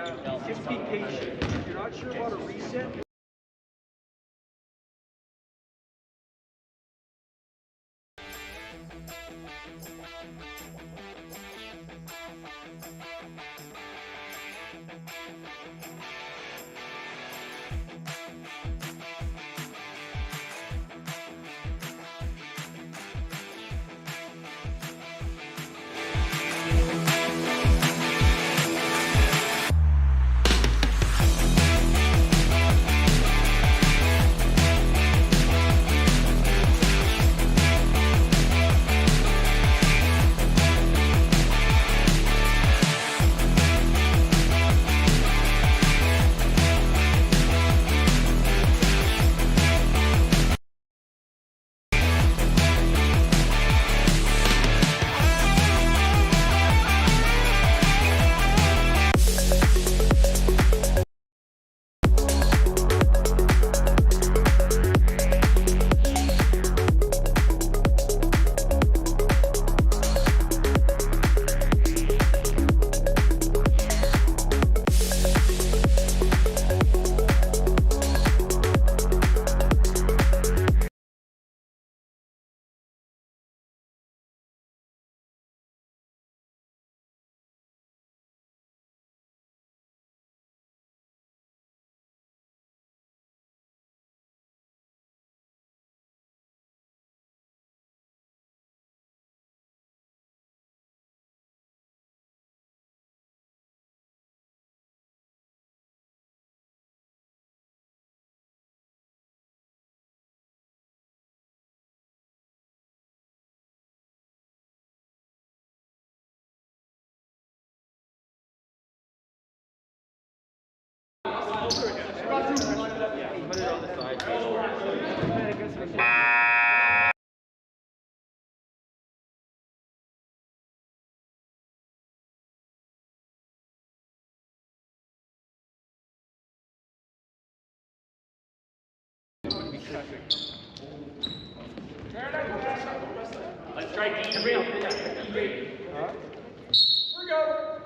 Just be patient. If you're not sure about a reset, Let's try D. huh? Here we go.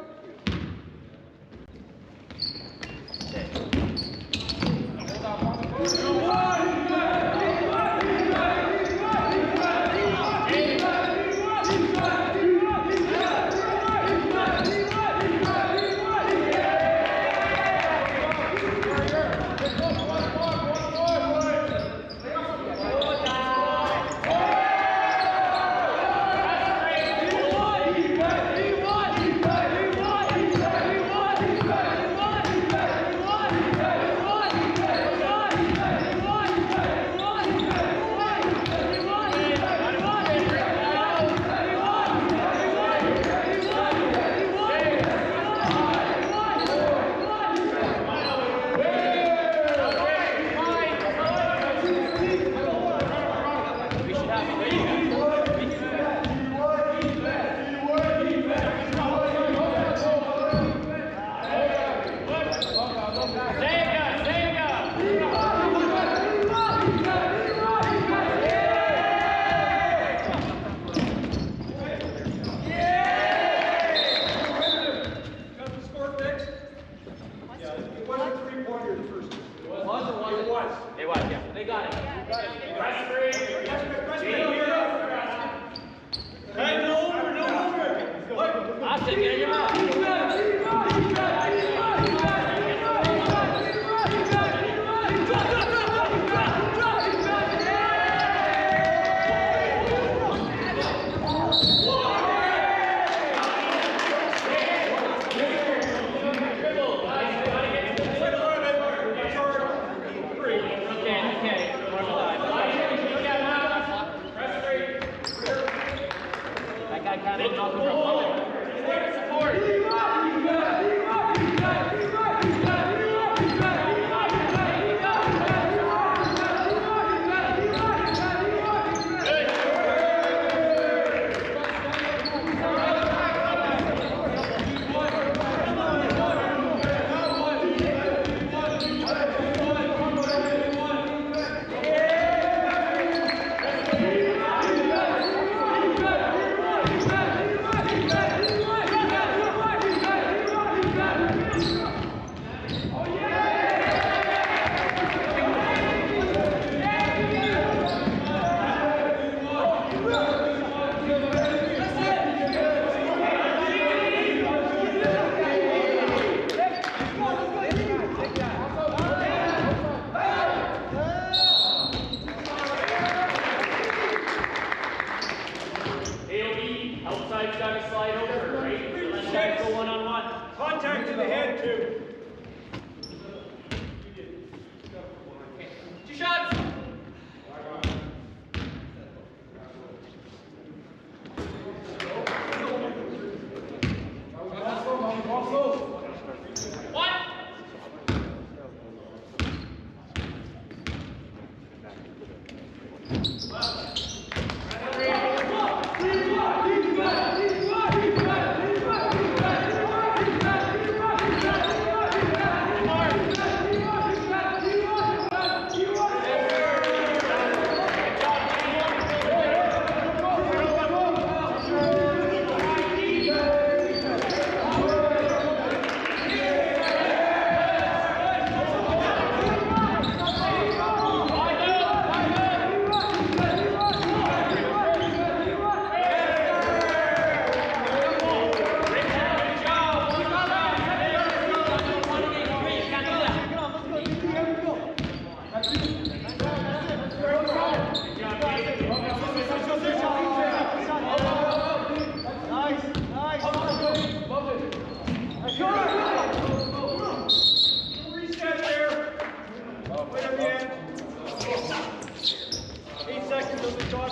All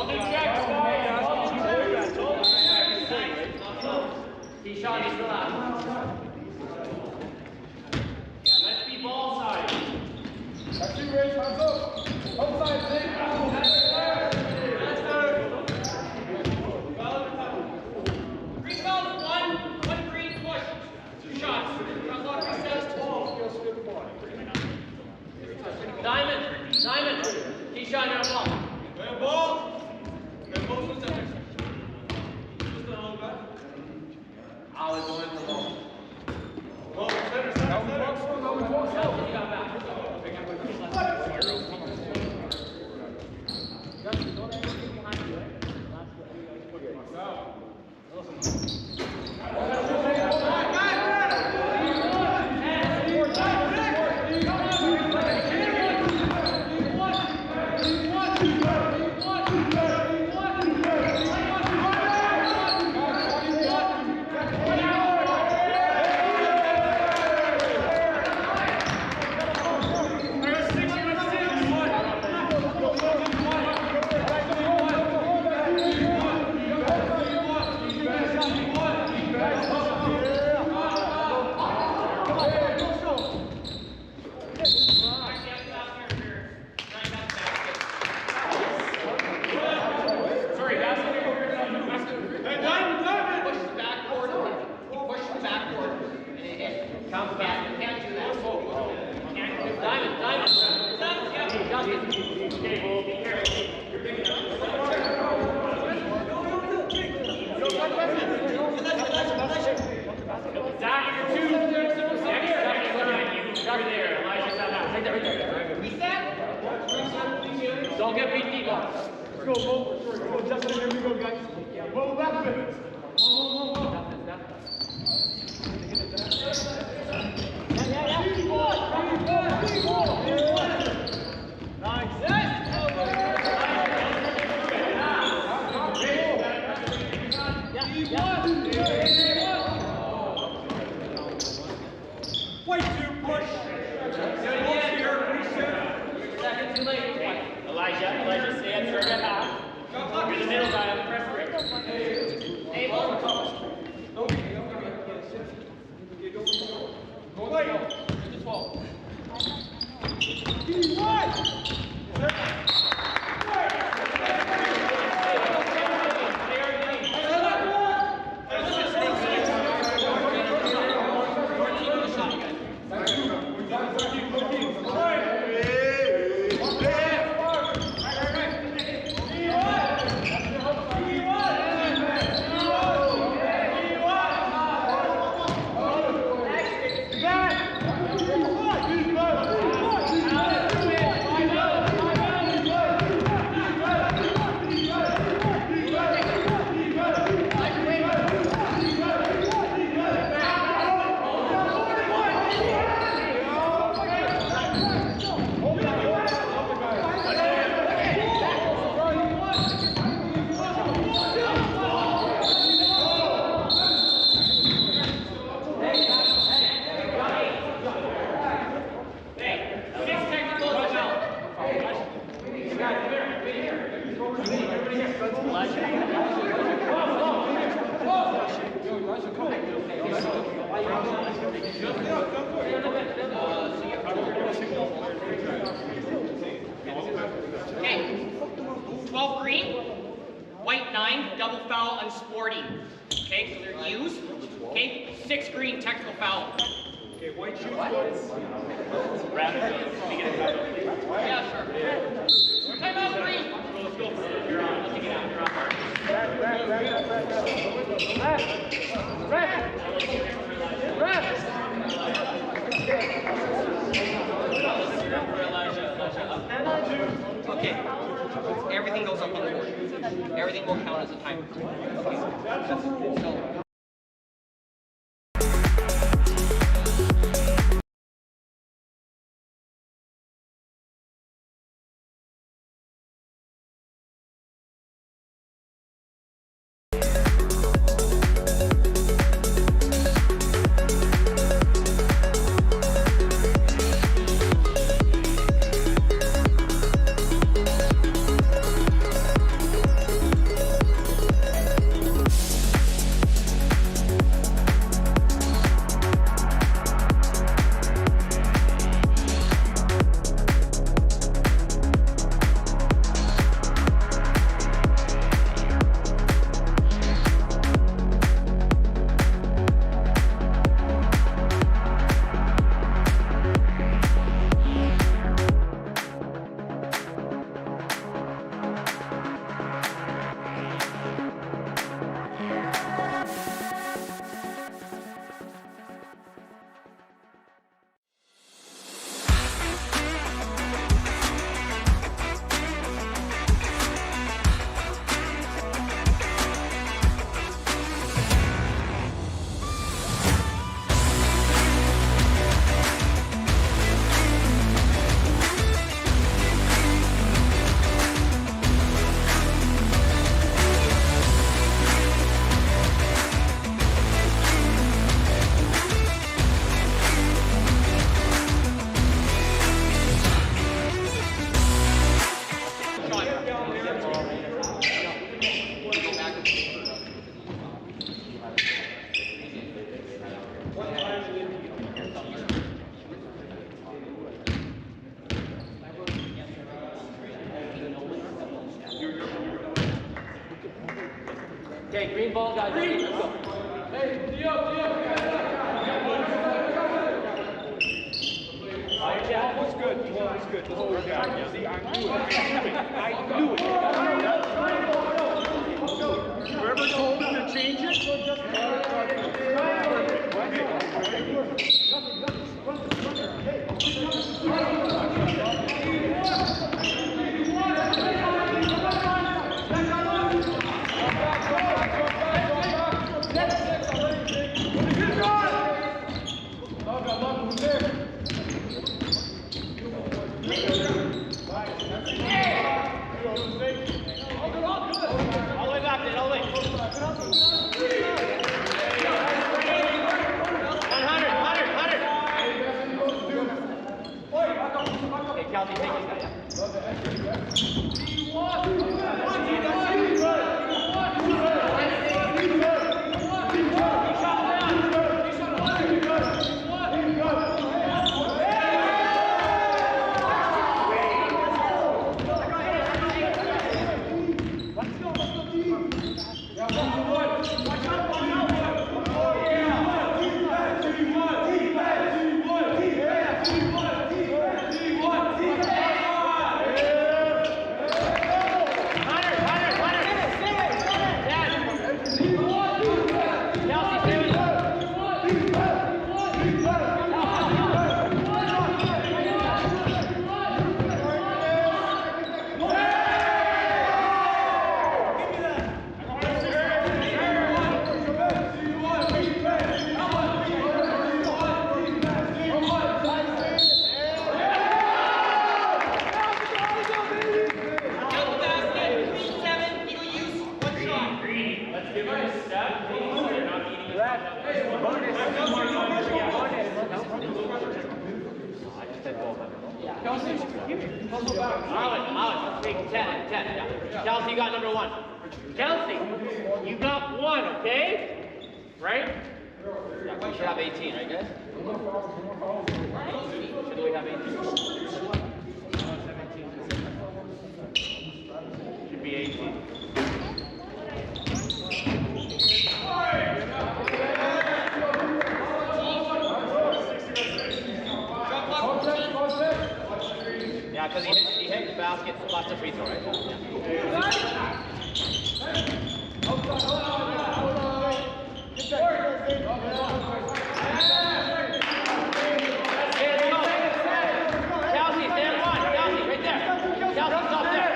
the checks, guys. All the checks. Keyshawn, just relax. Yeah, let's be ball side. That's you, Rich. Hands up. Outside, Zeke. Green fouls, one green push. 2 shots. Front lock resets. Diamond. Keyshawn, you're on ball. I was going for ball. You got back. Don't get beat deep. Let's go, Mo. Let's go, Justin. Here we go, guys. Mo, left minute. Mo. Nice. Way too push. Second too late. Elijah, stand straight at half. You're the middle guy on the press break. Table. Go away. Get the 12. Okay, 12 green, white 9, double foul, unsporty. Okay, so they're used. Okay, 6 green, technical foul. Okay, white shoes. Yeah, sure. Time out, green. Let's go for it. You're on. Let's take it out. You're on. Okay. Everything goes up on the board. Everything will count as a time. Okay. So. Okay, green ball, guys. Green. Let's go. Hey, Dio. That was good. Well, that's good. Let's work out. See, I knew it. Whoever told him to change it. All the way back, all the way. 100. Okay, Kelsey, take this guy. Alex, take 10. Kelsey, you got number 1. Kelsey, you got 1, okay? Right? Yeah, we should have 18, right, guys? Should we have 18? Should be 18. Yeah, because he hit the basket, lots of free throw, right? Kelsey, stand 1. Kelsey, right there. Kelsey, stop there.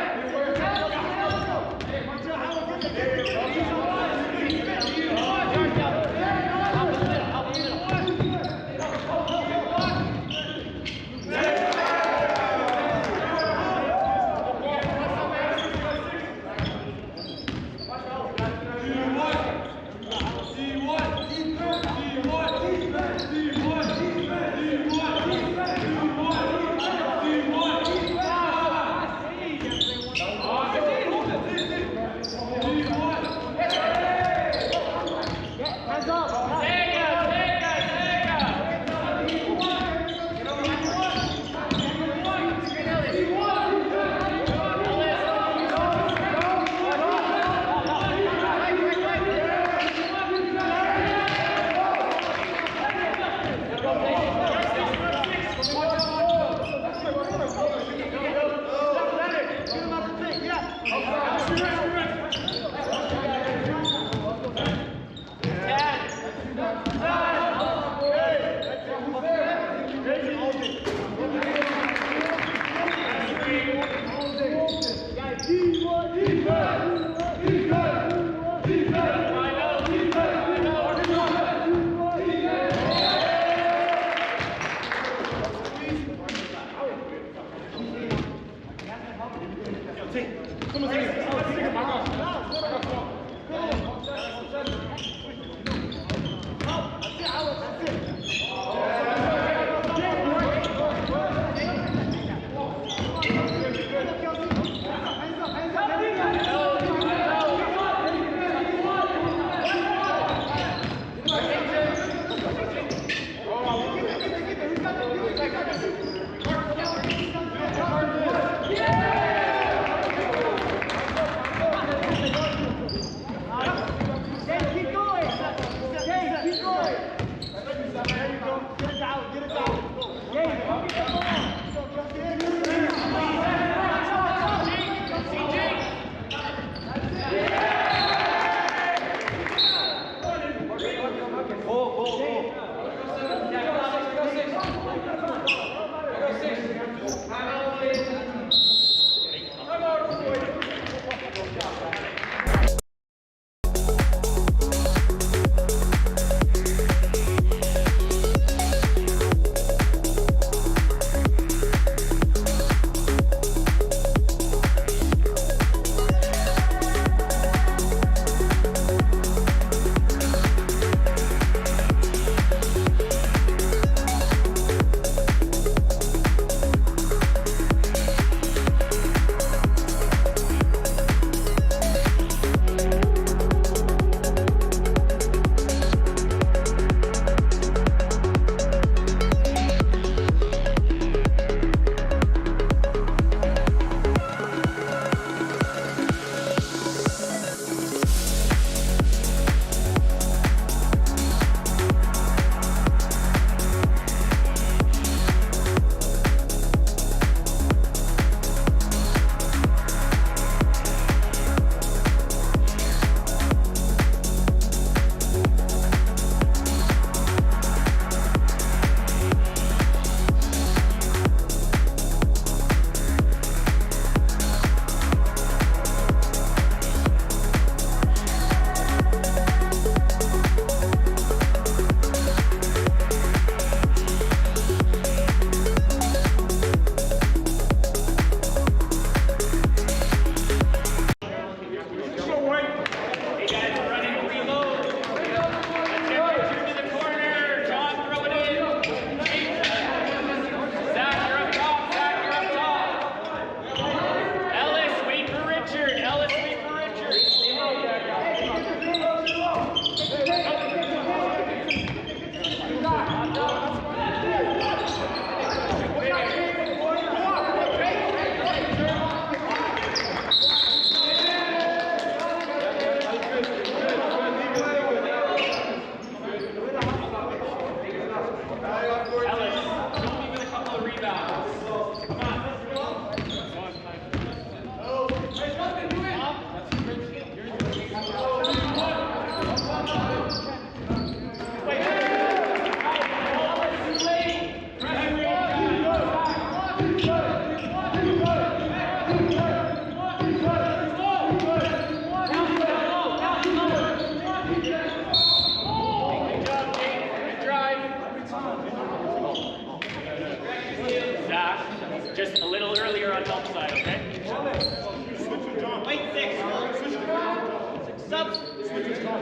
Subs.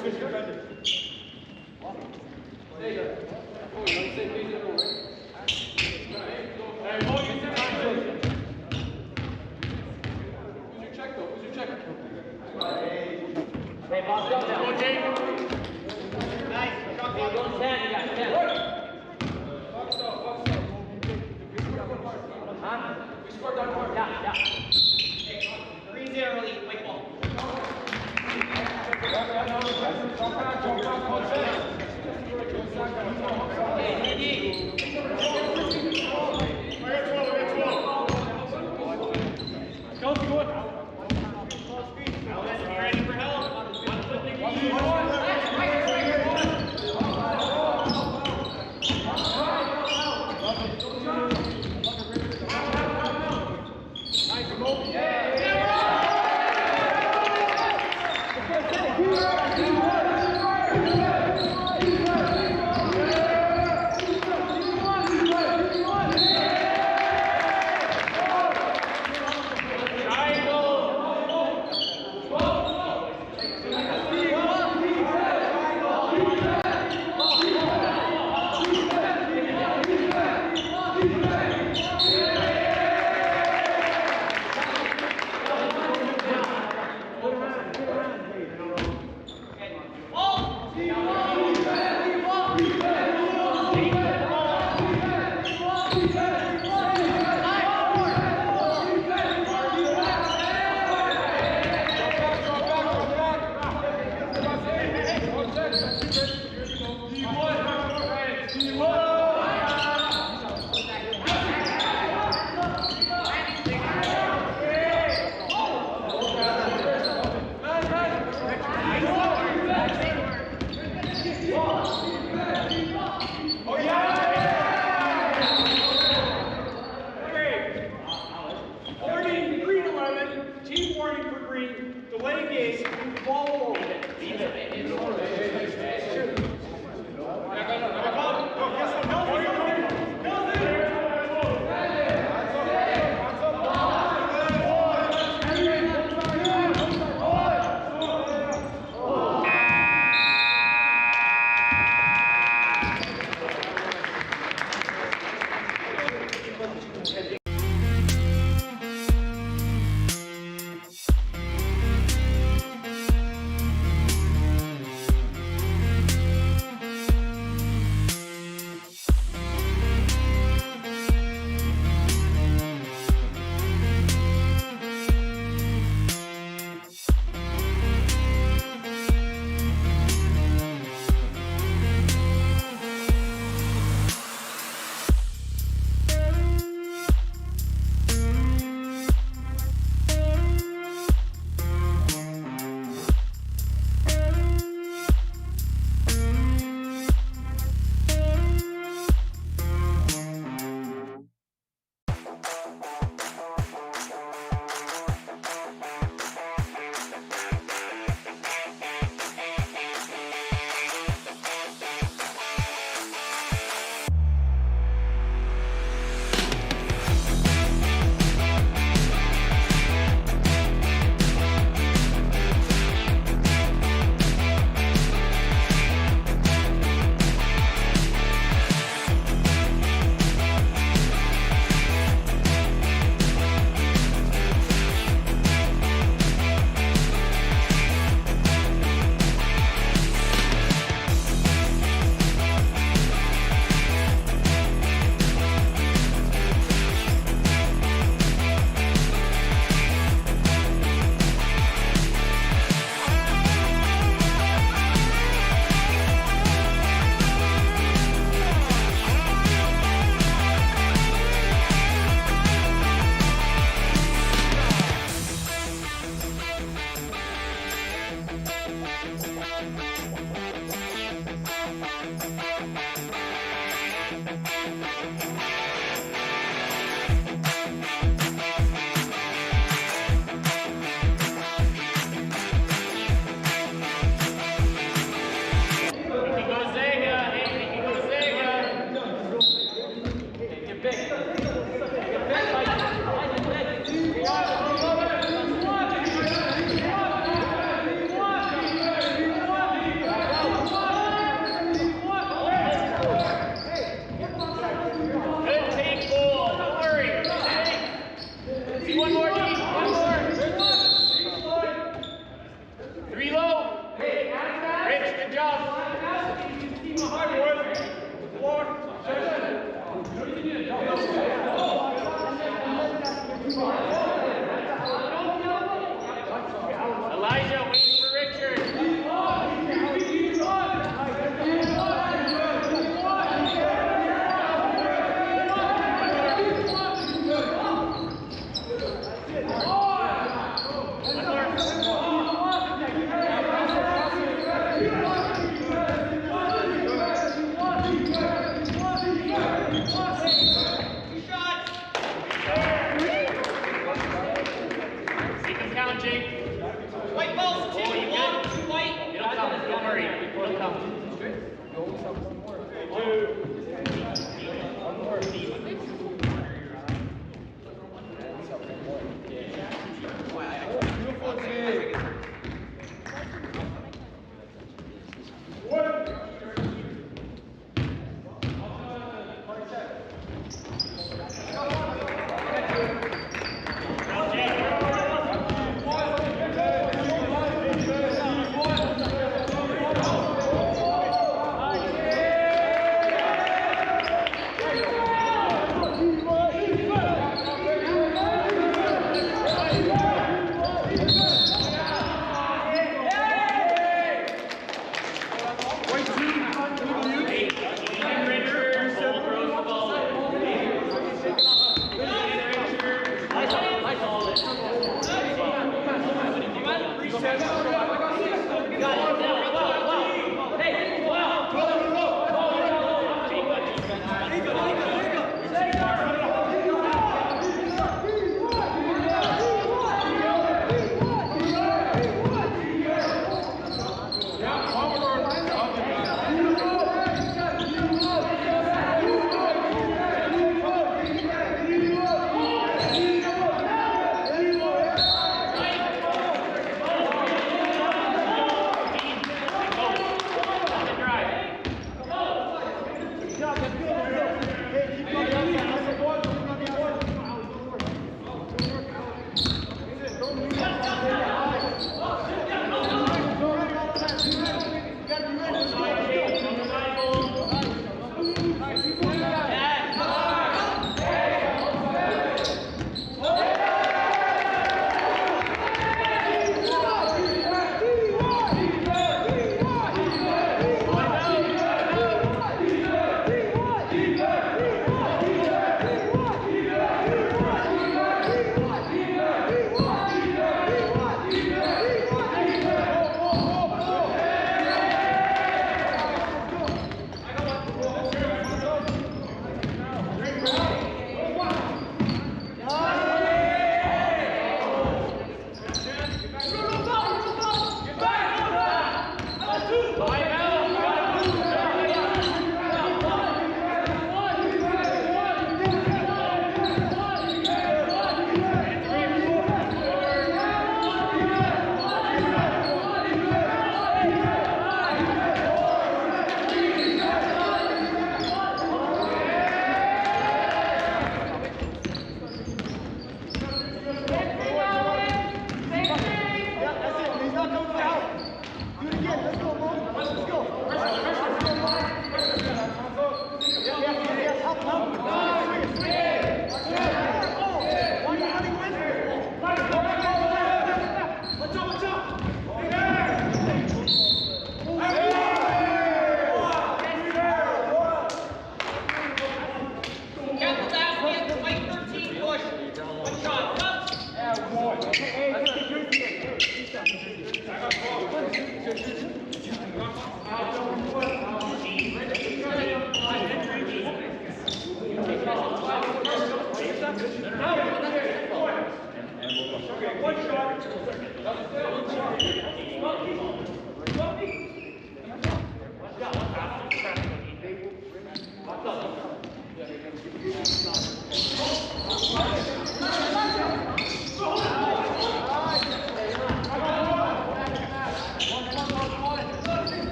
Switch defender. Hey, boss, go now. Nice. Drop it. 10, you got 10. Huh? Yeah. Green 0 lead. White ball. Hey, DD. Ready for help? Take them down, Jake. White balls, 2, 1, 2 white. It'll come, don't worry. It'll come.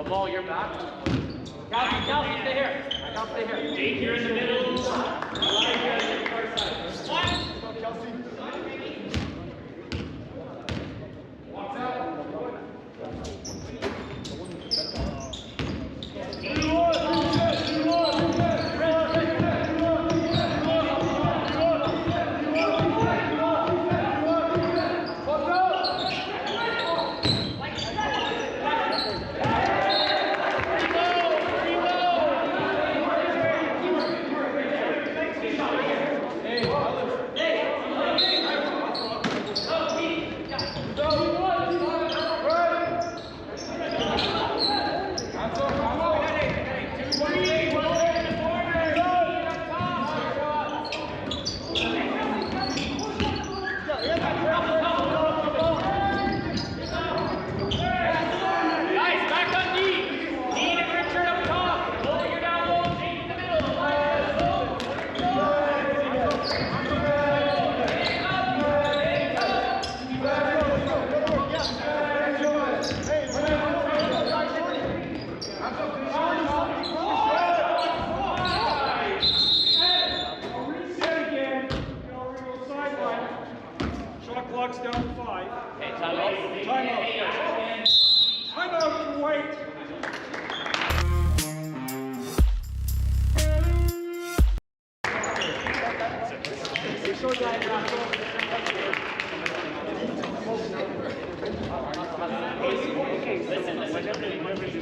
Ball, you're back. Kelsey, stay here. Stay here. Jake, you're in the middle. Kelsey.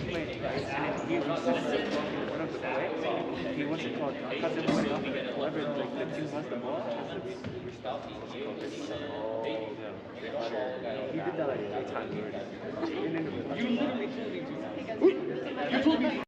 playing, right? And if he resets the ball in front of the play, he wants it called cuts everybody off, and whoever like the team wants the ball has to restart. He did that like 8 times already. You literally told me to. You told me.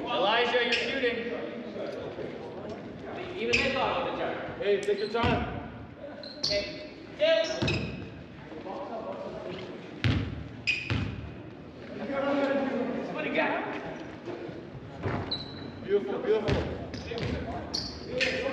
Elijah, you're shooting. Even they thought of the jump. Hey, take your time. Okay. What do you got? Beautiful, beautiful. Ready?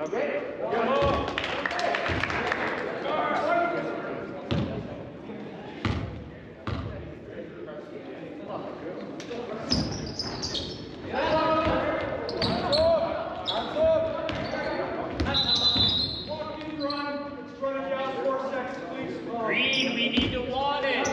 Okay. Green, we need to want it.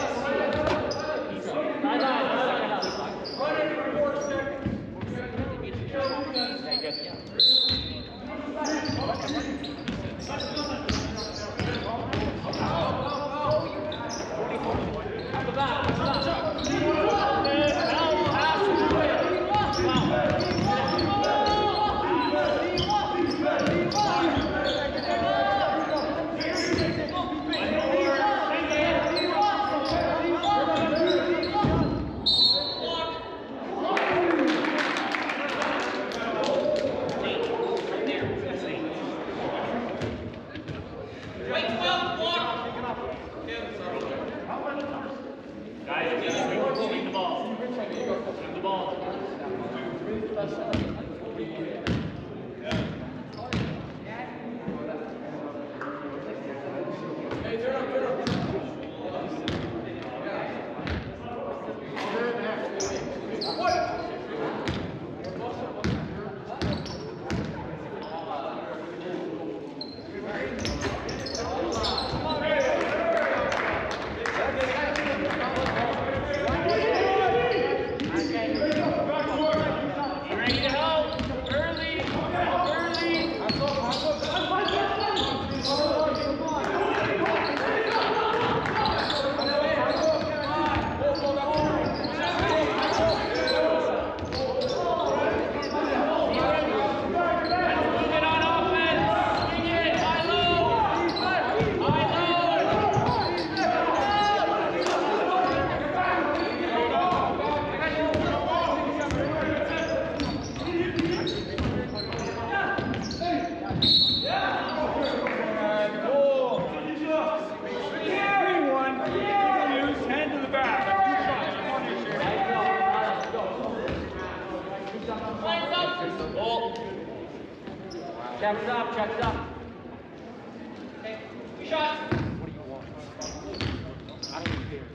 White 12, block. Guys, swing the ball. Swing the ball. Ready to help? Early. Early. Moving on offense. Swing it. High low. High Hand to the back. Lines up. Hold. Checks up, checks up. Okay. 2 shots. I don't even care.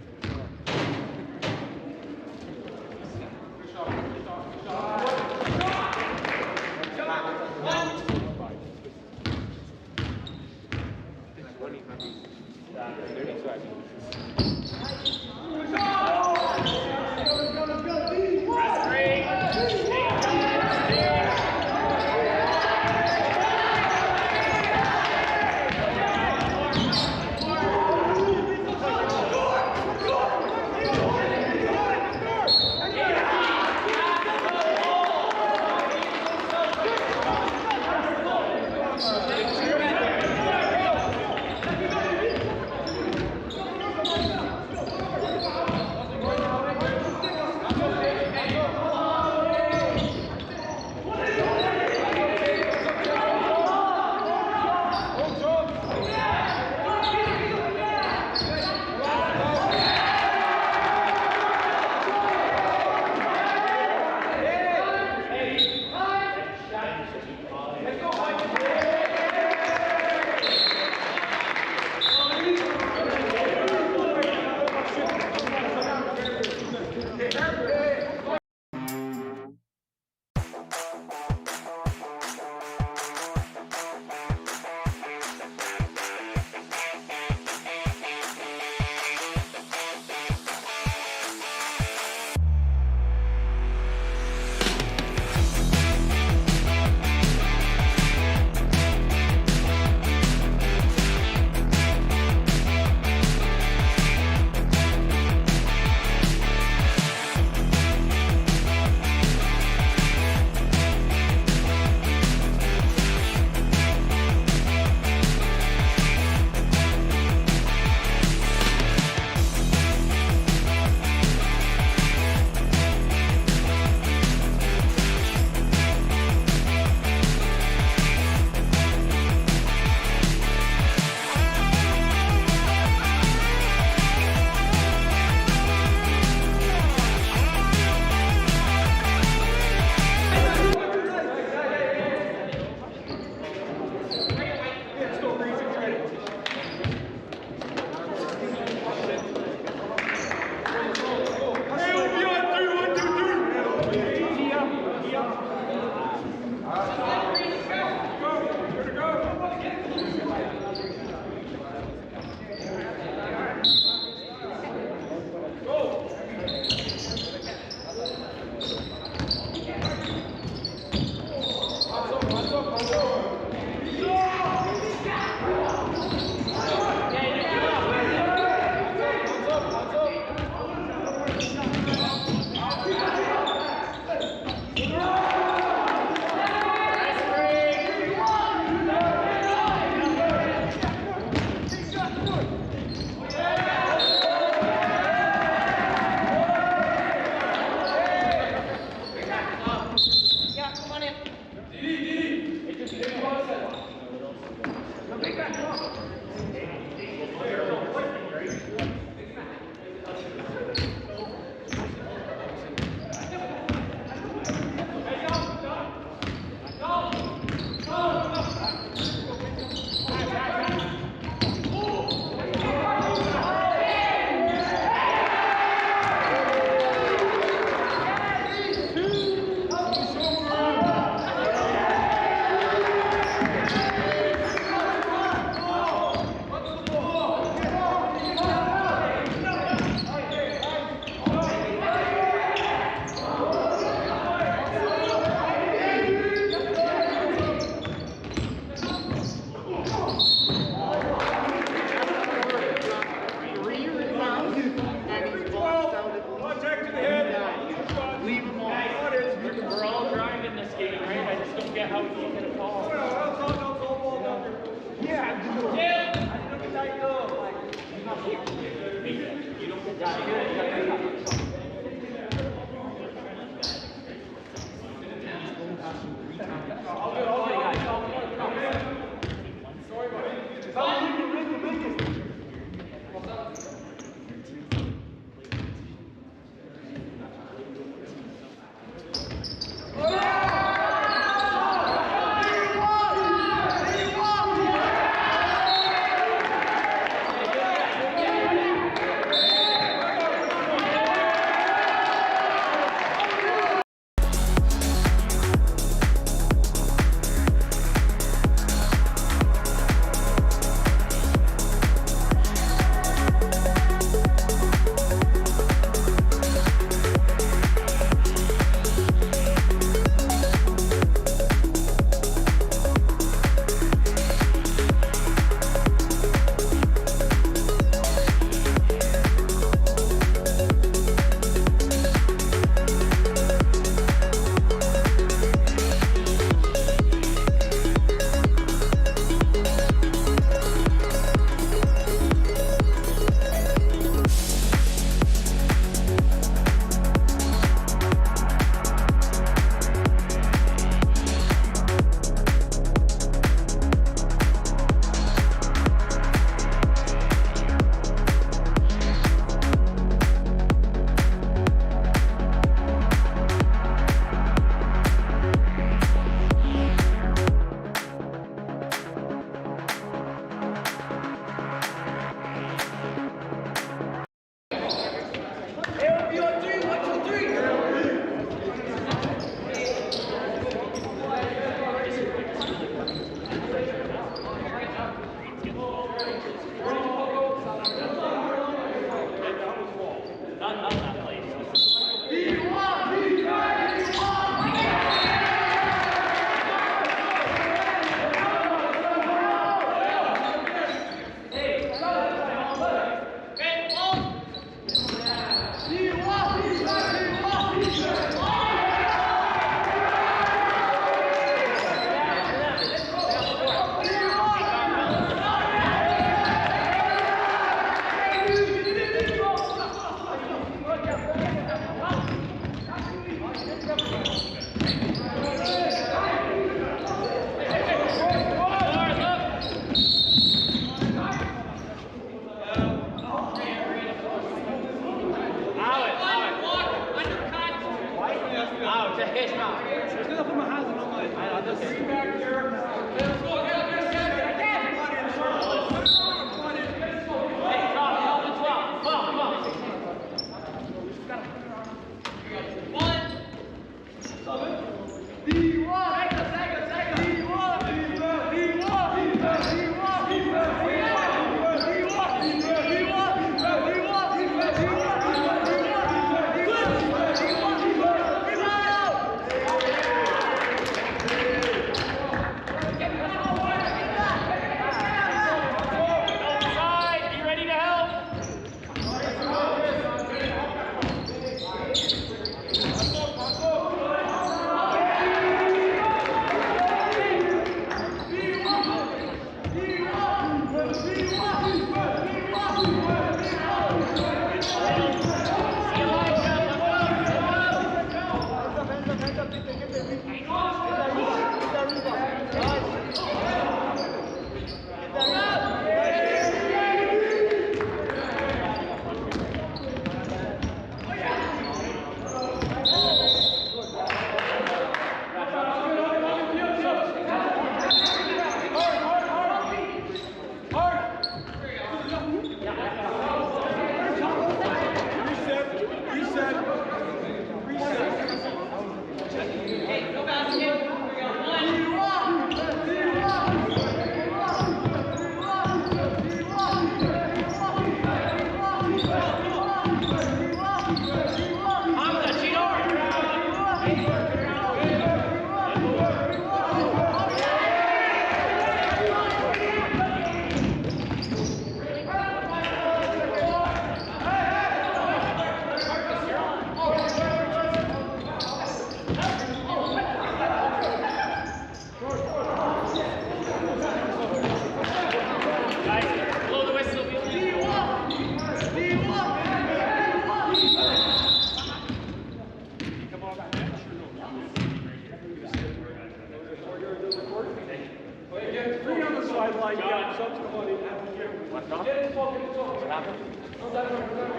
Left off? What happened?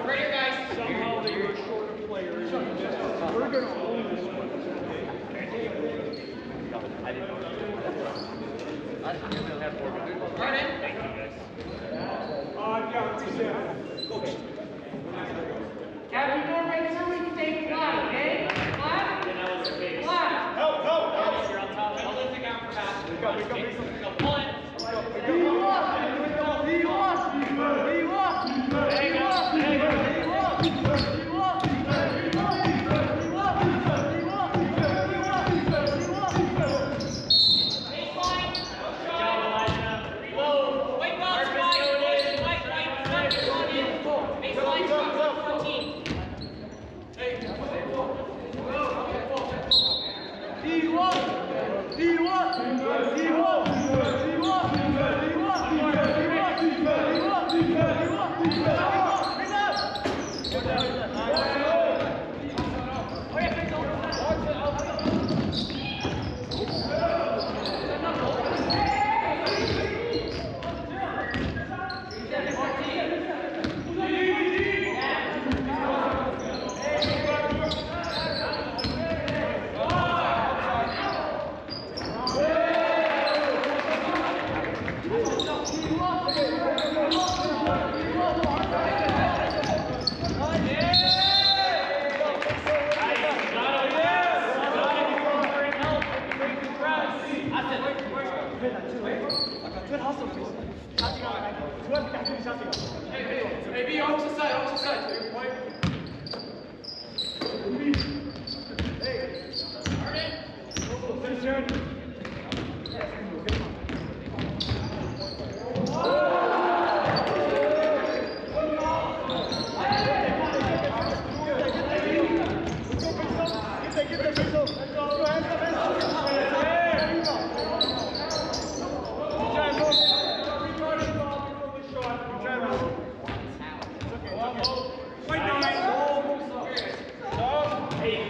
Right here, guys. Somehow they were a shorter player. We're going to own this one. I didn't know. I didn't have 4 guys. Pardon? Thank you, guys. Captain, you don't make sure we can stay flat, okay? Flat? Flat. Help! You're on top. I'll lift the ground for half. Go, pull it. Baseline. Reload. White box, white. Come on in. Baseline, 14. Hey, B, opposite side. Hey,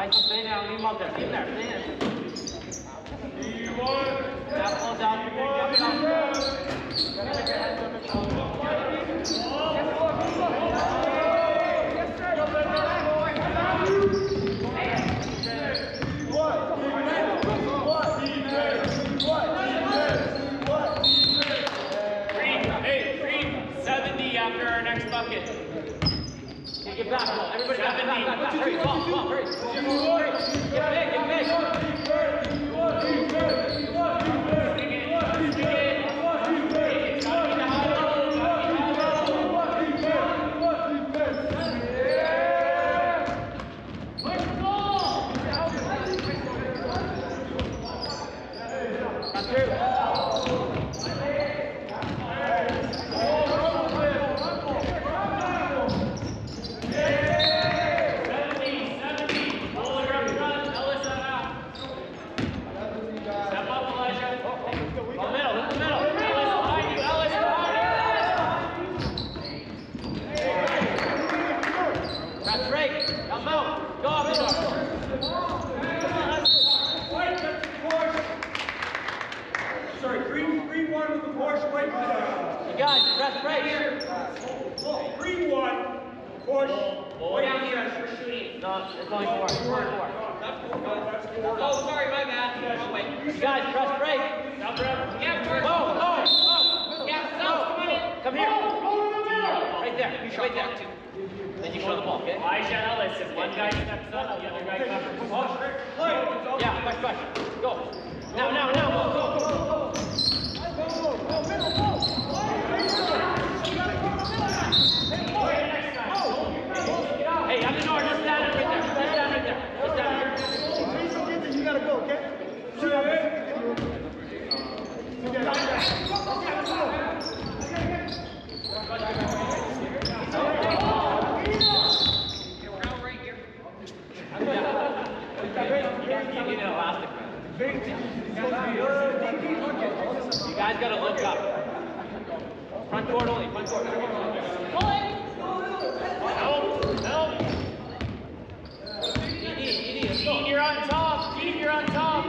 Nice, stay down, leave him out there. Stay there, stay there. That falls out. Green, 70 after our next bucket. Okay, get back, everybody back. Hurry, come on, hurry. Get big. Sorry, green one with the Porsche, white one. You guys, press break. Green one, Porsche, white Down one. here for shooting. No, it's only four. Oh, sorry, my bad. Oh, wait. You guys, press break. Yeah, of course. Oh. Yeah, come on in. Come here. Right there. Right there. Then you go to the ball, okay? Elijah Ellis, if one guy steps up, the other guy covers. Yeah, push. Go. Now. Go. Hey, I'm in order. Just stand right there. Just stand right there. You gotta go, okay? Right here. You need an elastic, man. You guys gotta look up. Front court only, front court. Help! ED, let's go. Dean, you're on top! Dean, you're on top!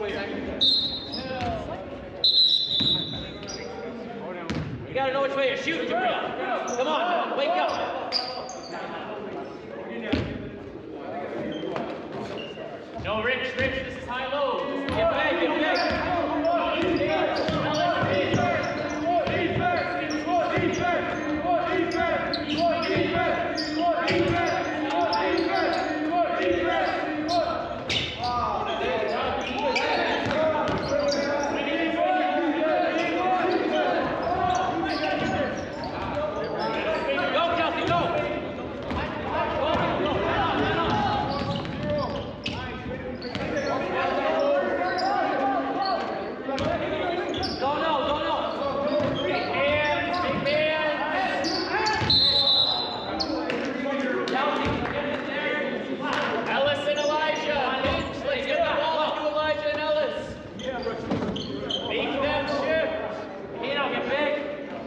way. You gotta know which way you're shooting, Jabril. Come on, wake up. No, Rich, this is high-low. Get back, get back.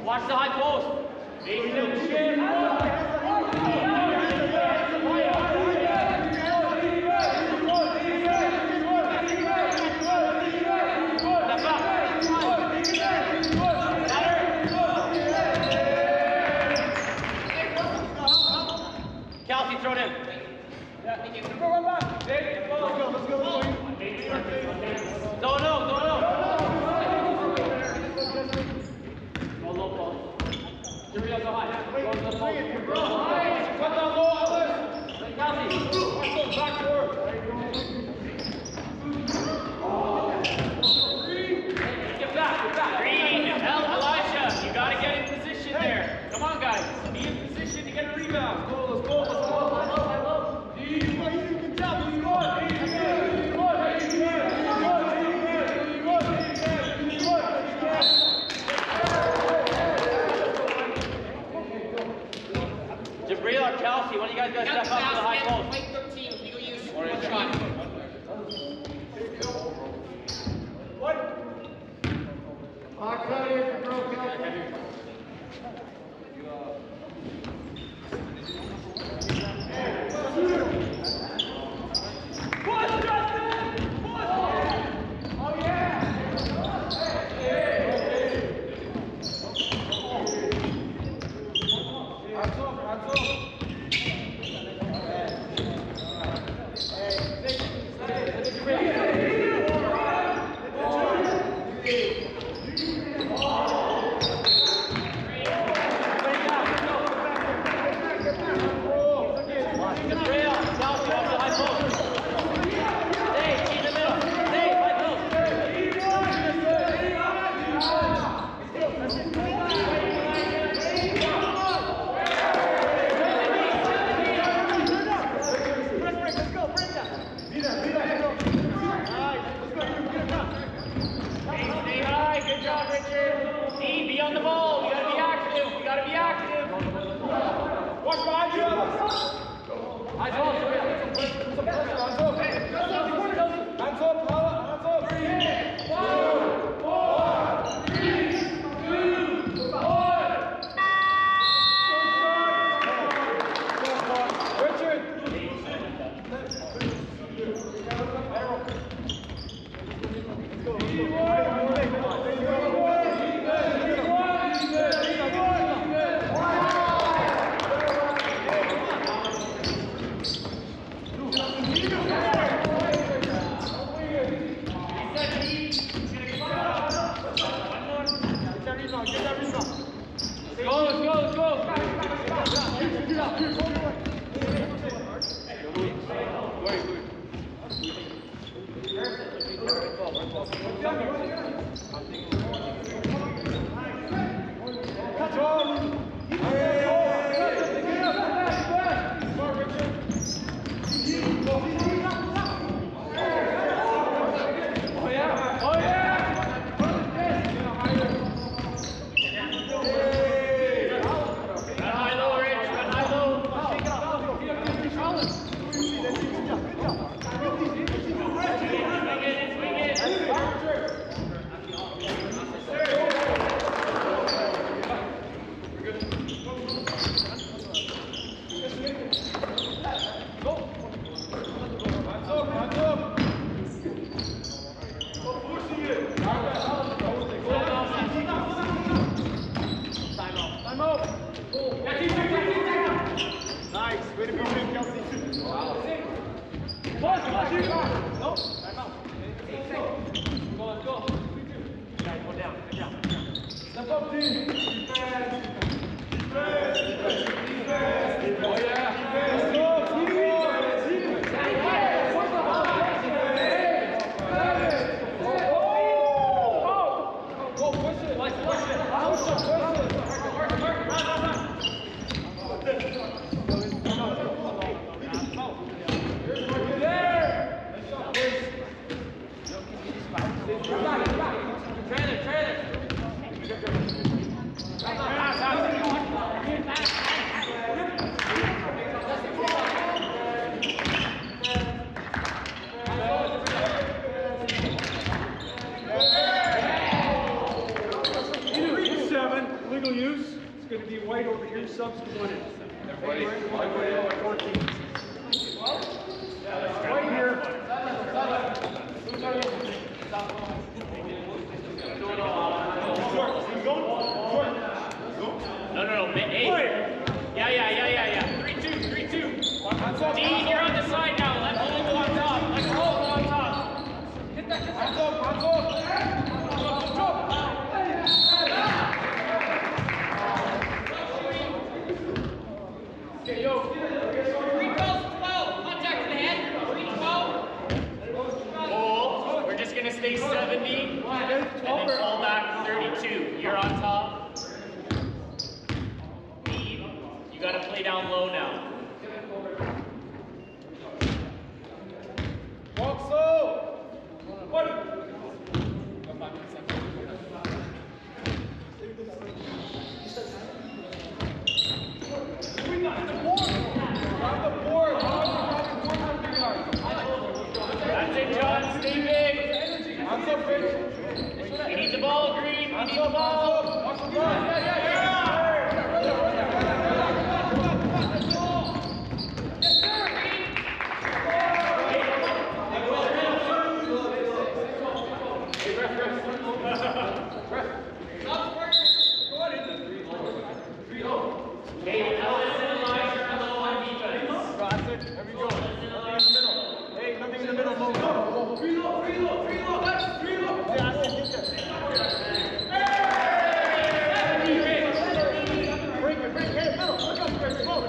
Watch the high post. Make them shift. Kelsey, throw it in. No. Go high. Go to the post. Cut down low, Alice. Kelsey. Back forward. Get back. Green, Elijah, you gotta get in position there. Come on, guys. Be in position to get a rebound. Let's go. I love. You can tell. You Jabril or Kelsey, one of you guys gotta step up to the high post. Play 13, legal use, one shot. Step up, team. Defense. Defense. Defense. Oh, yeah. Defense. Go, team. Legal use. It's going to be white over here. Subs going in. Everybody, over 14. Right here. No. Hey. Yeah. 3-2. Dean, you're on the side now. Let Cole go on top. Hands up. Okay, yo. 3-12. Contact to the head. 3-12. Cole, we're just gonna stay 70 and then fall back 32. You're on top. Dean, you gotta play down low now. Walk slow. What? That's it, John. Stay big. Hands up, Rich. We need the ball, Green. We need the ball. Watch the ball. Hey, Ellis and Elijah are low on defense. There we go. Hey, nothing in the middle. Go. Free low. Let's free low. Break it. Hey, middle. Look up there. Slow.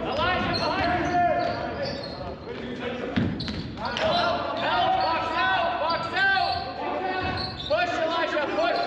Elijah, behind you. Box out. Push, Elijah. Push.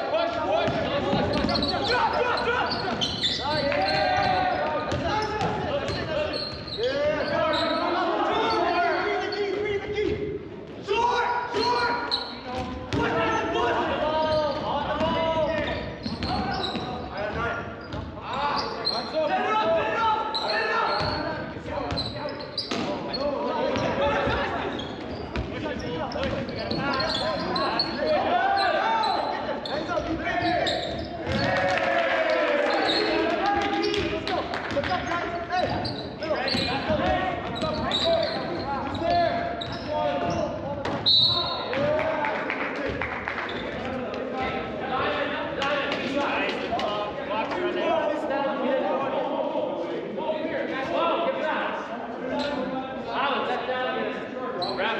Drop.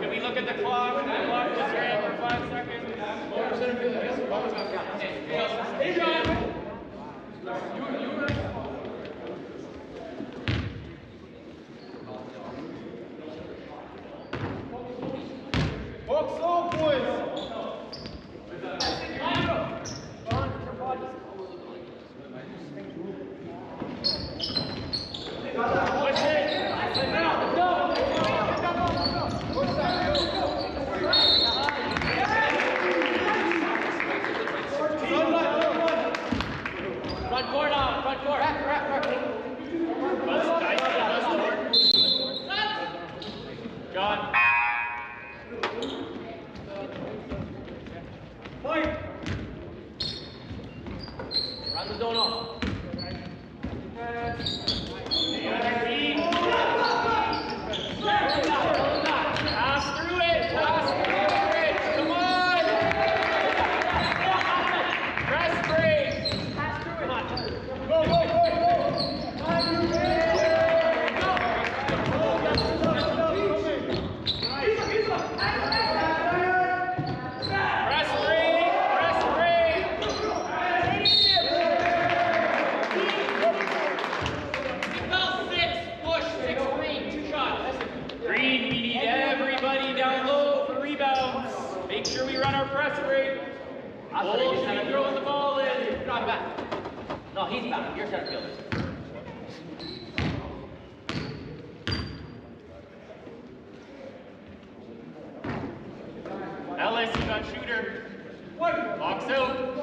Can we look at the clock? The clock just ran for 5 seconds. Hey, John. Walk slow, boys. Push it. Front court on. John. Run the zone off. Pass through it. Come on. Press break. Come on. Go. run our press break. Bull should be throwing the ball in. Not back. No, he's back. You're center fielder. Ellis, you got shooter. Box out.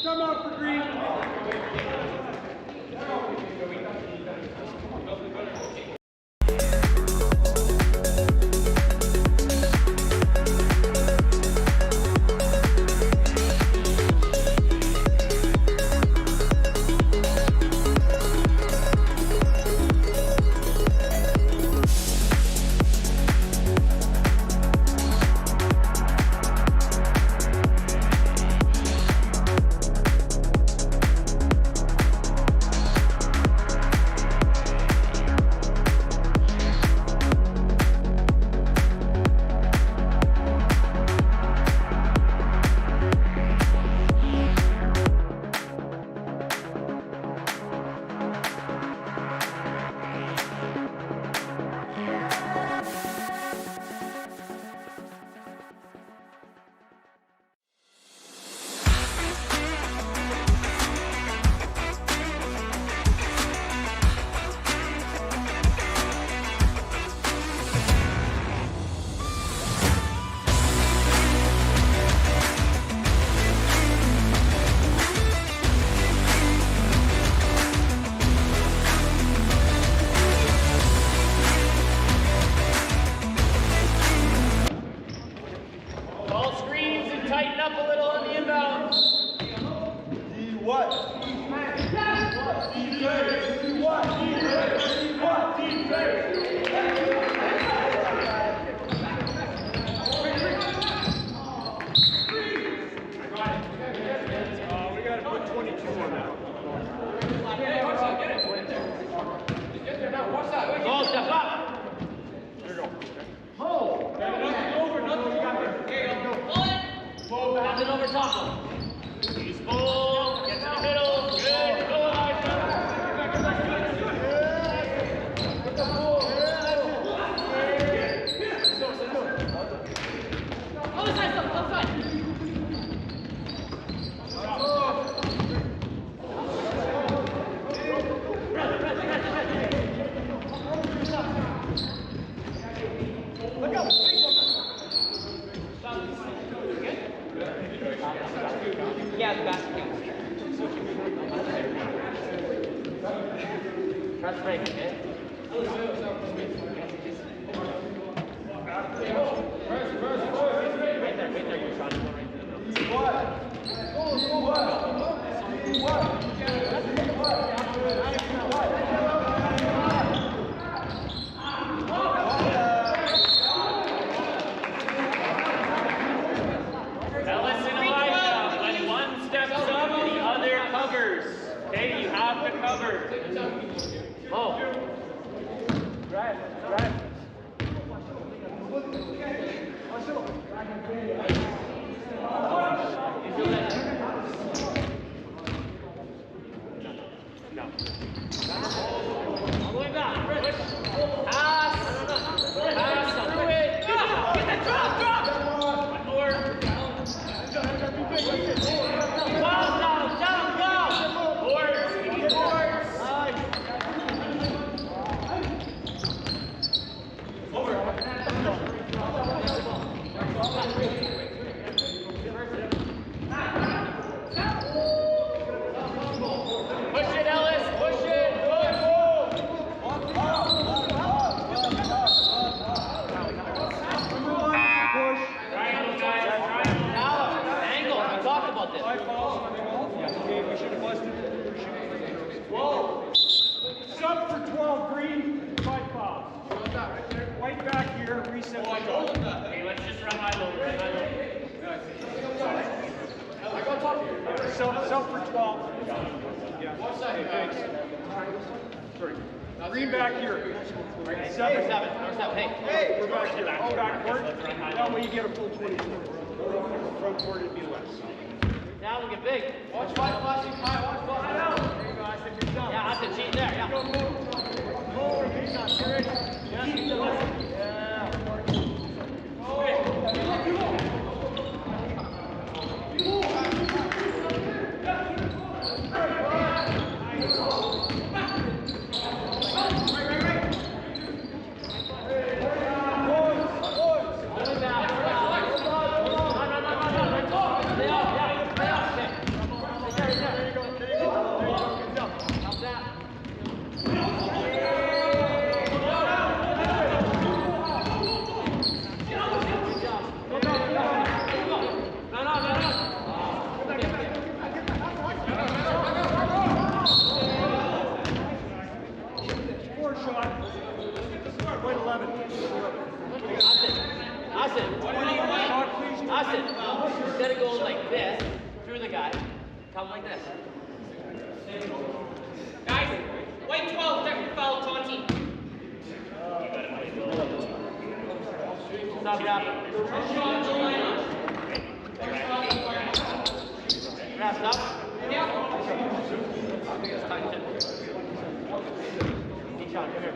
Come out for green. Ball screens and tighten up a little on the inbound. We gotta put 22 on that. Ball, step up. Nothing over top. Use ball, get to the middle. Good. Go, Yeah, the back. Press break, okay? Right there, you're trying to go right to the middle. Now listen, Elijah. When one steps up, the other covers. Okay, you have to cover. Oh. All the way back. Pass. Pass through it. Get that drop. One more. Down, go! Boards. We need boards. Push it, Ellis. Push it. Triangle, guys. Triangle. Now, angle, we talked about this. 5 fouls on the goal. Okay, we should have busted it. Whoa. Sub for 12 green, 5 fouls. White back here, reset. Okay, let's just run high low. Run high low. Sub for 12. Yeah. Okay, thanks. Sorry. Green back here. Number seven. Hey. We're back here. All back court. That way you get a full 24. Front court it'd be less. Now we get big. Watch flashing high. Watch flashing out. There you go. I said you're done. Yeah, that's a cheat there. Yeah. Go, move. Move. He's not sure. Instead of going like this, through the guy, come like this. Guys, white 12, second foul, taunting. Stop it up. Wrapped up? Yeah. Sean, come here.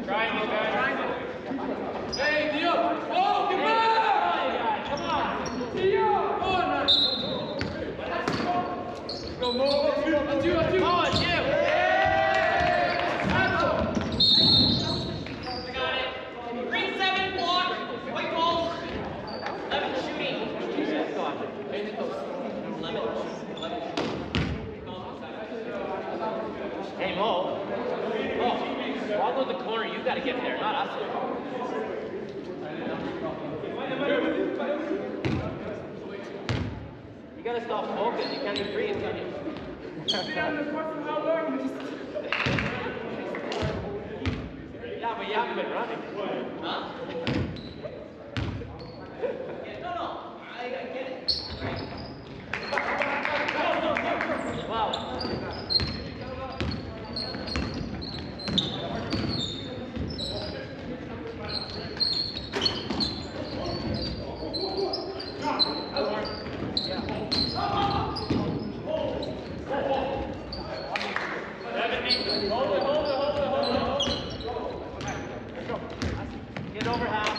Triangle, guys. Hey, Dio! Oh, come on! Come on! Dio! Oh, nice! Go, Mo. Let's do. Oh, it's you! I got it. Green 7, block. White ball. 11 shooting. 11. Hey, Mo. Walk with the corner, you gotta get there, not us. You gotta stop smoking, you can't even breathe, can you? Yeah, but you haven't been running. Huh? No. I get it. Wow. Get over half.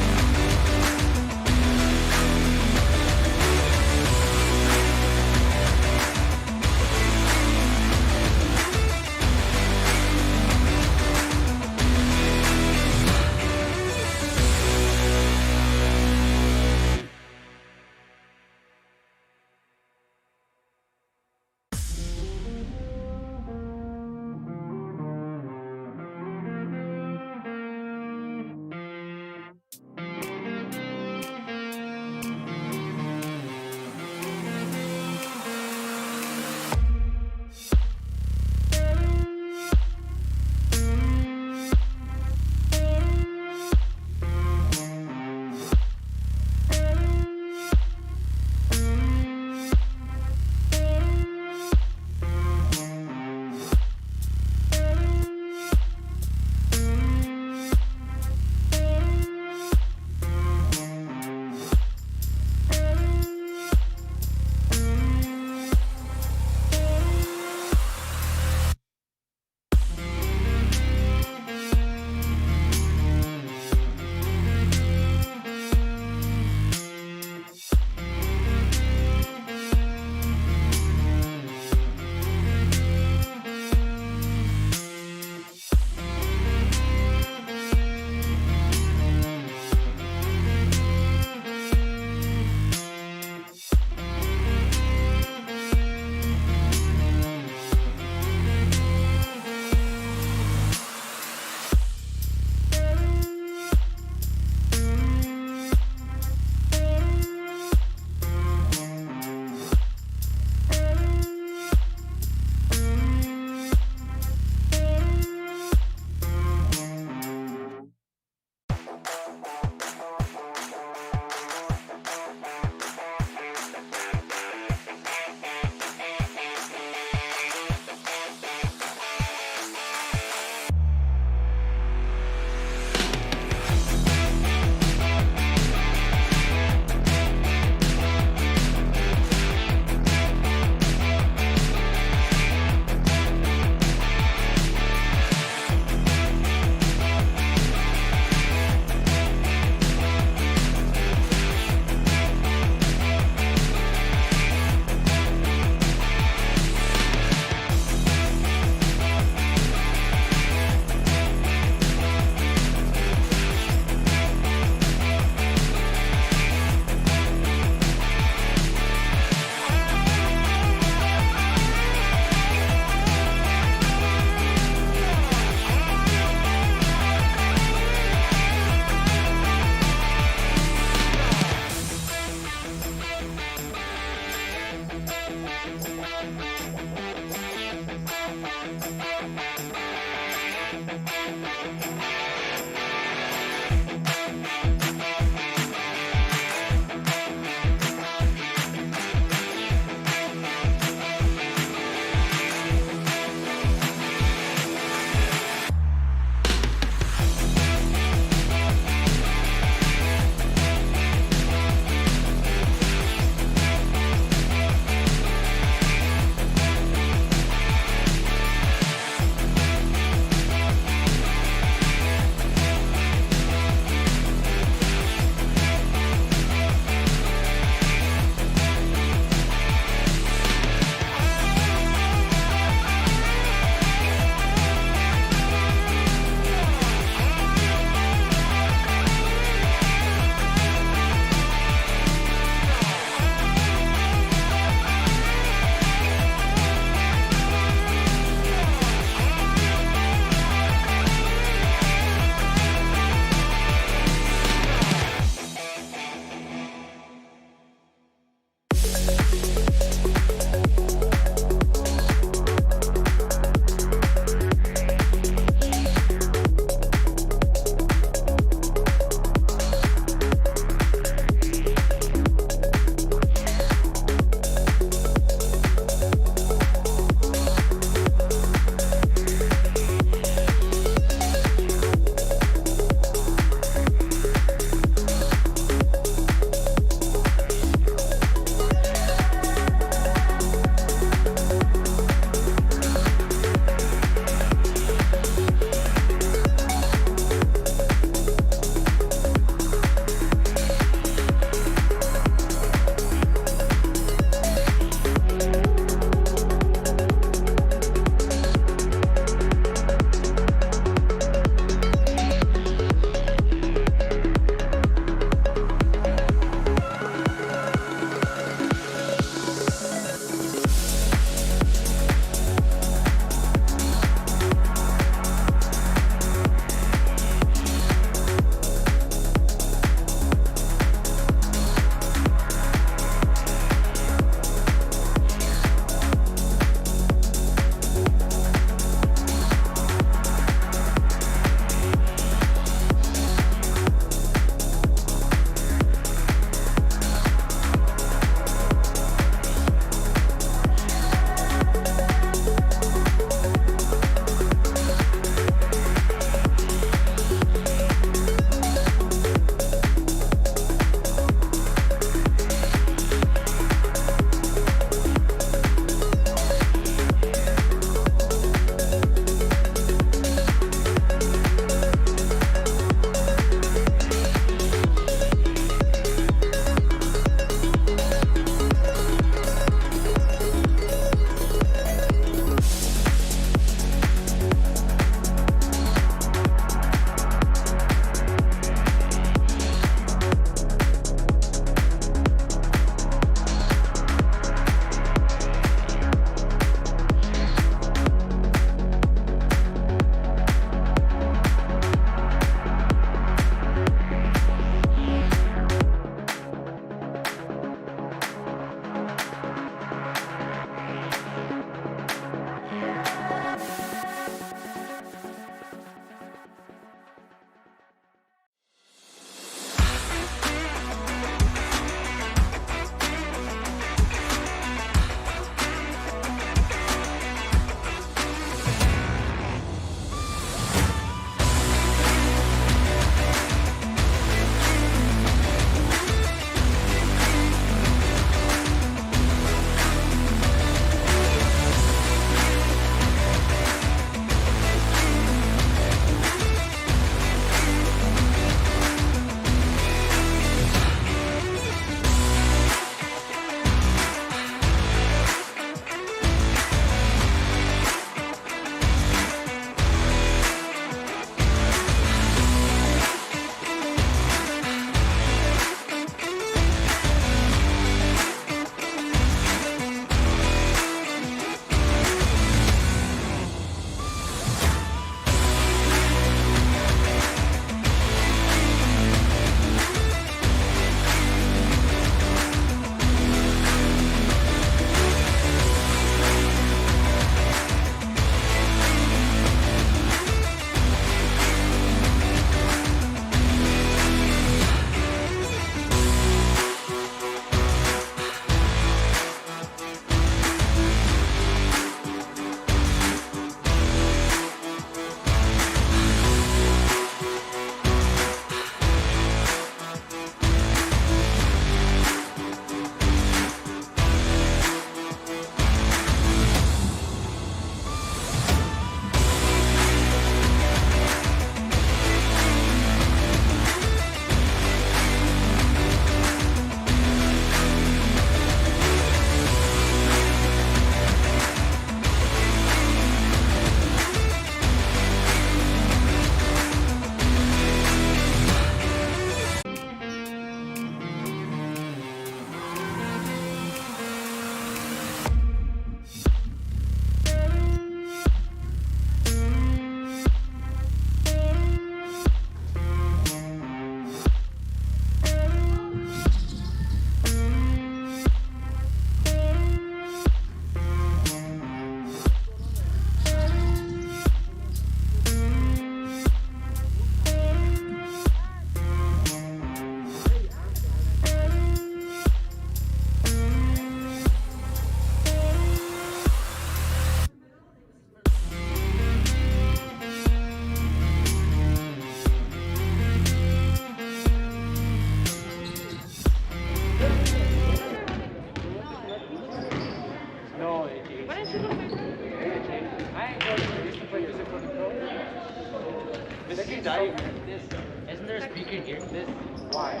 this. Why?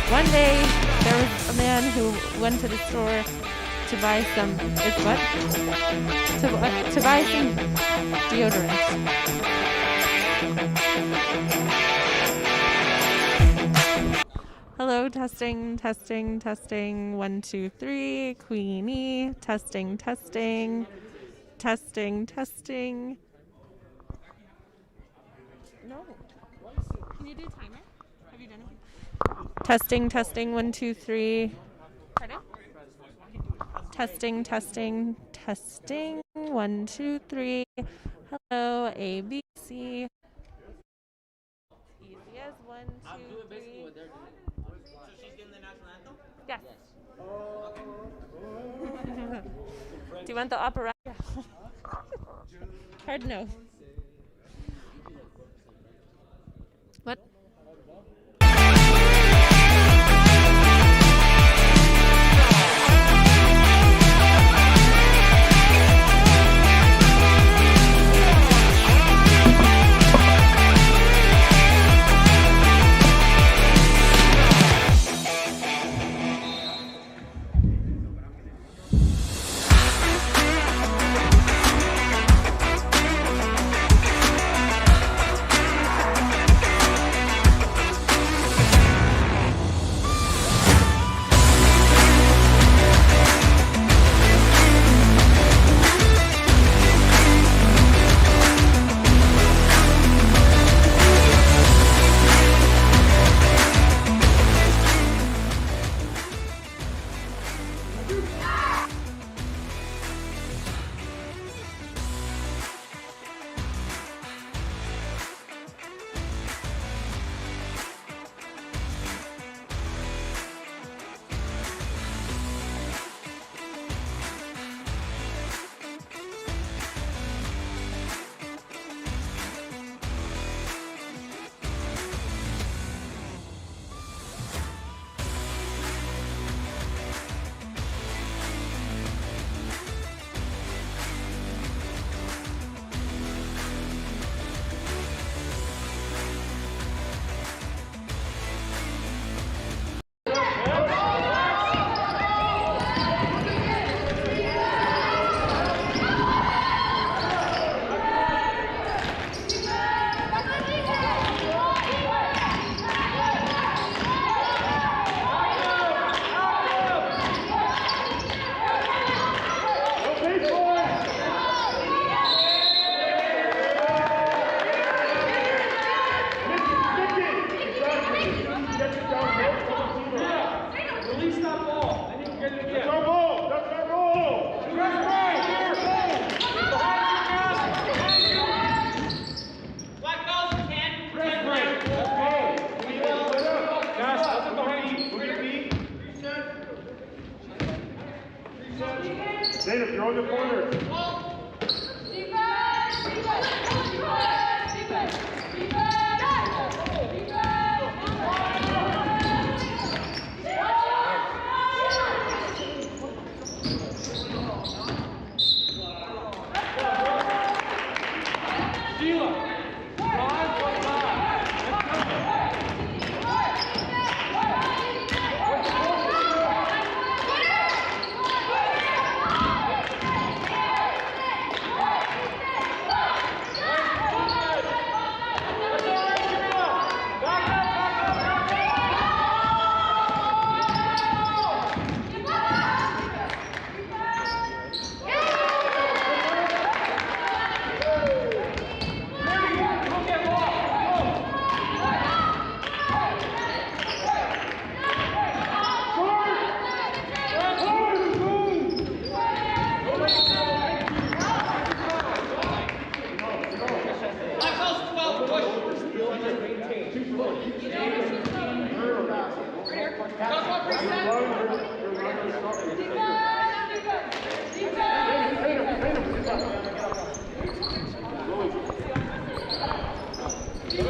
One day, there was a man who went to the store to buy some. It's what? To buy some deodorant. Hello, testing, testing, testing. 1, 2, 3. Queenie. Testing, testing, testing, testing. No. Can you do timer? Have you done it? Testing, testing, 1, 2, 3. Pardon? Testing, testing, testing, 1, 2, 3. Hello, A, B, C. Easy as 1, 2, 3. So she's getting the national anthem? Yes. Do you want the opera? Hard no. What? Native, you're on the corner.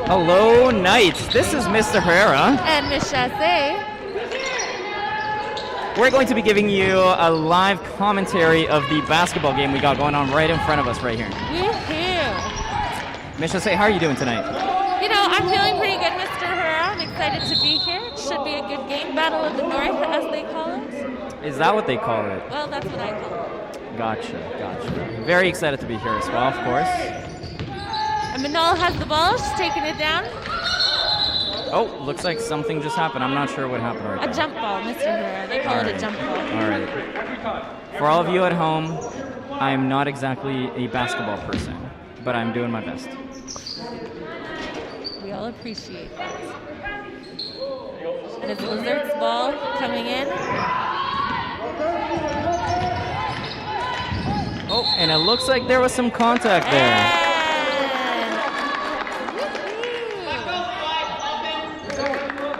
Hello, Knights. This is Mr. Herrera. And Miss Chassé. We're going to be giving you a live commentary of the basketball game we got going on right in front of us right here. Woohoo! Miss Chassé, how are you doing tonight? You know, I'm feeling pretty good, Mr. Herrera. I'm excited to be here. It should be a good game. Battle of the North, as they call it. Is that what they call it? Well, that's what I call it. Gotcha. Very excited to be here as well, of course. And Manal has the ball. She's taking it down. Oh, looks like something just happened. I'm not sure what happened right A there. jump ball, Mr. Herrera. They call it a jump ball. All right. For all of you at home, I'm not exactly a basketball person, but I'm doing my best. We all appreciate that. And it's Lazerte's ball coming in. Oh, and it looks like there was some contact there.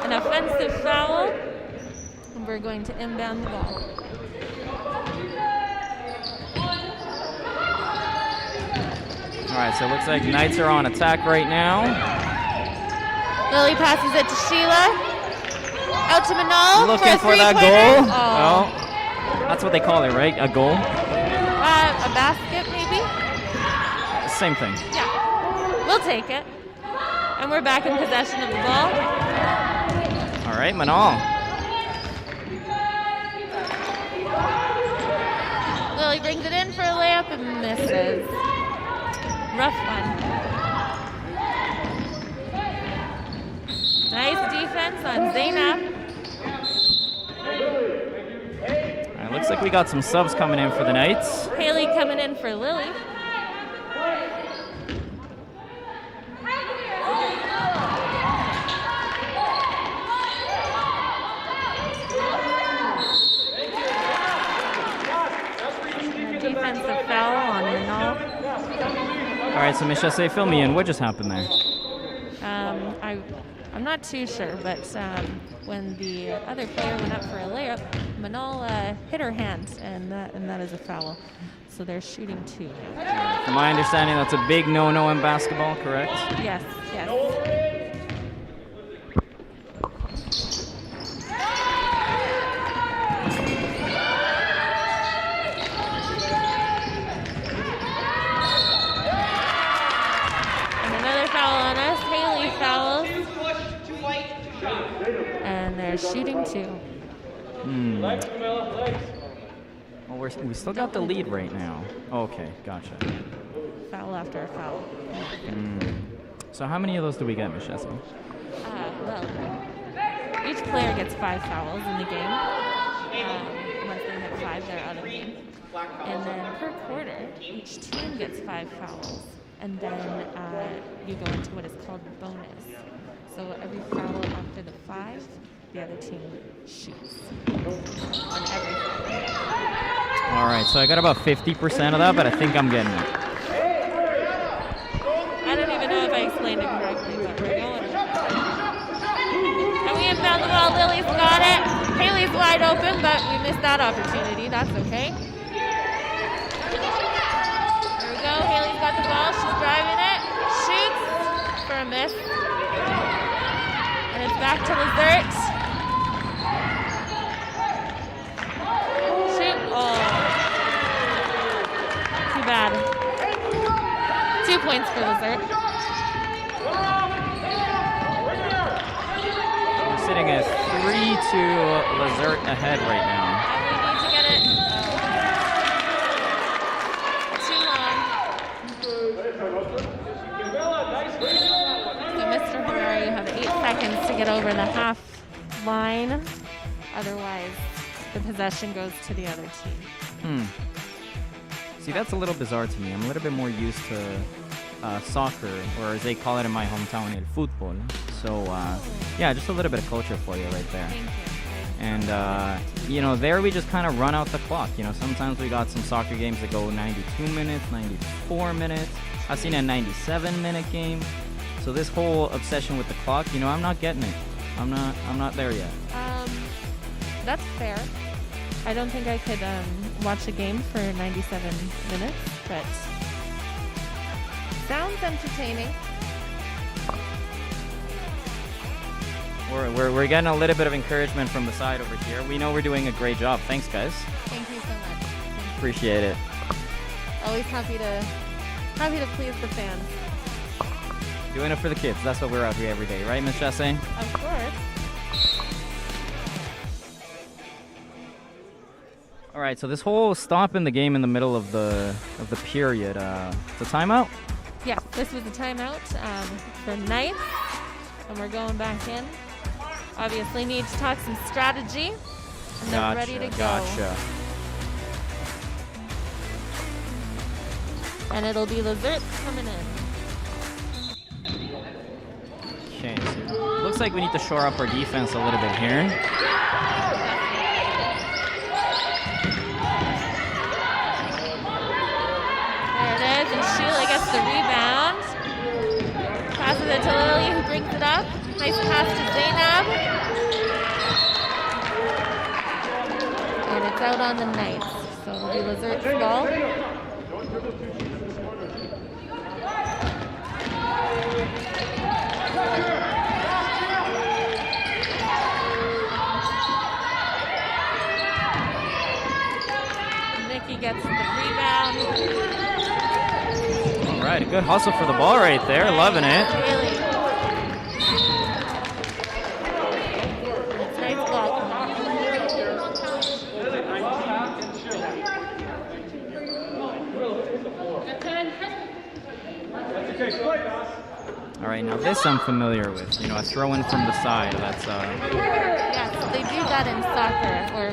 An offensive foul. And we're going to inbound the ball. All right, so it looks like Knights are on attack right now. Lily passes it to Sheila. Out to Manal. Looking for that three-pointer. goal. Oh, that's what they call it, right? A goal? A basket, maybe? Same thing. Yeah. We'll take it. And we're back in possession of the ball. All right, Manal. Lily brings it in for a layup and misses. Rough one. Nice defense on Zainab. All right, looks like we got some subs coming in for the Knights. Haley coming in for Lily. Defensive foul on Manal. All right, so Miss Chassé, fill me in. What just happened there? I'm not too sure, but when the other player went up for a layup, Manal hit her hand, and that is a foul. So they're shooting two. From my understanding, that's a big no-no in basketball, correct? Yes. And another foul on us. Haley fouls. And they're shooting two. Well, we still got the lead right now. Okay, gotcha. Foul after a foul. So how many of those do we get, Miss Chassé? Well, each player gets 5 fouls in the game. Once they hit 5, they're out of the game. And then per quarter, each team gets 5 fouls. And then you go into what is called bonus. So every foul after the 5, the other team shoots on every foul. All right, so I got about 50% of that, but I think I'm getting it. I don't even know if I explained it correctly, but we're going. And we inbound the ball. Lily's got it. Haley's wide open, but we missed that opportunity. That's okay. There we go. Haley's got the ball. She's driving it. Shoots for a miss. And it's back to Lazerte. Shoot. Oh. Too bad. 2 points for Lazerte. We're sitting at 3-2 Lazerte ahead right now. And we need to get it too long. So Mr. Herrera, you have 8 seconds to get over the half line. Otherwise, the possession goes to the other team. See, that's a little bizarre to me. I'm a little bit more used to soccer, or as they call it in my hometown, el fútbol. So, yeah, just a little bit of culture for you right there. Thank you. And, there we just kind of run out the clock. Sometimes we got some soccer games that go 92 minutes, 94 minutes. I've seen a 97-minute game. So this whole obsession with the clock, I'm not getting it. I'm not there yet. That's fair. I don't think I could watch a game for 97 minutes, but sounds entertaining. We're getting a little bit of encouragement from the side over here. We know we're doing a great job. Thanks, guys. Thank you so much. Appreciate it. Always happy to please the fans. Doing it for the kids. That's what we're out here every day, right, Miss Chassain? Of course. All right, so this whole stop in the game in the middle of the period, it's a timeout? Yeah, this was a timeout for Knights, and we're going back in. Obviously need to talk some strategy, and they're ready to go. Gotcha. And it'll be Lazerte coming in. Okay, so looks like we need to shore up our defense a little bit here. There it is, and Sheila gets the rebound. Passes it to Lily, who brings it up. Nice pass to Zainab. And it's out on the Knights. So it'll be Lazerte's ball. Nikki gets the rebound. All right, a good hustle for the ball right there. Loving it. Really. It's nice ball. All right, now this I'm familiar with. You know, a throw-in from the side. That's Yes, they do that in soccer or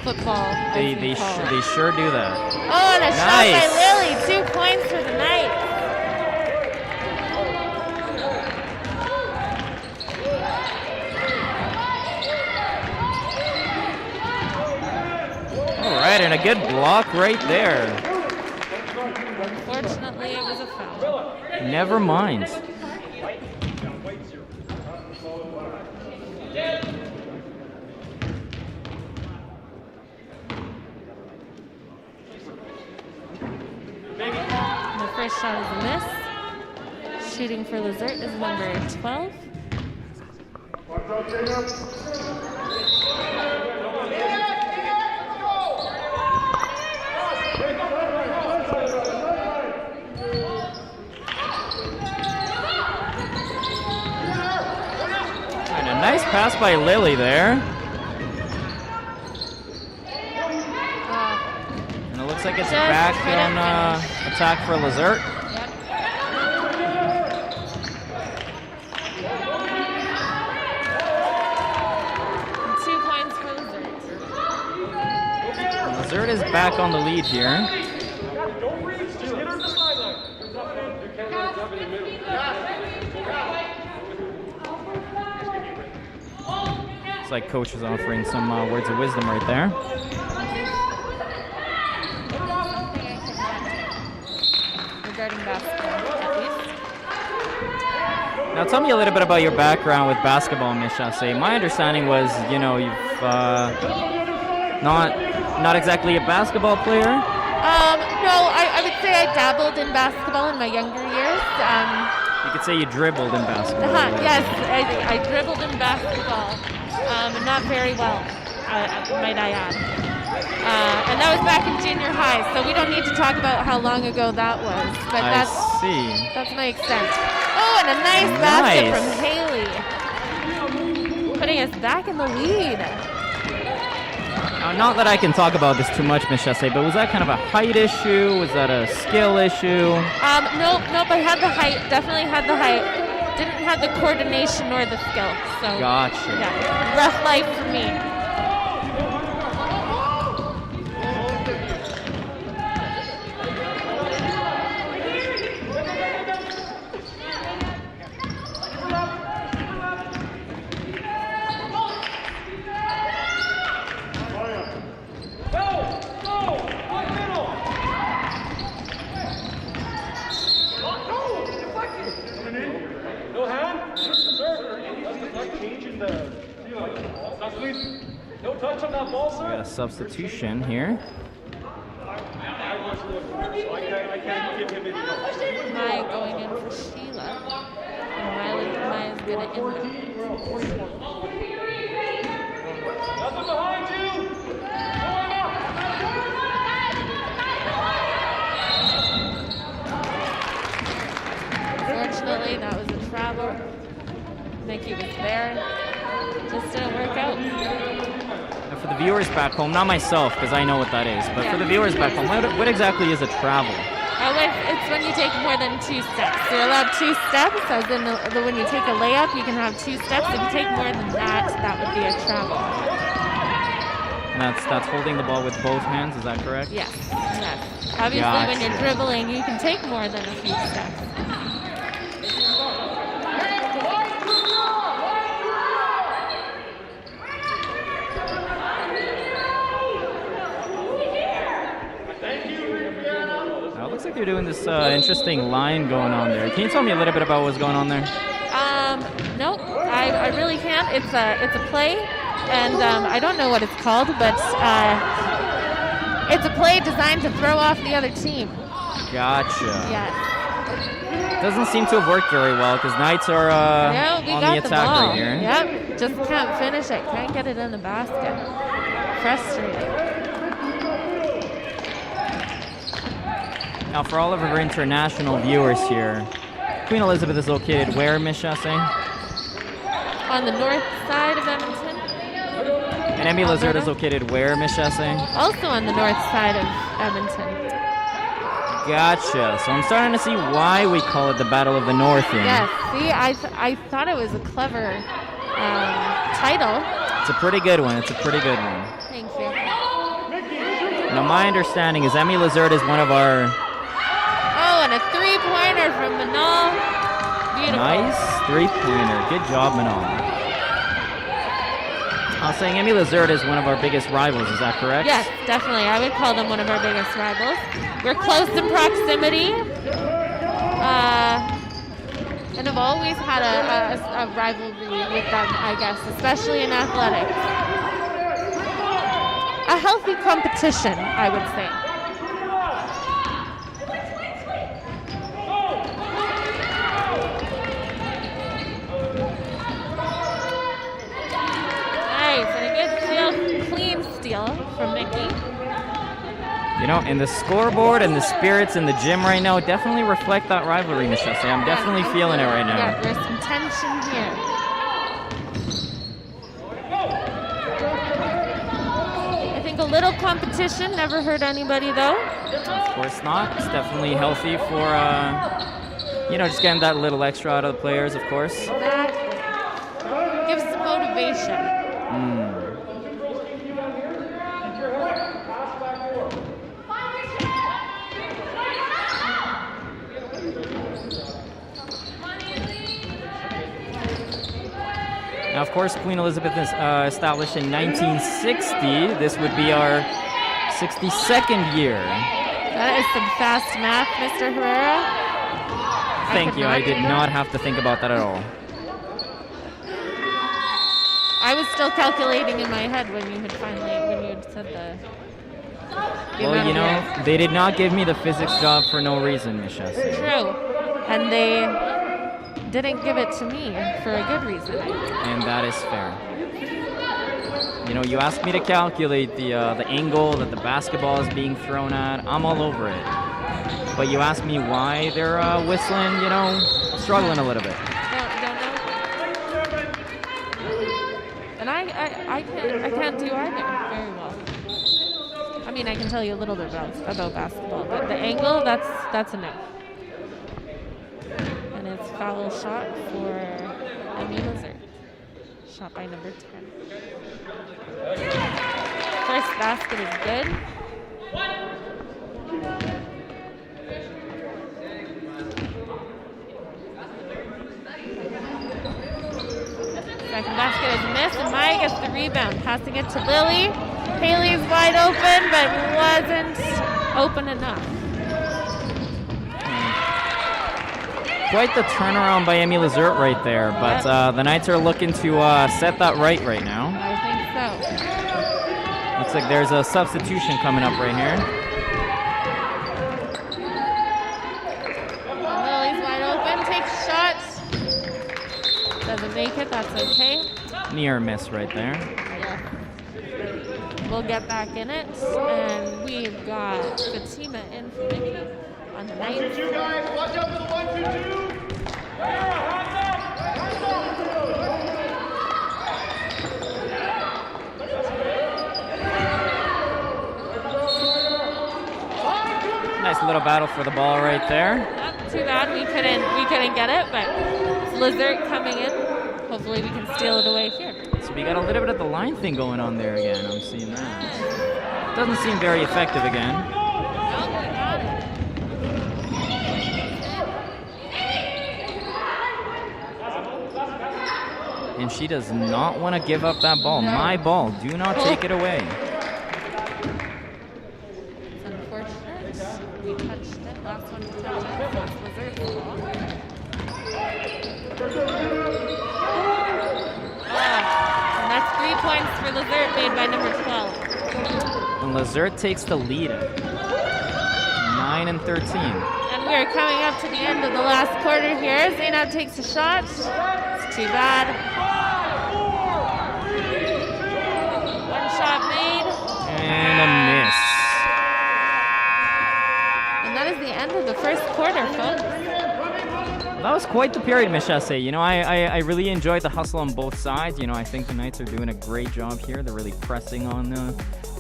football. they sure do that. Oh, and a shot Nice. by Lily. 2 points for the Knights. All right, and a good block right there. Unfortunately, it was a foul. Never mind. The first shot is a miss. Shooting for Lazerte is number 12. And a nice pass by Lily there. And it looks like it's Just back couldn't on finish. attack for Lazerte. Yep. And 2 points for Lazerte. Lazerte is back on the lead here. Don't reach, just get her to the sideline. Looks like coach is offering some words of wisdom right there. Regarding basketball, at least. Now tell me a little bit about your background with basketball, Miss Chassain. My understanding was, you know, you've not exactly a basketball player. No, I would say I dabbled in basketball in my younger years. You could say you dribbled in basketball. Yes, I dribbled in basketball, and not very well, might I add. And that was back in junior high, so we don't need to talk about how long ago that was. But I see. that's my extent. Oh, and a nice basket from Haley, putting us back in the lead. Not that I can talk about this too much, Miss Chassain, but was that kind of a height issue? Was that a skill issue? Nope, I had the height, definitely had the height. Didn't have the coordination nor the skill. So Gotcha. yeah, rough life for me. No hand? Serve. That's changing the. That's touch on that ball, We sir? got a substitution here. I was looking, so I can't give him any help. Maya going in for Sheila. And Maya's gonna end up. Nothing behind you! Going up! Unfortunately, that was a travel. Mickey was there. Just didn't work out. Now for the viewers back home, not myself because I know what that is, but for the viewers back home, what exactly is a travel? It's when you take more than 2 steps. So you're allowed 2 steps, as in when you take a layup, you can have 2 steps. If you take more than that, that would be a travel. And that's holding the ball with both hands, is that correct? Yes. Obviously, when you're dribbling, you can take more than a few steps. Now it looks like they're doing this interesting line going on there. Can you tell me a little bit about what's going on there? Nope, I really can't. It's a play, and I don't know what it's called, but it's a play designed to throw off the other team. Gotcha. Yes. Doesn't seem to have worked very well because Knights are Yeah, we on got the the attack ball. right here. Yep, just can't finish it. Can't get it in the basket. Frustrating. Now for all of our international viewers here, Queen Elizabeth is located where, Miss Chasse? On the north side of Edmonton. And Emmy Lazerte is located where, Miss Chasse? Also on the north side of Edmonton. Gotcha. So I'm starting to see why we call it the Battle of the North here. Yes, see, I thought it was a clever title. It's a pretty good one. It's a pretty good one. Thank you. Now my understanding is Emmy Lazerte is one of our... Oh, and a three-pointer from Manal. Beautiful. Nice three-pointer. Good job, Manal. I was saying Emmy Lazerte is one of our biggest rivals. Is that correct? Yes, definitely. I would call them one of our biggest rivals. We're close in proximity. And have always had a rivalry with them, I guess, especially in athletics. A healthy competition, I would say. Nice, and a good steal, clean steal from Mickey. You know, and the scoreboard and the spirits in the gym right now definitely reflect that rivalry, Miss Chasse. I'm definitely feeling it right now. Yeah, there's some tension here. I think a little competition never hurt anybody, though. Of course not. It's definitely healthy for, you know, just getting that little extra out of the players, of course. That gives some motivation. Now, of course, Queen Elizabeth is established in 1960. This would be our 62nd year. That is some fast math, Mr. Herrera. Thank you. I did not have to think about that at all. I was still calculating in my head when you had said the Well, amount you of know, years. they did not give me the physics job for no reason, Miss Chasse. True. And they didn't give it to me for a good reason. And that is fair. You know, you asked me to calculate the angle that the basketball is being thrown at. I'm all over it. But you asked me why they're whistling, you know, struggling a little bit. Don't know. And I can't do either very well. I mean, I can tell you a little bit about basketball, but the angle, that's a no. And it's foul shot for Emmy Lazerte. Shot by number 10. First basket is good. Second basket is missed, and Maya gets the rebound, passing it to Lily. Haley's wide open, but wasn't open enough. Quite the turnaround by Emmy Lazerte right there, but the Knights are looking to set that right now. I think so. Looks like there's a substitution coming up right here. Lily's wide open, takes shots. Doesn't make it, that's okay. Near miss right there. Yeah. We'll get back in it. And we've got Fatima in for Mickey on the 9th. 1-2-2 guys, watch out for the 1-2-2. Nice little battle for the ball right there. Not too bad. We couldn't get it, but Lazerte coming in. Hopefully we can steal it away here. So we got a little bit of the line thing going on there again. I'm seeing that. Doesn't seem very effective again. No, we got it. And she does not want to give up that ball. No. My ball. Do not take it away. It's unfortunate. We touched it. Last one to touch it. That's Lazerte's ball. And that's 3 points for Lazerte made by number 12. And Lazerte takes the lead at 9 and 13. And we are coming up to the end of the last quarter here. Zainab takes a shot. It's too bad. One shot made. And a miss. And that is the end of the first quarter, folks. That was quite the period, Michesse. You know, I really enjoyed the hustle on both sides. You know, I think the Knights are doing a great job here. They're really pressing on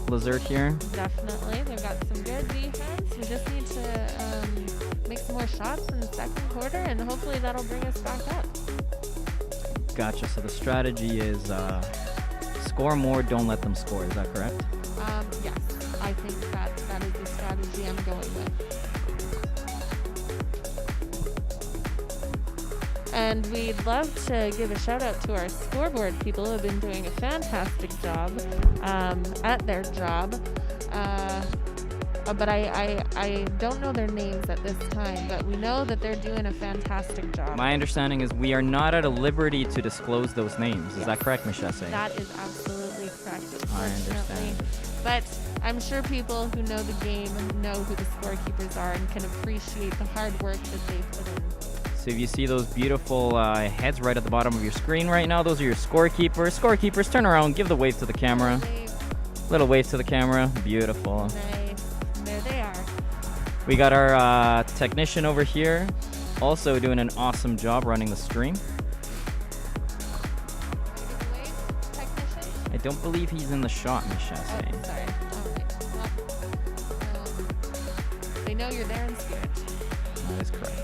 Lazerte here. Definitely. They've got some good defense. We just need to make some more shots in the second quarter, and hopefully that'll bring us back up. Gotcha. So the strategy is score more, don't let them score. Is that correct? Yes. I think that is the strategy I'm going with. And we'd love to give a shout out to our scoreboard people who have been doing a fantastic job at their job. But I don't know their names at this time, but we know that they're doing a fantastic job. My understanding is we are not at a liberty to disclose those names. Is that correct, Michesse? That is absolutely correct, I unfortunately. understand. But I'm sure people who know the game know who the scorekeepers are and can appreciate the hard work that they put in. So if you see those beautiful heads right at the bottom of your screen right now, those are your scorekeepers. Scorekeepers, turn around, give the wave to the camera. Little wave to the camera. Beautiful. Nice. There they are. We got our technician over here, also doing an awesome job running the stream. I don't believe he's in the shot, Michesse. Oh, sorry. All right. Well, they know you're there in spirit. That is correct.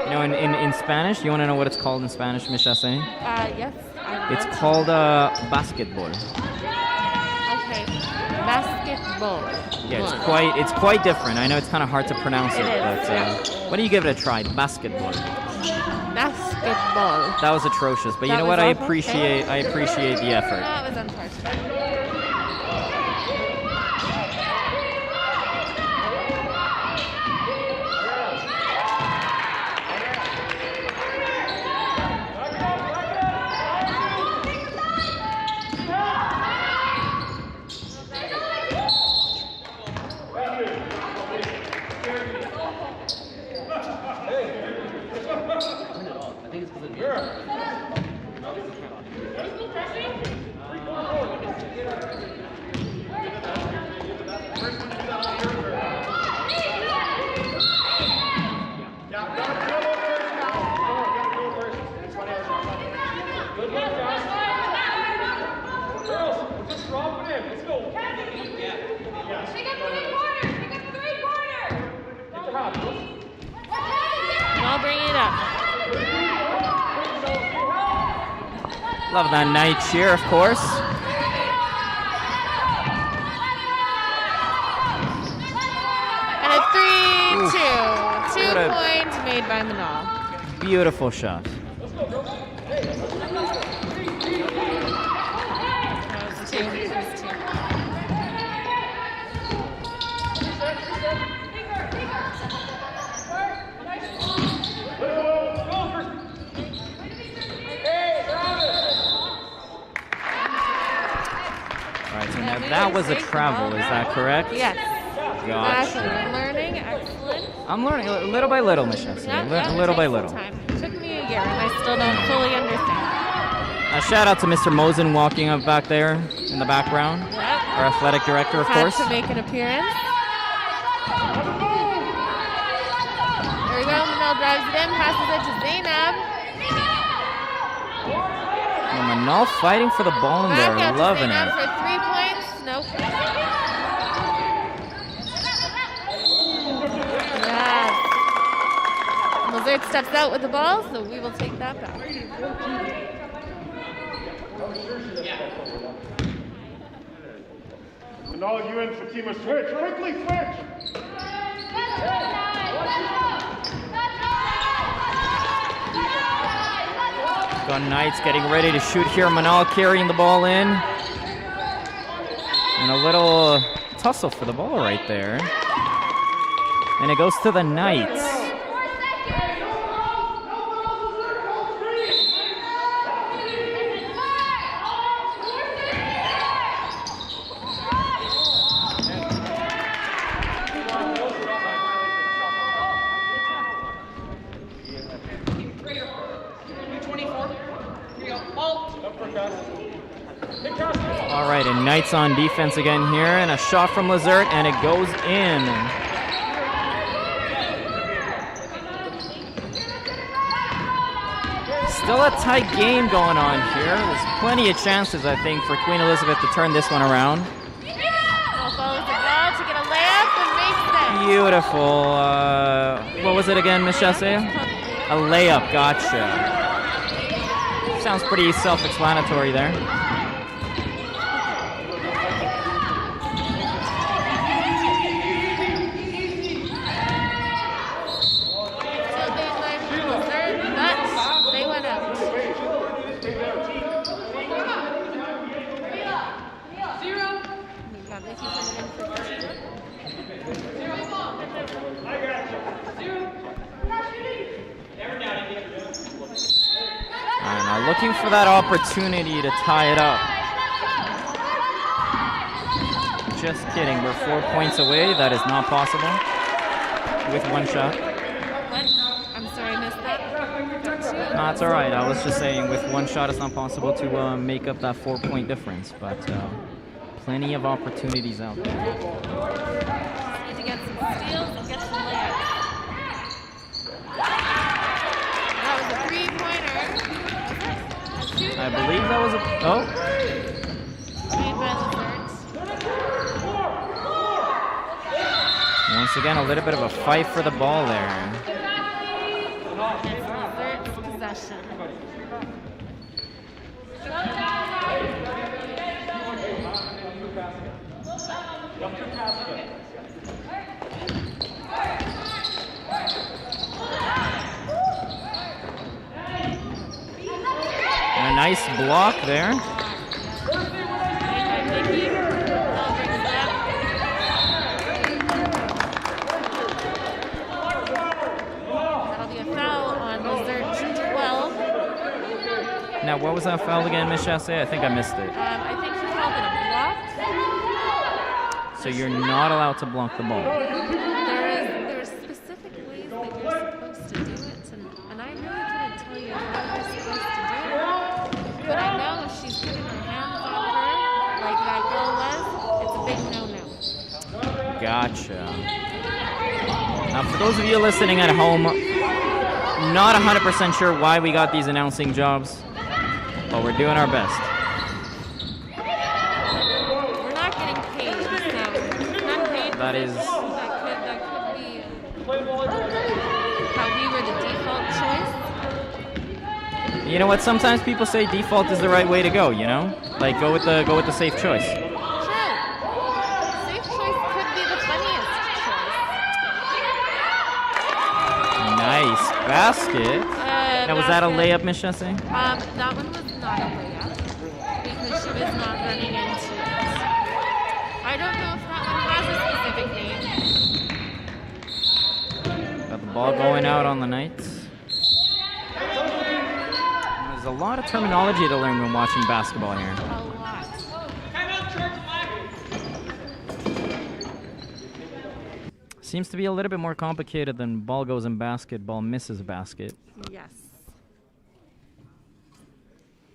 You know, in Spanish, you want to know what it's called in Spanish, Michesse? Yes. It's called basketball. Okay. Basketball. Yeah, it's quite different. I know it's kind of hard to pronounce it, It is, but why don't you give it a try? Basketball. Basketball. That was atrocious, but you That know was what? I awful? appreciate the effort. That was unfortunate. Good one, guys. Girls, we're just dropping in. Let's go. Pick up 3 quarters. Pick up 3 quarters. Get the half. I'll bring it up. Love that night cheer, of course. And a 3-2. 2 what a- points made by Manal. Beautiful shot. That was 2. That was 2. All right, so now that was a travel, is that correct? Yes. Gotcha. Exactly. Learning, excellent. I'm learning little by little, Miss Jessie. Little by little. Time. It took me a year, and I still don't fully understand. A shout out to Mr. Mosen walking up back there in the background. Yep. Our athletic director, of Had course. to make an appearance. There we go. Manal drives it in, passes it to Zainab. Manal fighting for the ball in Back there, out to loving Zainab it. for 3 points. Nope. Yes. Lazerte steps out with the ball, so we will take that back. And all you and Fatima switch. Quickly switch. Got Knights getting ready to shoot here. Manal carrying the ball in. And a little tussle for the ball right there. And it goes to the Knights. All right, and Knights on defense again here, and a shot from Lazerte, and it goes in. Still a tight game going on here. There's plenty of chances, I think, for Queen Elizabeth to turn this one around. Ball follows the ball to get a layup and makes it. Beautiful. What was it again, Miss Jessie? A layup, gotcha. Sounds pretty self-explanatory there. Now looking for that opportunity to tie it up. Just kidding, we're 4 points away. That is not possible with one shot. What? I'm sorry, I missed that. No, it's all right. I was just saying with one shot it's not possible to make up that 4 point difference, but plenty of opportunities out there. Need to get some steals and get some layups. That was a 3-pointer. I believe that was a... Oh. Made by Lazerte. Once again, a little bit of a fight for the ball there. It's Lazerte's possession. And a nice block there. That'll be a foul on Lazerte 12. Now, what was that foul again, Miss Chassé? I think I missed it. I think he called it a block. So you're not allowed to block the ball. There's specific ways that you're supposed to do it, and I really couldn't tell you how you're supposed to do it. But I know if she's putting her hands on her, like that goal was, it's a big no-no. Gotcha. Now, for those of you listening at home, not 100% sure why we got these announcing jobs, but we're doing our best. We're not getting paid, so not paid. That is... That could be how we were the default choice. You know what? Sometimes people say default is the right way to go. You know, like go with the safe choice. True. Safe choice could be the funniest choice. Nice basket. Now was that a layup, Miss Chassie? That one was not a layup because she was not running into it. I don't know if that one has a specific name. Got the ball going out on the Knights. There's a lot of terminology to learn when watching basketball here. A lot. Seems to be a little bit more complicated than ball goes in basket, ball misses basket. Yes.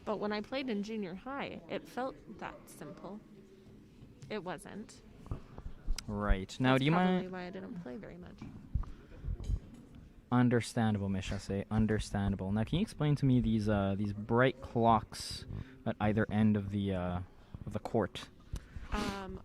But when I played in junior high, it felt that simple. It wasn't. Right. Now, do you Probably mind? why I didn't play very much. Understandable, Miss Chassie. Understandable. Now, can you explain to me these bright clocks at either end of the court?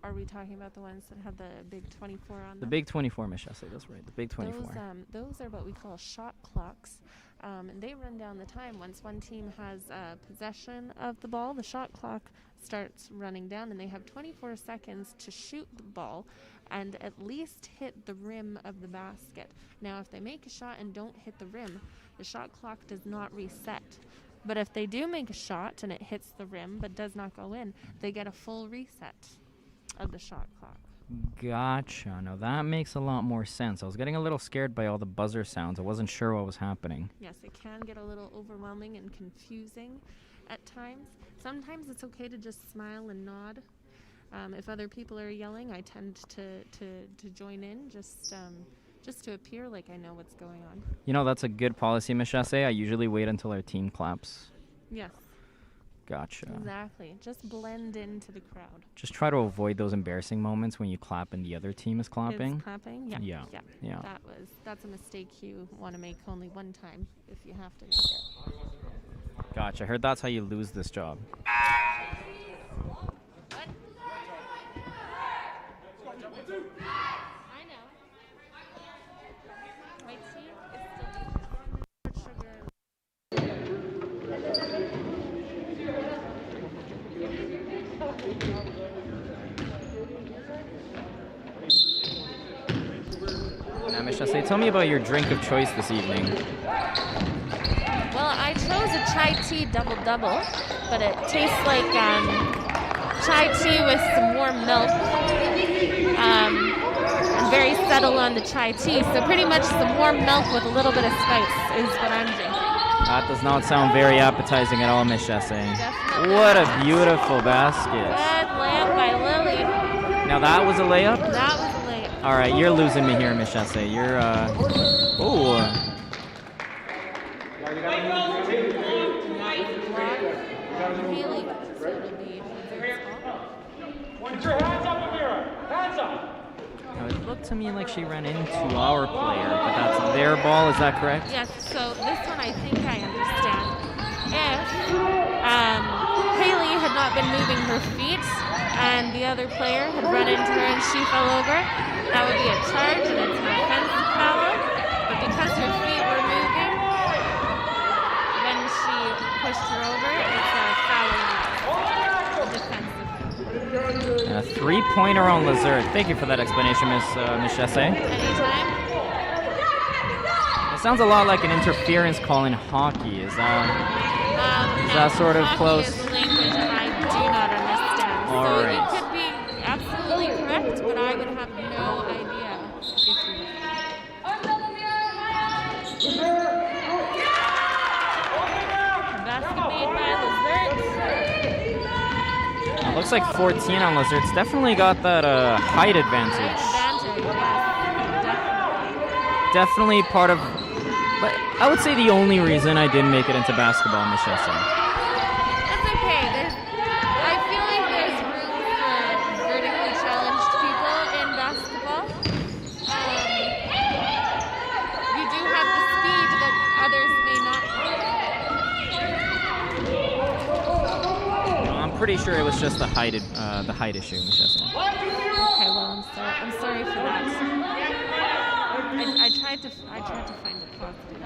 Are we talking about the ones that have the big 24 on them? The big 24, Miss Chassie. That's right. The big 24. Those are what we call shot clocks. And they run down the time. Once one team has possession of the ball, the shot clock starts running down, and they have 24 seconds to shoot the ball and at least hit the rim of the basket. Now, if they make a shot and don't hit the rim, the shot clock does not reset. But if they do make a shot and it hits the rim but does not go in, they get a full reset of the shot clock. Gotcha. Now that makes a lot more sense. I was getting a little scared by all the buzzer sounds. I wasn't sure what was happening. Yes, it can get a little overwhelming and confusing at times. Sometimes it's okay to just smile and nod. If other people are yelling, I tend to join in just to appear like I know what's going on. You know, that's a good policy, Miss Chassie. I usually wait until our team claps. Yes. Gotcha. Exactly. Just blend into the crowd. Just try to avoid those embarrassing moments when you clap and the other team is clapping. Is clapping? Yeah. Yeah. That's a mistake you want to make only one time if you have to make it. Gotcha. I heard that's how you lose this job. What? I know. Wait, see? It's still sugar. Now, Miss Chassie, tell me about your drink of choice this evening. Well, I chose a chai tea double-double, but it tastes like chai tea with some warm milk. I'm very settled on the chai tea, so pretty much some warm milk with a little bit of spice is what I'm drinking. That does not sound very appetizing at all, Miss Chassie. Definitely What a not. beautiful basket. Good layup by Lily. Now that was a layup? That was a layup. All right, you're losing me here, Miss Chassie. You're, ooh. Haley. Put your hands up, Amira. Hands up. Now, it looked to me like she ran into our player, but that's their ball. Is that correct? Yes, so this one I think I understand. If Haley had not been moving her feet and the other player had run into her and she fell over, that would be a charge and it's an offensive foul. But because her feet were moving, when she pushed her over, it's a foul. Defensive. And a three-pointer on Lazerte. Thank you for that explanation, Miss Chassie. Anytime. It sounds a lot like an interference call in hockey. Is that sort of Hockey close? is a language I do not understand. All so right. you could be absolutely correct, but I would have no idea if you Basket made by Lazerte. It looks like 14 on Lazerte. It's definitely got that height advantage. Right advantage, yes. Definitely part of, but I would say the only reason I didn't make it into basketball, Miss Chassie. That's okay. I feel like there's room for vertically challenged people in basketball. pretty sure it was just the height issue, Michelle. Okay, well, I'm sorry for that. I tried to find it positive.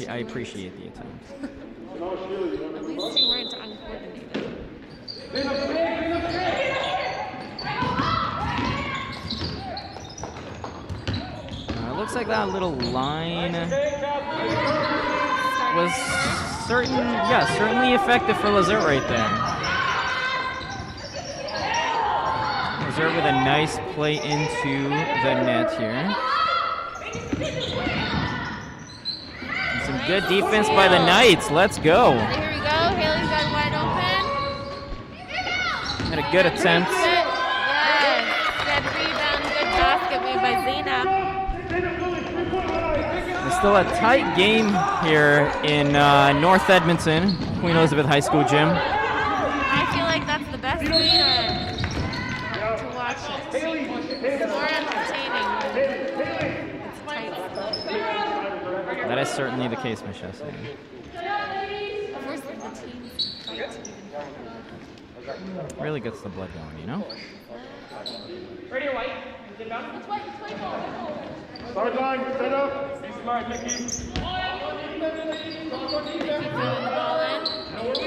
I appreciate the attempt. At least you weren't uncoordinated. Looks like that little line was certainly effective for Lazerte right there. Lazerte with a nice play into the net here. And some good defense by the Knights. Let's go. Here we go. Haley's got wide open. And a good attempt. Yes. Good rebound. Good basket made by Zena. There's still a tight game here in North Edmonton, Queen Elizabeth High School gym. I feel like that's the best way to watch it. It's more entertaining. It's tight. That is certainly the case, Michelle. Of course, the teams fight even. Really gets the blood going, you know? Ready or white? Get it out. Sideline, set up. Be smart, Mickey. Mickey throwing the ball in. Zena's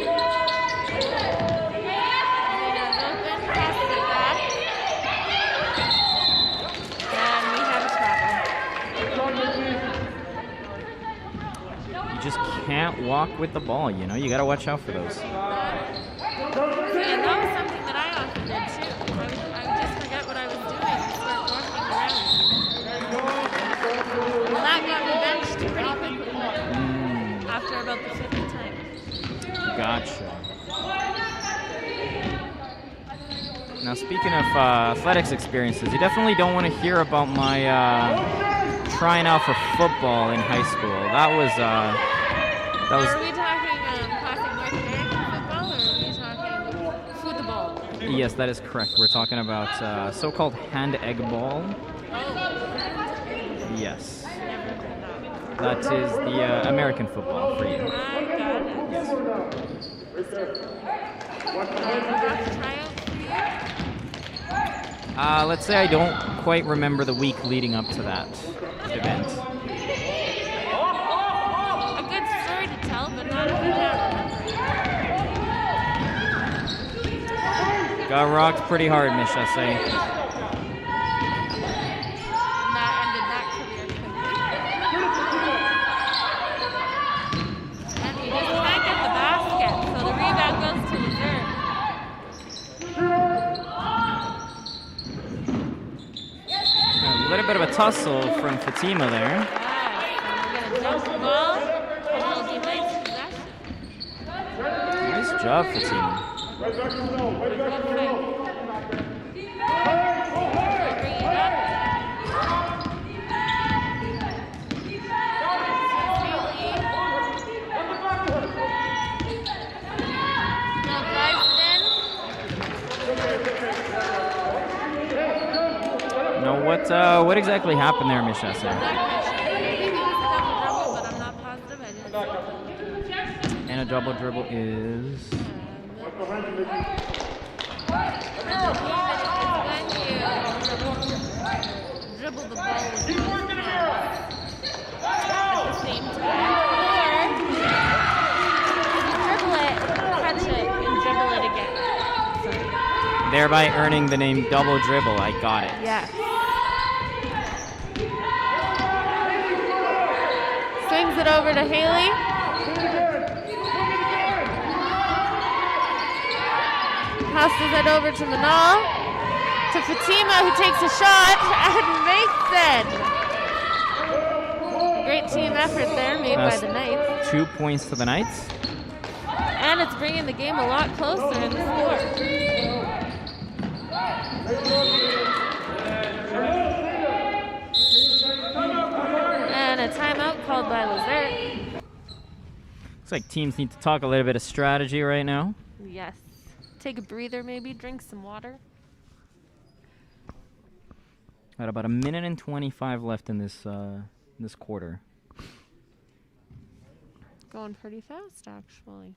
open. Passes it back. And we have a travel. You just can't walk with the ball, you know? You gotta watch out for those. And that was something that I often did too. I would just forget what I was doing and start walking around. Well, that got me benched pretty quickly after about the 50th time. Gotcha. Now, speaking of athletics experiences, you definitely don't want to hear about my trying out for football in high school. That was. Are we talking classic North American football, or are we talking football? Yes, that is correct. We're talking about so-called hand-egg ball. Yes. That is the American football for you. I got it. Yes. Let's say I don't quite remember the week leading up to that event. A good story to tell, but not if you can't remember. Got rocked pretty hard, Miss Chassé. And that ended that career quickly. And we just can't get the basket, so the rebound goes to Lazerte. A little bit of a tussle from Fatima there. Yes, and we're going to dump the ball, and it'll be Knight's possession. Nice job, Fatima. Right back to the middle. Right back to the middle. Bring it up. Now drives it in. Now, what exactly happened there, Miss Chassé? Maybe it was a double dribble, but I'm not positive. I didn't see it. And a double dribble is. Dribble the ball with his hands at the same time. Or dribble it, catch it, and dribble it again. Thereby earning the name Double Dribble. I got it. Yeah. Swings it over to Haley. Passes it over to Manal. To Fatima, who takes a shot and makes it. Great team effort there made by the Knights. 2 points to the Knights. And it's bringing the game a lot closer in the score. And a timeout called by Lazerte. Looks like teams need to talk a little bit of strategy right now. Yes. Take a breather maybe, drink some water. Got about 1 minute and 25 left in this this quarter. Going pretty fast, actually.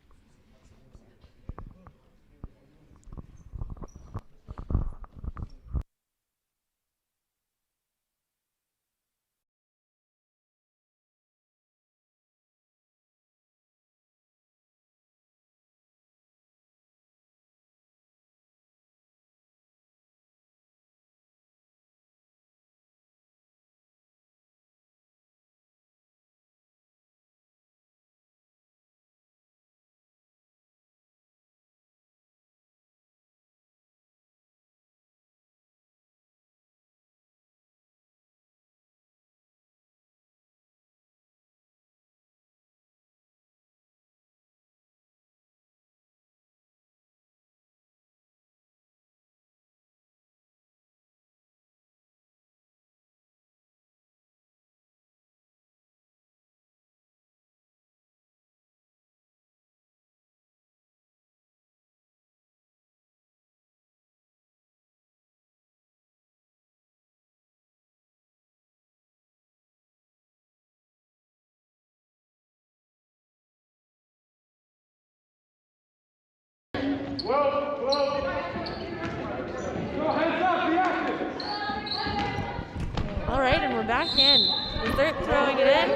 All right, and we're back in. Lazerte throwing it in.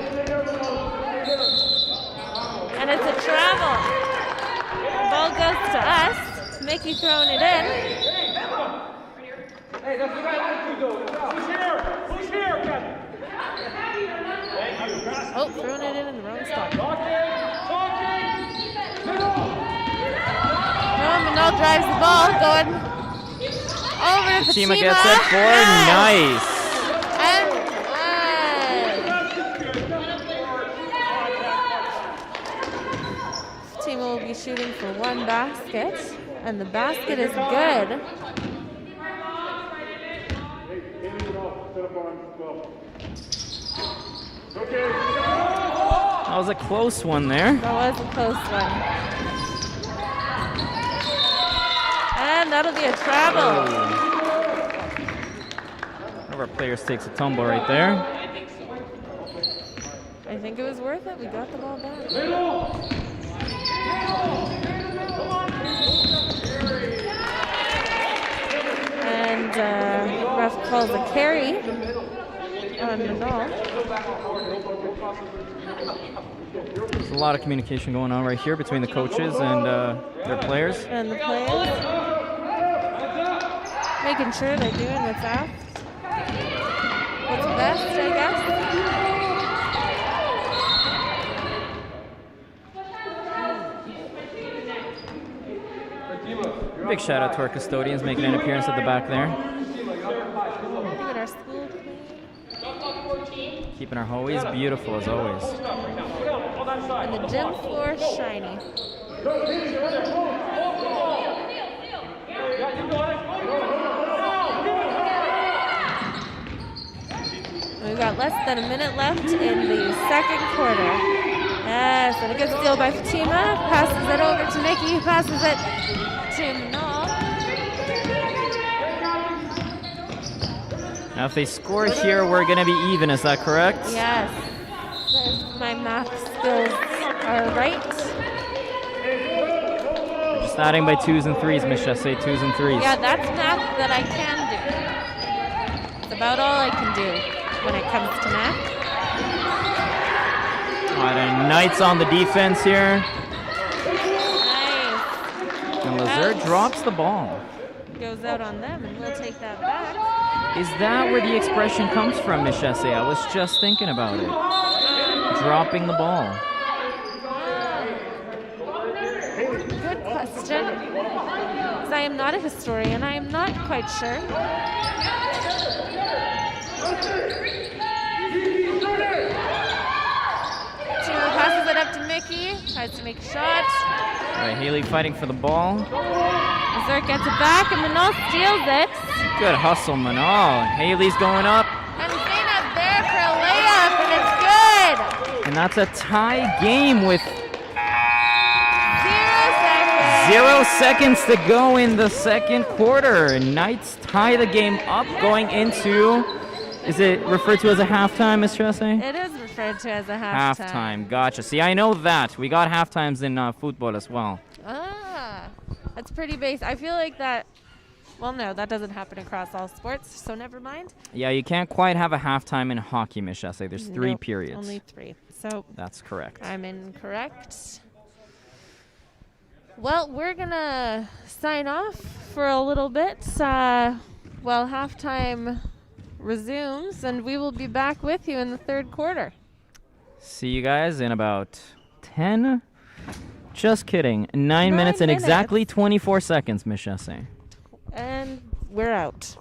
And it's a travel. The ball goes to us. Mickey throwing it in. Hey, that's the right attitude, though. Push here, Kevin. Oh, throwing it in the wrong spot. Manal drives the ball, going over to Fatima Fatima. gets it for nice. And Fatima will be shooting for one basket, and the basket is good. That was a close one there. That was a close one. And that'll be a travel. One of our players takes a tumble right there. I think it was worth it. We got the ball back. And ref calls a carry on Manal. There's a lot of communication going on right here between the coaches and their players. And the players making sure they're doing what's asked. What's best, I guess. Big shout out to our custodians making an appearance at the back there. Keeping our school clean. Keeping our hallways beautiful as always. And the gym floor shiny. We've got less than a minute left in the second quarter. Yes, and a good steal by Fatima. Passes it over to Nikki. Passes it to Manal. Now if they score here, we're going to be even. Is that correct? Yes. If my math skills are right. Just adding by 2s and 3s, Miss Jesse. 2s and 3s. Yeah, that's math that I can do. It's about all I can do when it comes to math. All right, and Knights on the defense here. Nice. And Lazerte drops the ball. Goes out on them, and we'll take that back. Is that where the expression comes from, Miss Jesse? I was just thinking about it. Dropping the ball. Good question. Because I am not a historian, I am not quite sure. Tina passes it up to Mickey, tries to make a shot. All right, Haley fighting for the ball. Lazerte gets it back, and Manal steals it. Good hustle, Manal. Haley's going up. And Zainab there for a layup, and it's good. And that's a tie game with 0 0 seconds. seconds to go in the second quarter. Knights tie the game up going into, is it referred to as a halftime, Miss Jesse? It is referred referred to as a halftime. Halftime. Gotcha. See, I know that. We got halftimes in football as well. Ah, that's pretty basic. I feel like that. Well, no, that doesn't happen across all sports, so never mind. Yeah, you can't quite have a halftime in hockey, Miss Jesse. There's 3 Nope, periods. Only 3. So That's correct. I'm incorrect. Well, we're gonna sign off for a little bit while halftime resumes, and we will be back with you in the third quarter. See you guys in about 10. Just kidding. 9 minutes and exactly 24 seconds, Miss Jesse. And we're out.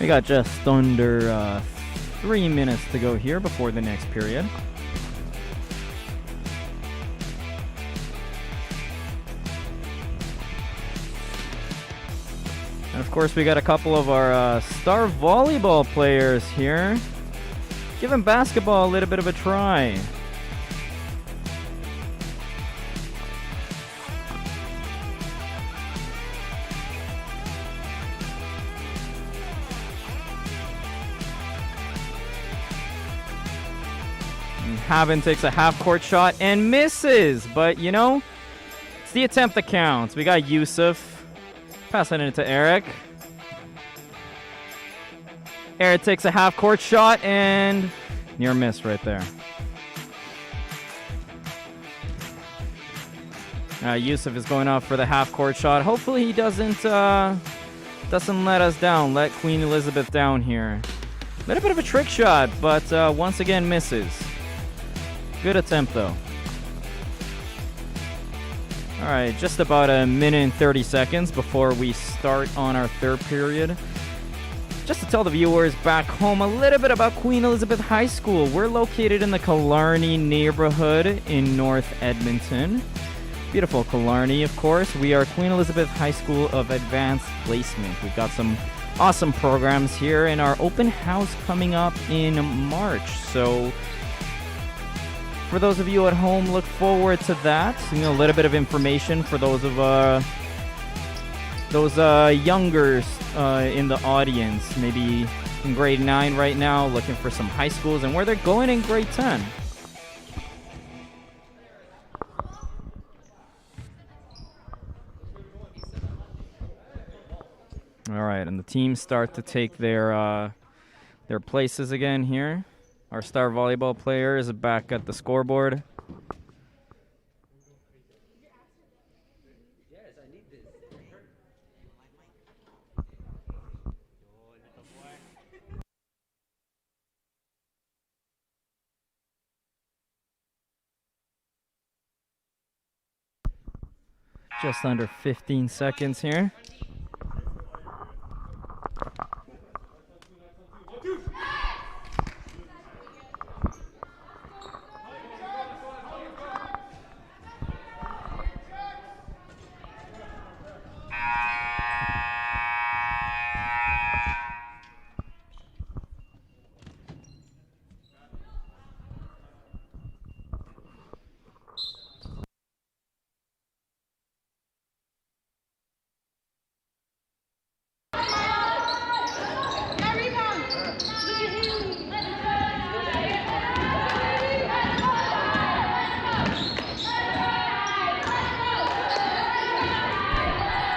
We got just under 3 minutes to go here before the next period. And of course, we got a couple of our star volleyball players here, giving basketball a little bit of a try. Havin takes a half-court shot and misses, but you know, it's the attempt that counts. We got Yusuf passing it to Eric. Eric takes a half-court shot and near miss right there. Yusuf is going off for the half-court shot. Hopefully he doesn't let us down, let Queen Elizabeth down here. A little bit of a trick shot, but once again misses. Good attempt, though. All right, just about a minute and 30 seconds before we start on our third period. Just to tell the viewers back home a little bit about Queen Elizabeth High School. We're located in the Killarney neighborhood in North Edmonton. Beautiful Killarney, of course. We are Queen Elizabeth High School of Advanced Placement. We've got some awesome programs here, and our open house coming up in March. So for those of you at home, look forward to that. You know, a little bit of information for those of youngers in the audience, maybe in grade 9 right now, looking for some high schools and where they're going in grade 10. All right, and the teams start to take their places again here. Our star volleyball player is back at the scoreboard. Just under 15 seconds here.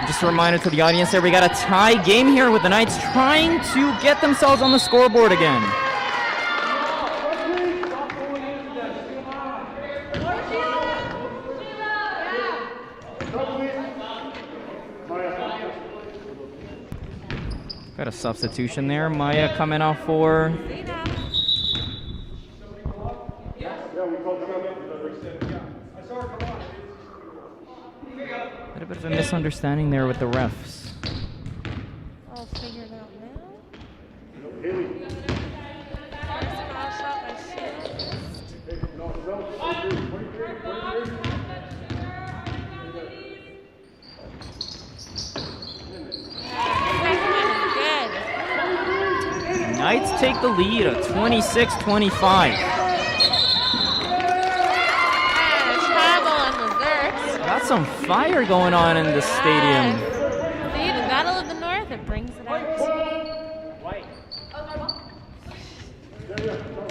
Just a reminder to the audience there, we got a tie game here with the Knights trying to get themselves on the scoreboard again. Got a substitution there. Maya coming off for... A little bit of a misunderstanding there with the refs. I'll figure it out now. First foul shot by Shields. Good. Knights take the lead at 26-25. Got some fire going on in the stadium. See, the Battle of the North, it brings it out.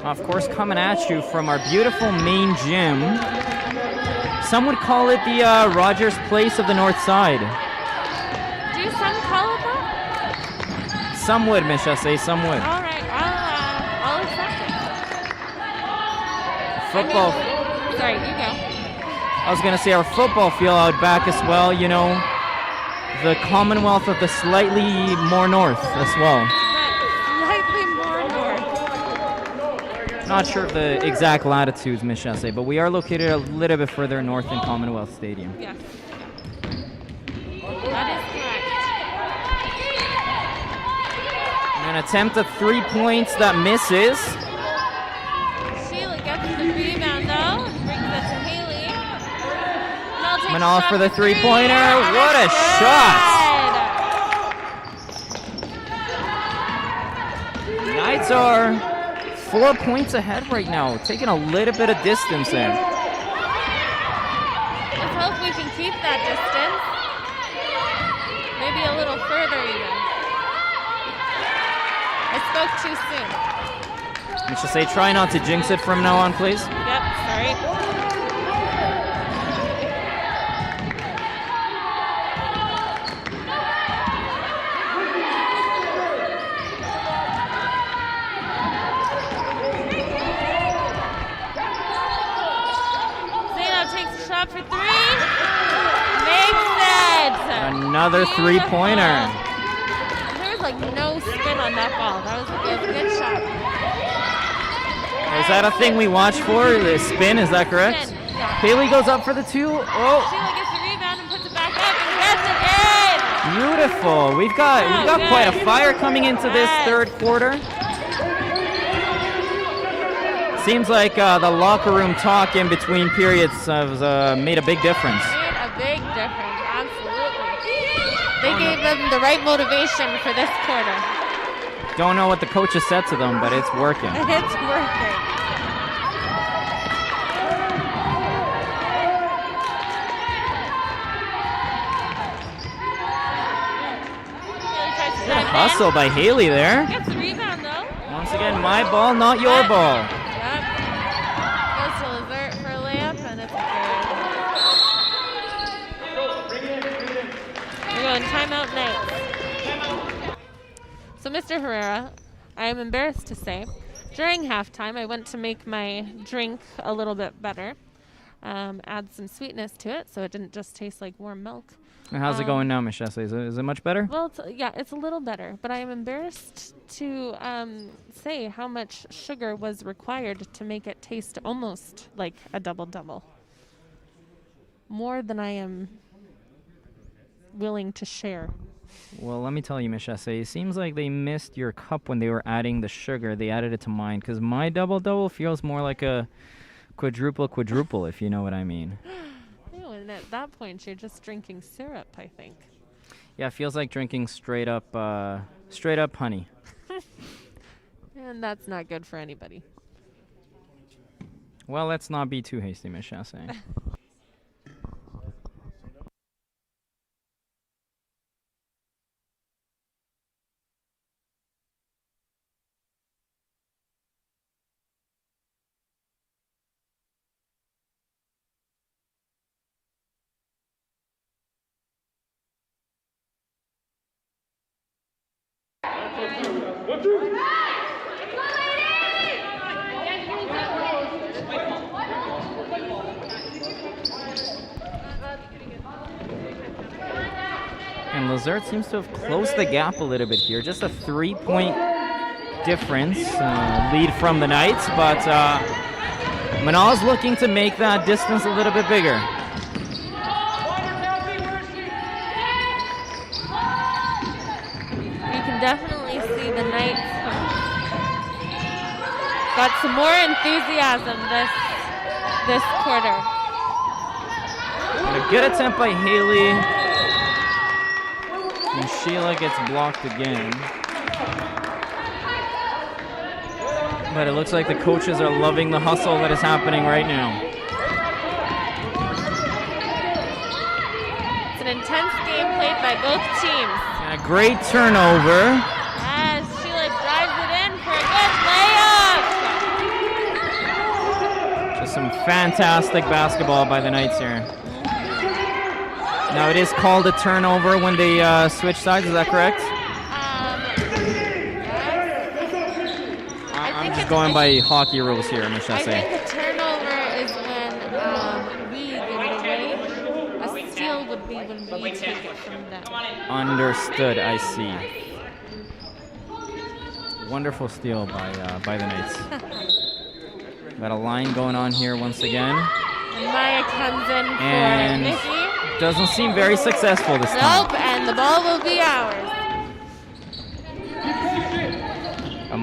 Of course, coming at you from our beautiful main gym. Some would call it the Rogers Place of the North Side. Do some call it that? Some would, Miss Chassé, some would. All right, I'll accept it. Football. Sorry, you go. I was going to say our football field out back as well, you know, the Commonwealth of the slightly more north as well. Slightly more north. Not sure of the exact latitudes, Miss Chassé, but we are located a little bit further north in Commonwealth Stadium. Yes. That is correct. And An attempt at 3 points that misses. Sheila gets the rebound though and brings it to Haley. Manal for the three-pointer. What a shot! Knights are 4 points ahead right now, taking a little bit of distance there. Let's hope we can keep that distance. Maybe a little further even. I spoke too soon. I should say try not to jinx it from now on, please. Yep, sorry. For three. Makes it. Another three-pointer. There was like no spin on that ball. That was a good shot. Is that a thing we watch for? The spin, is that correct? Spin, yeah. Haley goes up for the two. Oh. Sheila gets the rebound and puts it back up and gets it in. Beautiful. We've got quite a fire coming into this third quarter. Seems like the locker room talk in between periods has made a big difference. Made a big difference, absolutely. They gave them the right motivation for this quarter. Don't know what the coach has said to them, but it's working. It's working. Good hustle by Haley there. Gets the rebound though. Once again, my ball, not your ball. Goes to Lazerte for a layup, and it's good. We're going timeout Knights. So, Mr. Herrera, I am embarrassed to say, during halftime, I went to make my drink a little bit better, add some sweetness to it, so it didn't just taste like warm milk. And how's it going now, Ms. Chesley? Is it much better? Well, it's a little better, but I am embarrassed to say how much sugar was required to make it taste almost like a double-double. More than I am willing to share. Well, let me tell you, Ms. Chesley, it seems like they missed your cup when they were adding the sugar. They added it to mine, because my double-double feels more like a quadruple, if you know what I mean. And at that point, you're just drinking syrup, I think. Yeah, it feels like drinking straight up honey. And that's not good for anybody. Well, let's not be too hasty, Ms. Chasse. And Lazerte seems to have closed the gap a little bit here. Just a 3-point difference lead from the Knights, but Manal's looking to make that distance a little bit bigger. You can definitely see the Knights got some more enthusiasm this quarter. And a good attempt by Haley. And Sheila gets blocked again. But it looks like the coaches are loving the hustle that is happening right now. It's an intense game played by both teams. And a great turnover. As Sheila drives it in for a good layup. Just some fantastic basketball by the Knights here. Now it is called a turnover when they switch sides, is that correct? I'm just going by hockey rules here, Ms. Chasse. I think a turnover is when we give it away. A steal would be when we take it from them. Understood, I see. Wonderful steal by the Knights. Got a line going on here once again. And Maya comes in and for Nikki. Doesn't seem very successful this time. Nope, and the ball will be ours.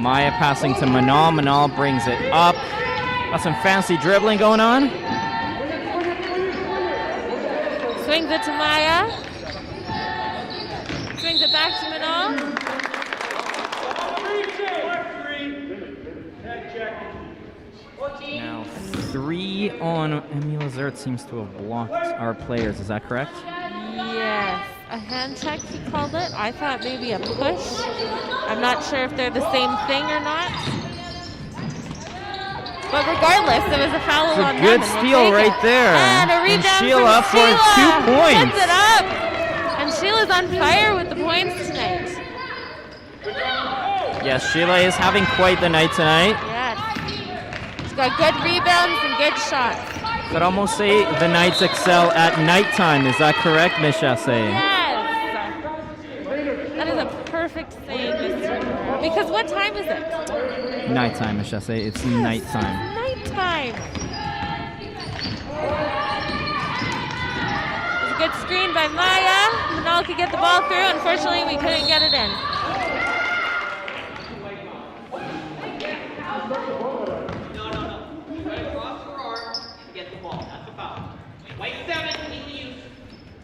Maya passing to Manal. Manal brings it up. Got some fancy dribbling going on. Swings it to Maya. Swings it back to Manal. Now 3 on Emil Lazerte seems to have blocked our players. Is that correct? Yes. A hand check, he called it. I thought maybe a push. I'm not sure if they're the same thing or not. But regardless, it was a foul It's on a them. good and we'll steal take right it. there. And a rebound Sheila from for Sheila. 2 points. Puts it up. And Sheila's on fire with the points tonight. Yes, Sheila is having quite the night tonight. Yes. She's got good rebounds and good shots. Could almost say the Knights excel at nighttime. Is that correct, Ms. Chasse? Yes. That is a perfect saying, Mr. Moreau. Because what time is it? Nighttime, Ms. Chasse. It's nighttime. Nighttime. It's a good screen by Maya. Manal could get the ball through. Unfortunately, we couldn't get it in.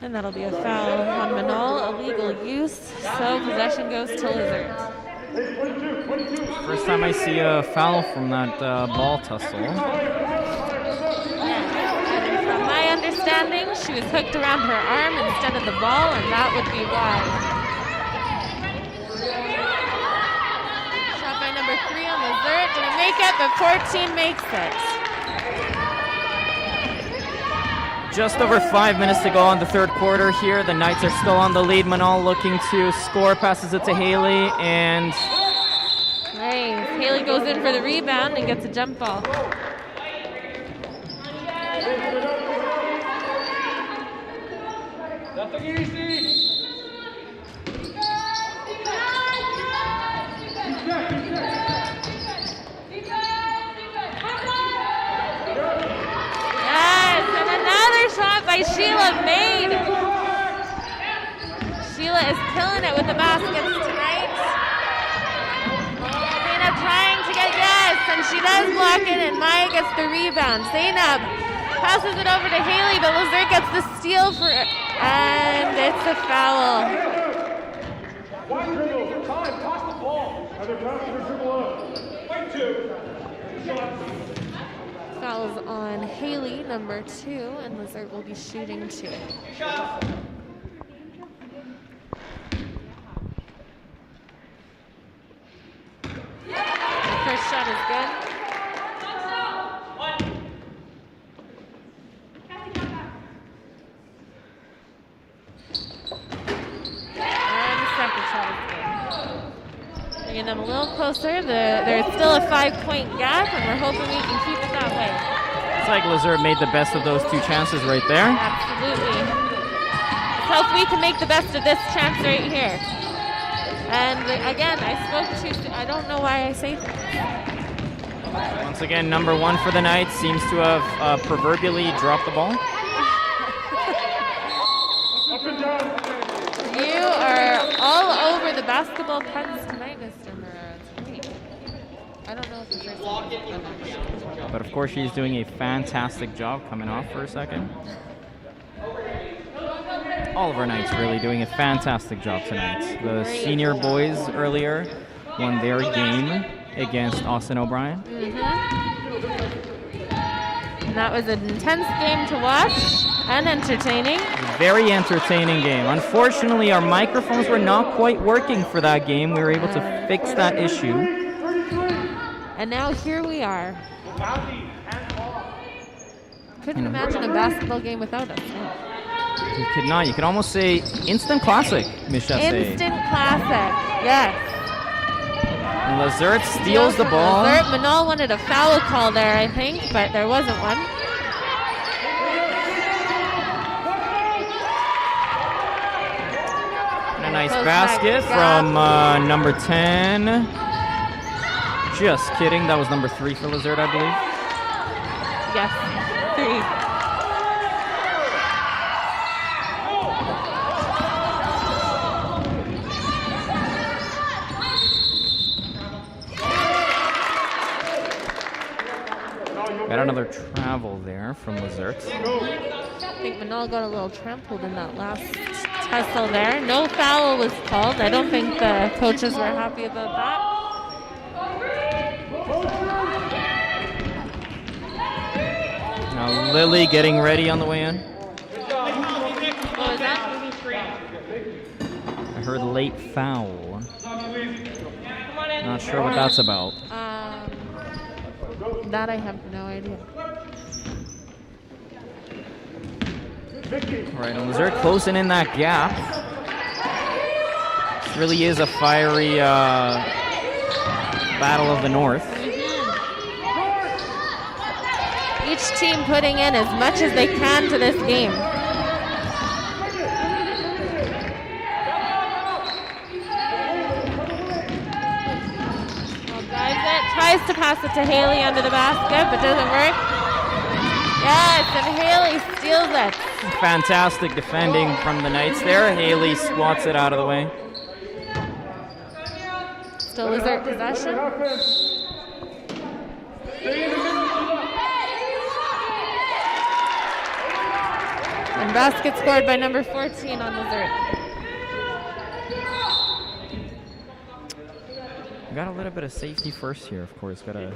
And that'll be a foul on Manal, illegal use. So possession goes to Lazerte. First time I see a foul from that ball tussle. And from my understanding, she was hooked around her arm instead of the ball, and that would be why. Shot by number 3 on Lazerte. Gonna make it, but 14 makes it. Just over 5 minutes to go on the third quarter here. The Knights are still on the lead. Manal looking to score, passes it to Haley, and Nice. Haley goes in for the rebound and gets a jump ball. Nothing easy. Yes, and another shot by Sheila made. Sheila is killing it with the baskets tonight. Zainab trying to get yes, and she does block it, and Maya gets the rebound. Zainab passes it over to Haley, but Lazerte gets the steal for it, and it's a foul. One dribble. Time. Toss the ball. Other passes or dribble up. Wait 2. Fouls on Haley, number 2, and Lazerte will be shooting 2. The first shot is good. And the second shot is good. Bringing them a little closer. There's still a 5-point gap, and we're hoping we can keep it that way. it's like Lazerte made the best of those 2 chances right there. Absolutely. Let's hope we can make the best of this chance right here. And again, I spoke to, I don't know why I say that. Once again, number 1 for the Knights seems to have proverbially dropped the ball. You are all over the basketball puns tonight, Mr. Moreau. It's great. I don't know if the first one. But of course, she's doing a fantastic job coming off for a second. All of our Knights really doing a fantastic job tonight. The senior boys earlier won their game against Austin O'Brien. And that was an intense game to watch and entertaining. Very entertaining game. Unfortunately, our microphones were not quite working for that game. We were able to fix that issue. And now here we are. Couldn't imagine a basketball game without us. You could not. You could almost say instant classic, Ms. Chasse. Instant classic, yes. And Lazerte steals the ball. Lazerte. Manal wanted a foul call there, I think, but there wasn't one. And a nice Close basket back from number 10. Just kidding. That was number 3 for Lazerte, I believe. Yes, 3. Got another travel there from Lazerte. I think Manal got a little trampled in that last tussle there. No foul was called. I don't think the coaches were happy about that. Now Lily getting ready on the way in. What was that? I heard late foul. Not sure what that's about. That I have no idea. All right, and Lazerte closing in that gap. This really is a fiery battle of the North. Each team putting in as much as they can to this game. Well, guys, it tries to pass it to Haley under the basket, but doesn't work. Yes, and Haley steals it. Fantastic defending from the Knights there. Haley swats it out of the way. Still Lazerte possession. And basket scored by number 14 on Lazerte. Got a little bit of safety first here, of course. Gotta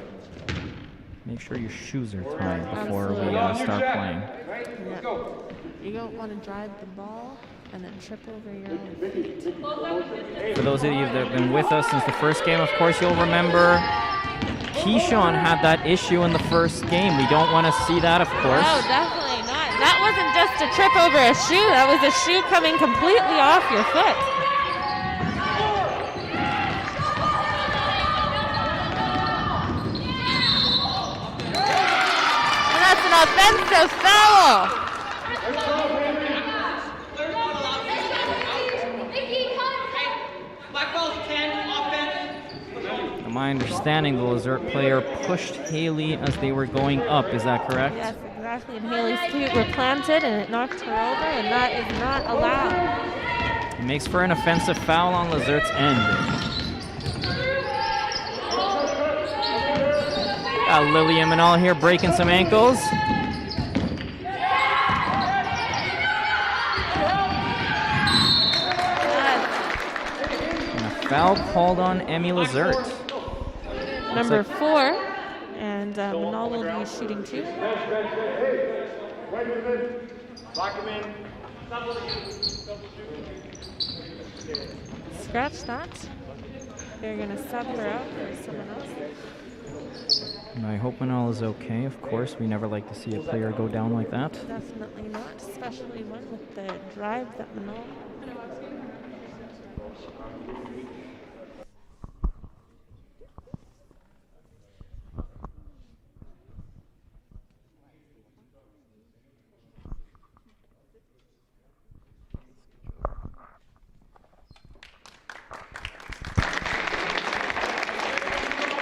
make sure your shoes are tied before we start playing. Yeah. You don't want to drive the ball and then trip over your own feet. For those of you that have been with us since the first game, of course, you'll remember Keyshawn had that issue in the first game. We don't want to see that, of course. No, definitely not. That wasn't just a trip over a shoe. That was a shoe coming completely off your foot. And that's an offensive foul. My understanding, the Lazerte player pushed Haley as they were going up. Is that correct? Yes, exactly. And Haley's feet were planted, and it knocked her over, and that is not allowed. It makes for an offensive foul on Lazerte's end. Lily and Manal here breaking some ankles. And a foul called on Emmy Lazerte. Number 4, and Manal will be shooting 2. Scratch that. They're going to sub her out for someone else. And I hope Manal is okay. Of course, we never like to see a player go down like that. Definitely not, especially one with the drive that Manal.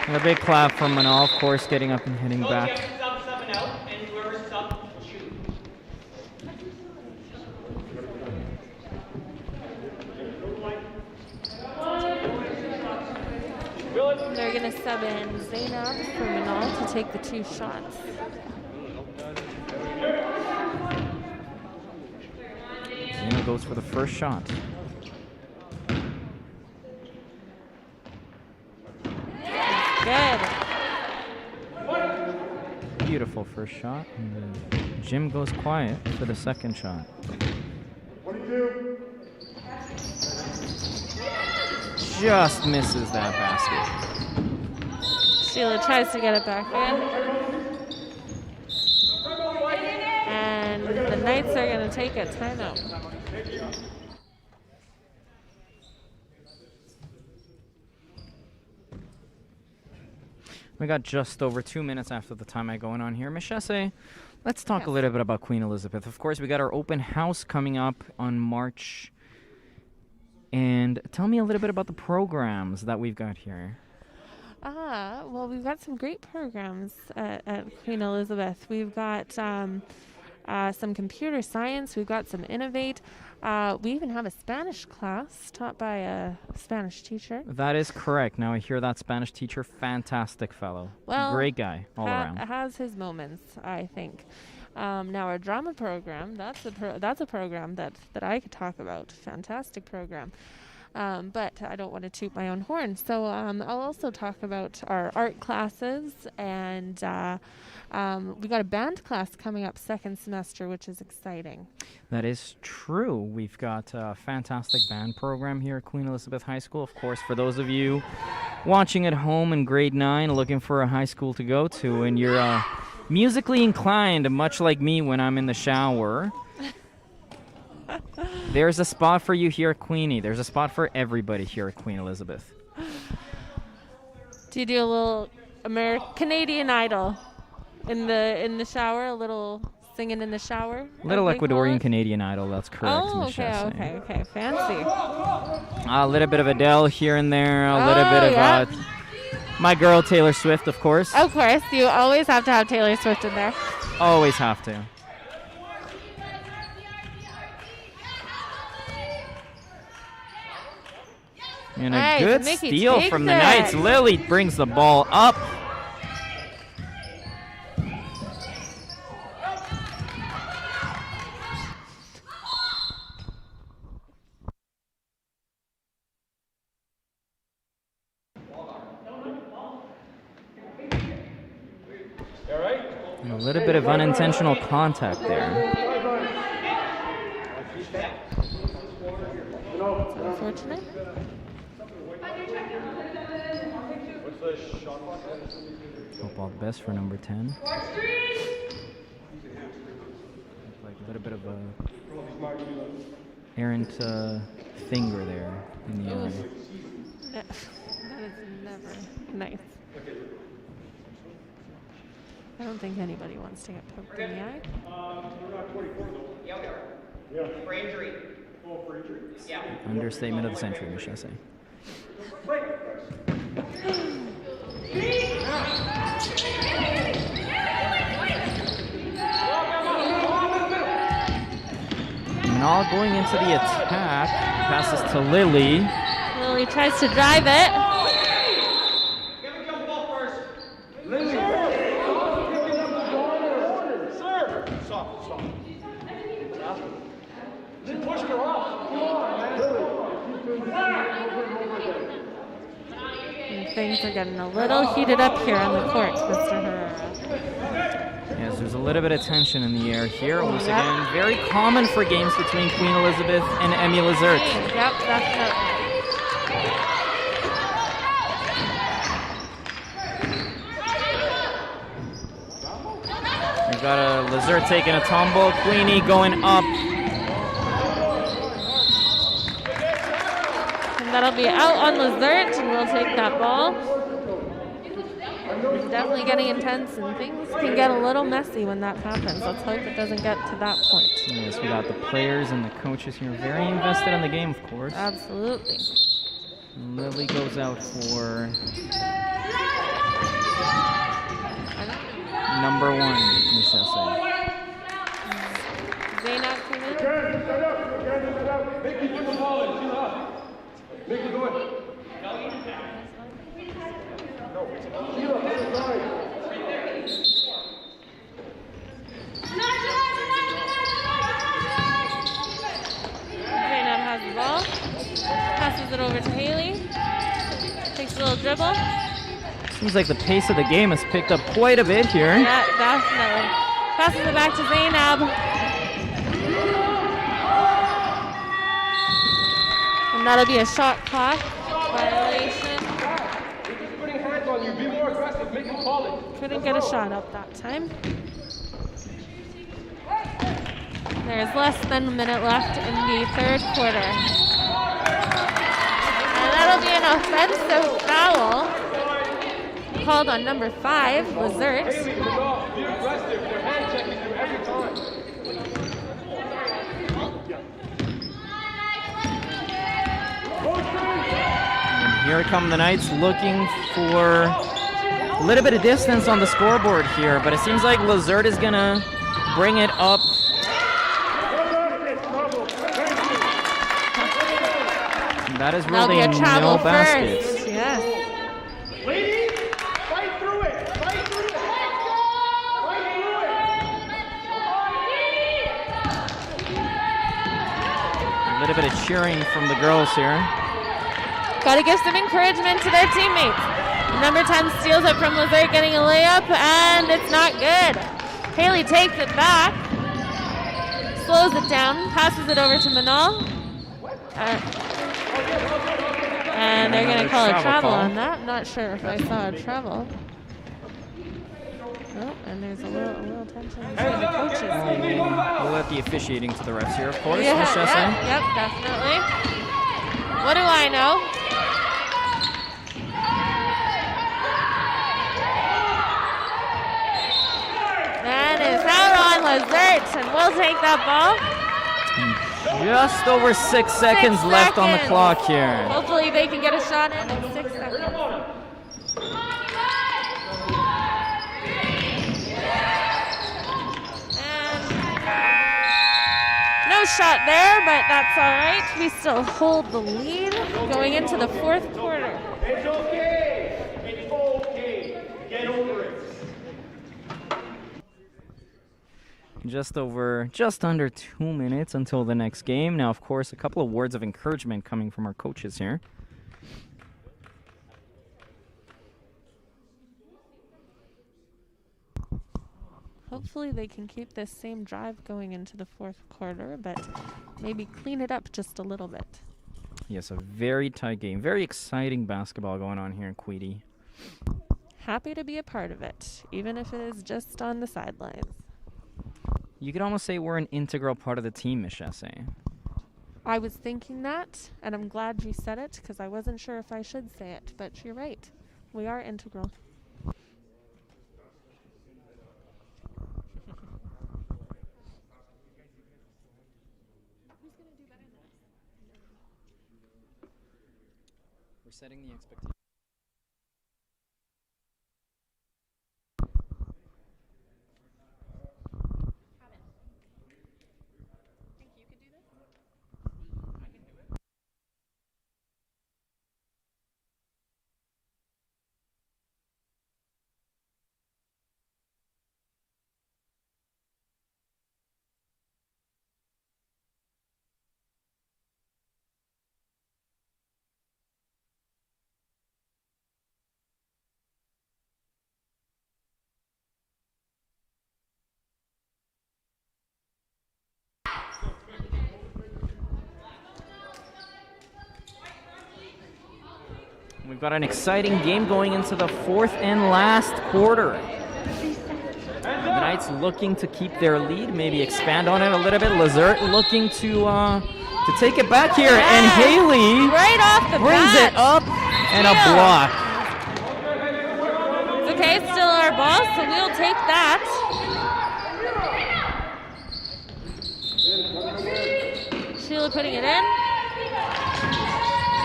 And a big clap from Manal, of course, getting up and heading back. They're going to sub in Zainab for Manal to take the 2 shots. Zainab goes for the first shot. Good. Beautiful first shot. And Jim goes quiet for the second shot. Just misses that basket. Sheila tries to get it back in. And the Knights are going to take a timeout. We got just over 2 minutes after the time going on here. Michesse, let's talk a little bit about Queen Elizabeth. Of course, we got our open house coming up on March. And tell me a little bit about the programs that we've got here. Well, we've got some great programs at Queen Elizabeth. We've got some computer science. We've got some Innovate. We even have a Spanish class taught by a Spanish teacher. That is correct. Now I hear that Spanish teacher, fantastic fellow. Well, Great guy all around. Has his moments, I think. Now our drama program, that's a program that I could talk about. Fantastic program. But I don't want to toot my own horn. So I'll also talk about our art classes, and we got a band class coming up second semester, which is exciting. That is true. We've got a fantastic band program here at Queen Elizabeth High School. Of course, for those of you watching at home in grade 9 looking for a high school to go to, and you're musically inclined, much like me when I'm in the shower, there's a spot for you here at Queenie. There's a spot for everybody here at Queen Elizabeth. Do you do a little Canadian Idol in the shower? A little singing in the shower? Little Ecuadorian Canadian Idol, that's correct. Oh, Miss Chastain. okay, fancy. A little bit of Adele here and there, a little bit of my girl Taylor Swift, of course. Of course, you always have to have Taylor Swift in there. Always have to. And a good steal from the Knights. Lily brings the ball up. And a little bit of unintentional contact there. Unfortunate. Hope all the best for number 10. Like a little bit of a errant finger there in the eye. That is never nice. I don't think anybody wants to get poked in the eye. Yeah, we are. Yeah. For injury. Oh, for injury? Yeah. Understatement of the century, Miss Chastain. Now going into the attack, passes to Lily. Lily tries to drive it. Give a jump ball first. Lily! Sir! Stop. She pushed her off. Come on, And things are getting a little heated up here on the court, Mr. Herrera. Yes, there's a little bit of tension in the air here. Once again, very common for games between Queen Elizabeth and Emmy Lazerte. Yep, definitely. We've got a Lazerte taking a tumble. Queenie going up. And that'll be out on Lazerte, and we'll take that ball. It's definitely getting intense, and things can get a little messy when that happens. Let's hope it doesn't get to that point. Yes, we got the players and the coaches here very invested in the game, of course. Absolutely. Lily goes out for number 1, Miss Chastain. Zainab came in. Make me put the ball in. She's up. Make it go in. Zainab has the ball. Passes it over to Haley. Takes a little dribble. Seems like the pace of the game has picked up quite a bit here. Yeah, definitely. Passes it back to Zainab. And that'll be a shot clock violation. We're just putting hands on you. Be more aggressive. Make him call it. Couldn't get a shot up that time. There's less than a minute left in the third quarter. And that'll be an offensive foul called on number 5, Lazerte. Be aggressive. They're hand checking you every time. And here come the Knights looking for a little bit of distance on the scoreboard here, but it seems like Lazerte is going to bring it up That is There'll really be a travel no baskets. first. Yes. Ladies, fight through it. Fight through it. Fight through it. A little bit of cheering from the girls here. Got to give some encouragement to their teammates. Number 10 steals it from Lazerte, getting a layup, and it's not good. Haley takes it back, slows it down, passes it over to Manal. And they're going to call a travel on that. Not sure if I saw a travel. Oh, and there's a little tension between the coaches. We'll let the officiating to the refs here, of course. Yeah, Miss Chassain. yep, definitely. What do I know? And it's out on Lazerte, and we'll take that ball. Just over 6 seconds left on the clock here. Hopefully they can get a shot in 6 seconds. And no shot there, but that's all right. We still hold the lead going into the 4th quarter. It's okay. It's okay. Get over it. Just under 2 minutes until the next game. Now, of course, a couple of words of encouragement coming from our coaches here. Hopefully they can keep this same drive going into the 4th quarter, but maybe clean it up just a little bit. Yes, a very tight game. Very exciting basketball going on here in Queedy. Happy to be a part of it, even if it is just on the sidelines. You could almost say we're an integral part of the team, Miss Chassain. I was thinking that, and I'm glad you said it, because I wasn't sure if I should say it, but you're right. We are integral. We're setting the expectation. We've got an exciting game going into the 4th and last quarter. The Knights looking to keep their lead, maybe expand on it a little bit. Lazerte looking to take it back here, and Haley right off the brings bat. it up and a block. It's okay, it's still our ball, so we'll take that. Sheila putting it in.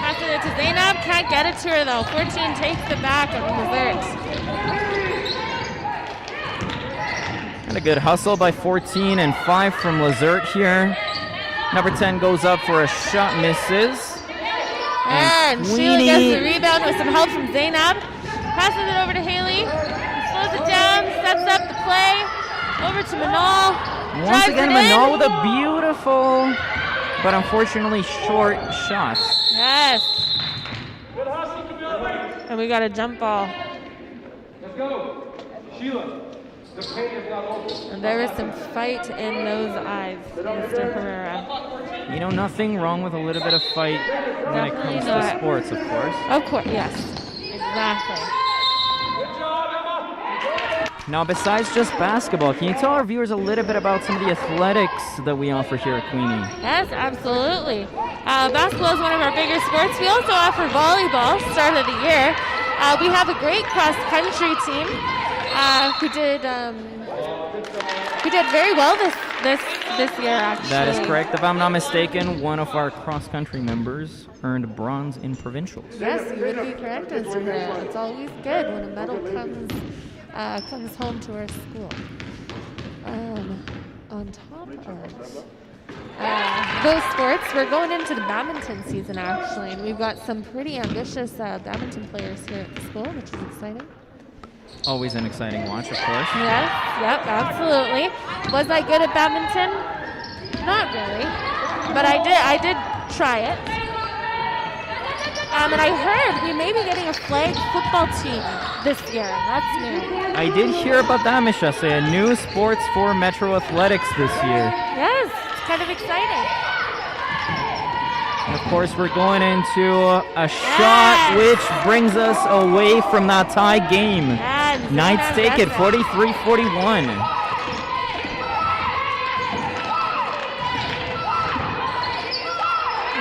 Passes it to Zainab, can't get it to her though. 14 takes it back on Lazerte. And a good hustle by 14 and 5 from Lazerte here. Number 10 goes up for a shot, misses. And Sheila gets the rebound with some help from Zainab. Passes it over to Haley. Slows it down, sets up the play. Over to Manal. Once again, Manal with a beautiful, but unfortunately short shot. Yes. And we got a jump ball. Let's go. Sheila, the paint is not open. And there is some fight in those eyes, Mr. Herrera. You know, nothing wrong with a little bit of fight when it comes to sports, of course. Of course, yes. Exactly. Now, besides just basketball, can you tell our viewers a little bit about some of the athletics that we offer here at Queenie? Yes, absolutely. Basketball is one of our bigger sports. We also offer volleyball, start of the year. We have a great cross-country team who did very well this year, actually. That is correct. If I'm not mistaken, one of our cross-country members earned bronze in provincials. Yes, you would be correct, Mr. Herrera. It's always good when a medal comes home to our school. On top of those sports, we're going into the badminton season actually, and we've got some pretty ambitious badminton players here at the school, which is exciting. Always an exciting watch, of course. Yes, yep, absolutely. Was I good at badminton? Not really, but I did try it. And I heard we may be getting a flag football team this year. That's new. I did hear about that, Michelle. A new sports for Metro Athletics this year. Yes, it's kind of exciting. And of course, we're going into a shot which brings us away from that tie game. Yes, Knights take it 43-41.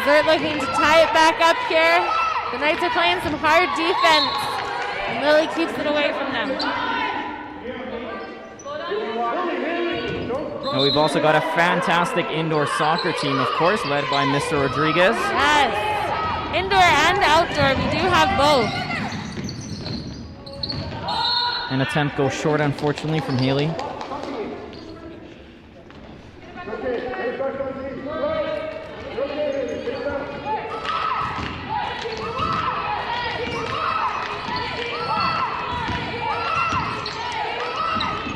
Lazerte looking to tie it back up here. The Knights are playing some hard defense, and Lily keeps it away from them. And we've also got a fantastic indoor soccer team, of course, led by Mr. Rodriguez. Yes, indoor and outdoor, we do have both. An attempt goes short, unfortunately, from Haley.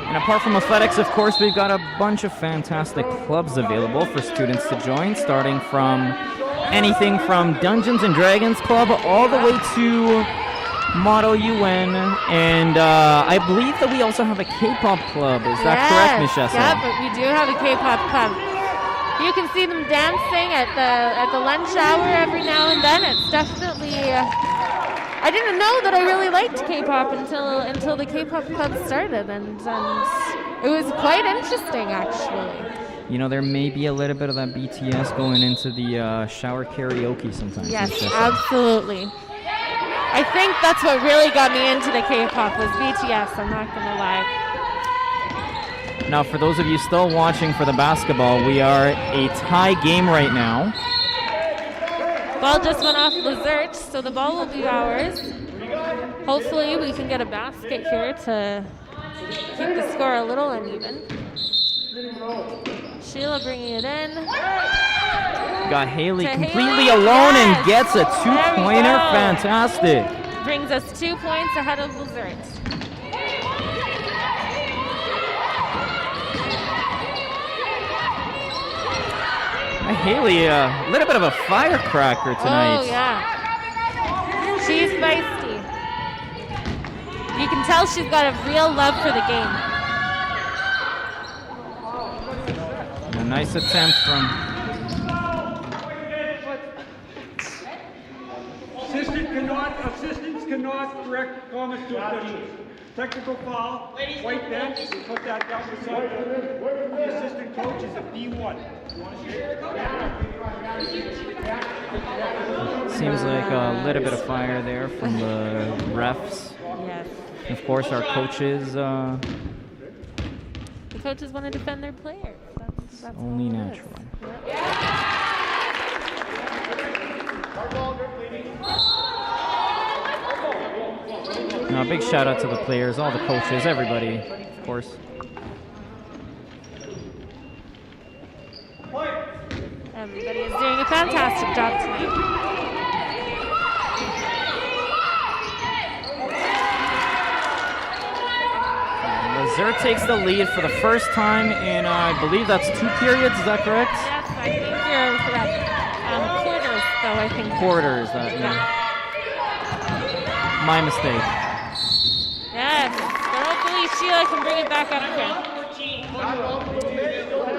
And apart from athletics, of course, we've got a bunch of fantastic clubs available for students to join, starting from anything from Dungeons and Dragons Club all the way to Model UN, and I believe that we also have a K-pop club. Is that correct, Michelle? Yeah, but we do have a K-pop club. You can see them dancing at the lunch hour every now and then. It's definitely. I didn't know that I really liked K-pop until the K-pop club started, and it was quite interesting, actually. You know, there may be a little bit of that BTS going into the shower karaoke sometimes. Yes, absolutely. I think that's what really got me into the K-pop was BTS, I'm not going to lie. Now, for those of you still watching for the basketball, we are a tie game right now. Ball just went off Lazerte, so the ball will be ours. Hopefully we can get a basket here to keep the score a little uneven. Sheila bringing it in. Got Haley completely alone and gets a two-pointer. Fantastic. Brings us 2 points ahead of Lazerte. Haley, a little bit of a firecracker tonight. Oh, yeah. She's feisty. You can tell she's got a real love for the game. A nice attempt from... Assistants cannot correct comments to officials. Technical foul, white bench, we put that down beside the assistant coach is a B1. Seems like a little bit of fire there from the refs. Yes. Of course, our coaches... The coaches want to defend their players. That's only natural. Now, a big shout out to the players, all the coaches, everybody, of course. Everybody is doing a fantastic job tonight. Lazerte takes the lead for the first time in, I believe that's 2 periods, is that correct? Yes, I think you're correct. Quarters, though, I think. Quarters, yeah. My mistake. Yes, but hopefully Sheila can bring it back up here.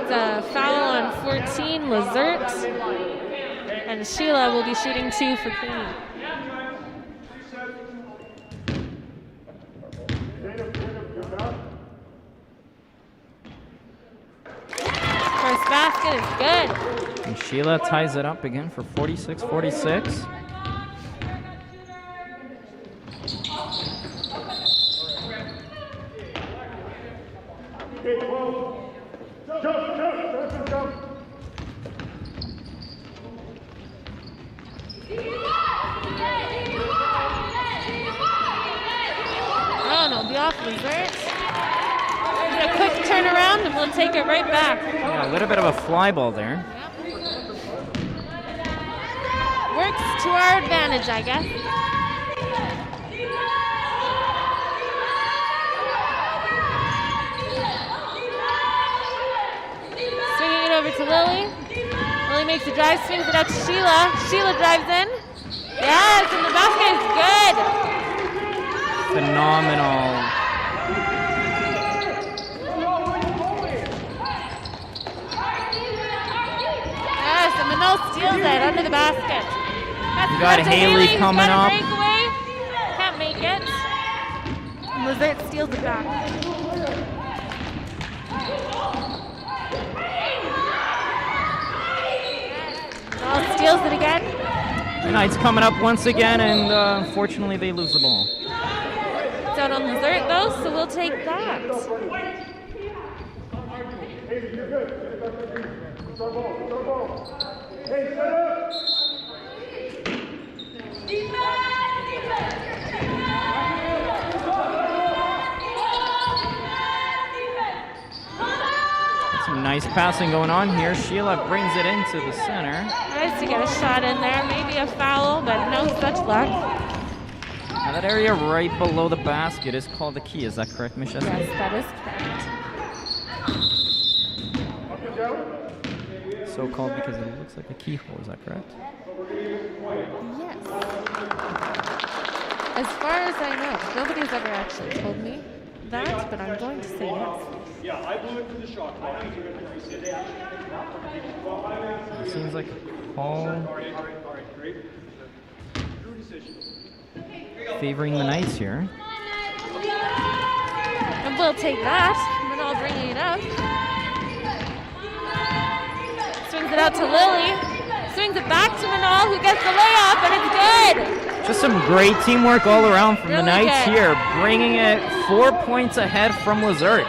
It's a foul on 14, Lazerte. And Sheila will be shooting 2 for Queenie. First basket is good. And Sheila ties it up again for 46-46. Oh no, be off Lazerte. A quick turnaround and we'll take it right back. Yeah, a little bit of a fly ball there. Works to our advantage, I guess. Swinging it over to Lily. Lily makes a drive, swings it out to Sheila. Sheila drives in. Yes, and the basket is good. Phenomenal. Yes, and Manol steals it under the basket. You got Haley coming up. Breakaway. Can't make it. And Lazerte steals it back. Manol steals it again. The Knights coming up once again, and unfortunately they lose the ball. It's out on Lazerte though, so we'll take that. Hey, set up! Some nice passing going on here. Sheila brings it into the center. Nice to get a shot in there. Maybe a foul, but no such luck. Now that area right below the basket is called the key. Is that correct, Michelle? Yes, that is correct. So called because it looks like a keyhole. Is that correct? Yes. As far as I know, nobody's ever actually told me that, but I'm going to say yes. Yeah, I blew it to the shot clock. It seems like a call favoring the Knights here. And we'll take that. Manol bringing it up. Swings it out to Lily. Swings it back to Manol, who gets the layup, and it's good. Just some great teamwork all around from the Really Knights good. here, bringing it 4 points ahead from Lazerte.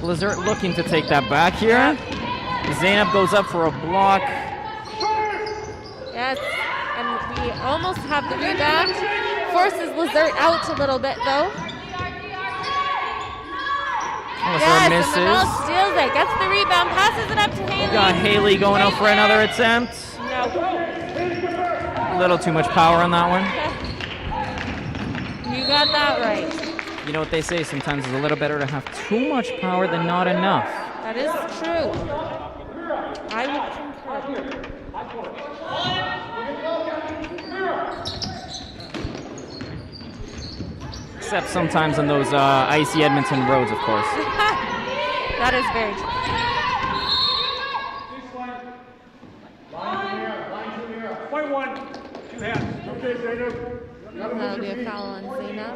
Lazerte looking to take that back here. Zainab goes up for a block. Yes, and we almost have the rebound. Forces Lazerte out a little bit, though. Lazerte Yes, and Manol misses. steals it, gets the rebound, passes it up to Haley. Got Haley going up for another attempt. No. A little too much power on that one. You got that right. You know what they say, sometimes it's a little better to have too much power than not enough. That is true. I would concur. Except sometimes on those icy Edmonton roads, of course. That is very true. Point one. Two hands. Okay, Zainab. That'll be a foul on Zainab.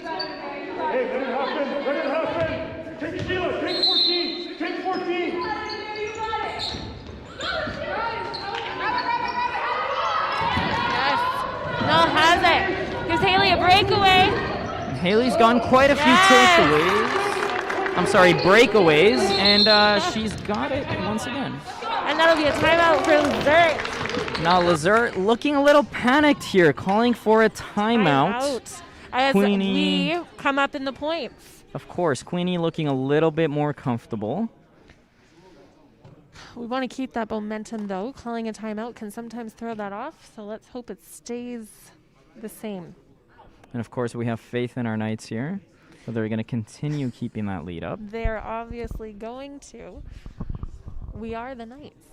Hey, let it happen. Let it happen. Take Sheila. Take 14. Take 14. Yes. Manol has it. Gives Haley a breakaway. Haley's gone quite a few takeaways. I'm sorry, breakaways, and she's got it once again. And that'll be a timeout for Lazerte. Now Lazerte looking a little panicked here, calling for a timeout. As Queenie. we come up in the points. Of course, Queenie looking a little bit more comfortable. We want to keep that momentum, though. Calling a timeout can sometimes throw that off, so let's hope it stays the same. And of course, we have faith in our Knights here. So they're going to continue keeping that lead up. They're obviously going to. We are the Knights.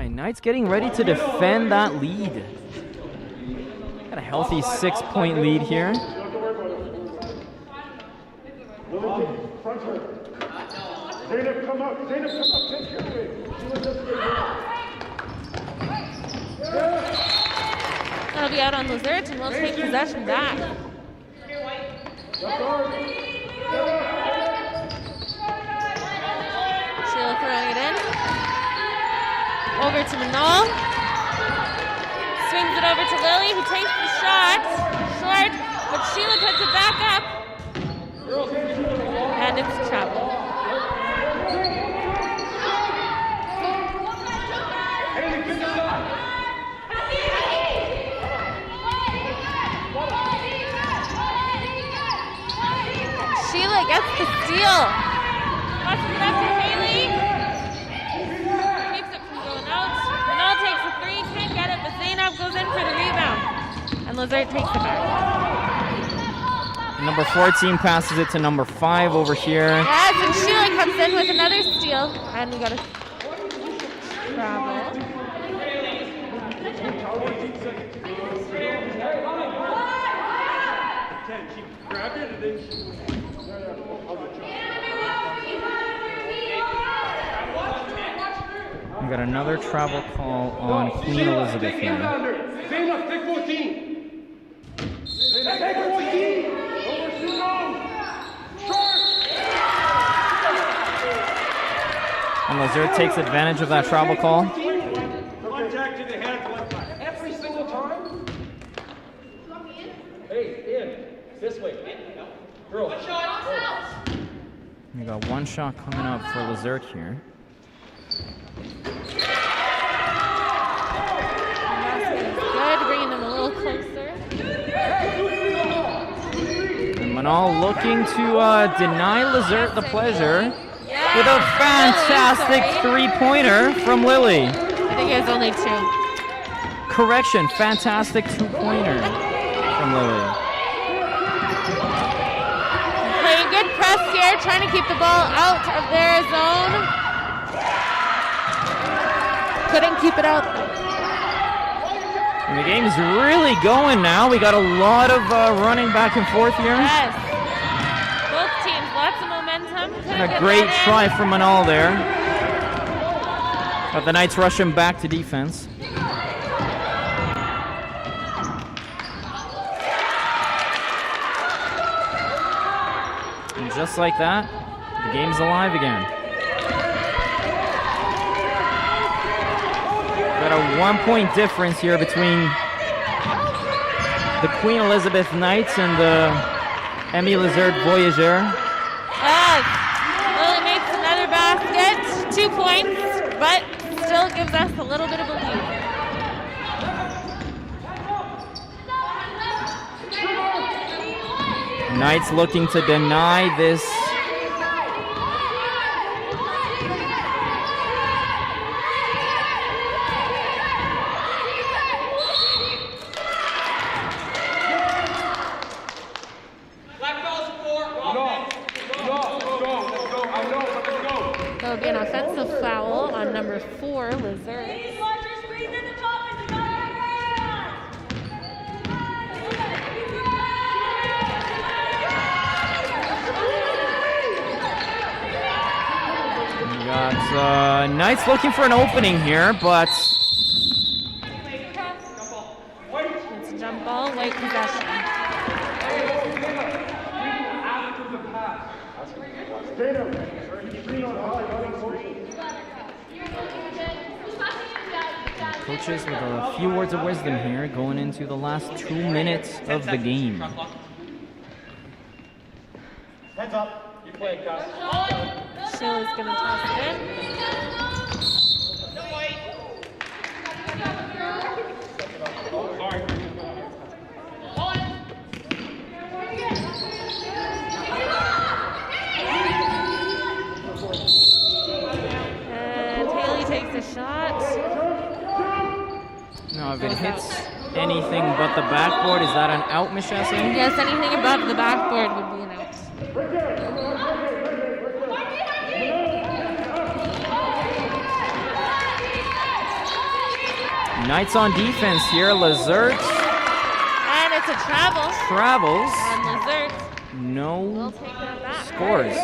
right, Knights getting ready to defend that lead. Got a healthy 6-point lead here. Zainab, come up. Take care of it. That'll be out on Lazerte, and we'll take possession back. Sheila throwing it in. Over to Manal. Swings it over to Lily, who takes the shot. Short, but Sheila puts it back up. And it's travel. Sheila gets the steal. Passes it up to Haley. Keeps it from going out. Manal takes a three, can't get it, but Zainab goes in for the rebound. And Lazerte takes it back. Number 14 passes it to number 5 over here. Yes, and Sheila comes in with another steal. And we got a travel. She grabbed it and then she... We got another travel call on Queen Elizabeth here. Zainab, take 14. Take 14. And Lazerte takes advantage of that travel call. Contact to the head one time. Every single time? Hey, in. This way. Girl. We got one shot coming up for Lazerte here. Good, bringing them a little closer. And Manal looking to deny Lazerte the pleasure with a fantastic three-pointer from Lily. I think it was only 2. Correction, fantastic two-pointer from Lily. Playing good press here, trying to keep the ball out of their zone. Couldn't keep it out. And the game's really going now. We got a lot of running back and forth here. Yes. Both teams, lots of momentum. And a great try from Manal there. But the Knights rush him back to defense. And just like that, the game's alive again. Got a 1-point difference here between the Queen Elizabeth Knights and the Emmy Lazerte Voyageur. Yes. Lily makes another basket. 2 points, but still gives us a little bit of a lead. Knights looking to deny this. That would be an offensive foul on number 4, Lazerte. We got Knights looking for an opening here, but It's a jump ball, white possession. coaches with a few words of wisdom here going into the last 2 minutes of the game. Heads up. You play it, guys. Sheila's going to toss it in. And Haley takes a shot. Now, if it hits anything but the backboard, is that an out, Michesse? Yes, anything above the backboard would be an out. Knights on defense here. Lazerte And it's a travel. travels. And Lazerte will No take that back. scores.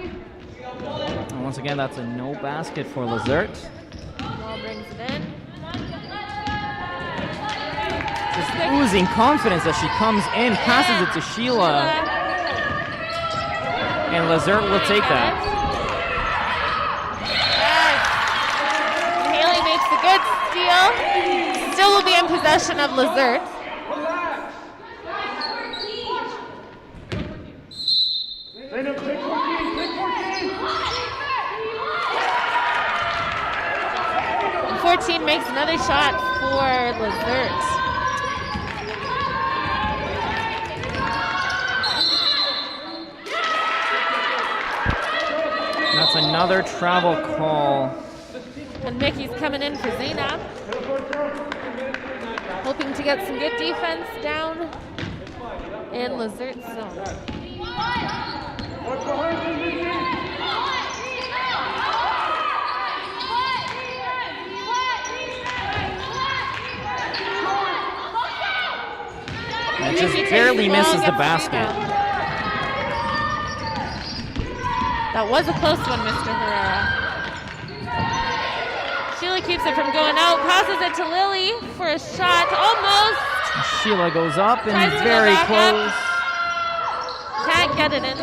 And once again, that's a no basket for Lazerte. Ball brings it in. Just oozing confidence as she comes in, passes it to Sheila, and Lazerte will take that. Yes. Haley makes a good steal. Still will be in possession of Lazerte. Take 14, take 14. 14 makes another shot for Lazerte. That's another travel call. And Mickey's coming in for Zainab. Hoping to get some good defense down in Lazerte's zone. It just barely misses the basket. That was a close one, Mr. Herrera. Sheila keeps it from going out, passes it to Lily for a shot, almost. Sheila goes up and Tries to go very back close. Can't get it in.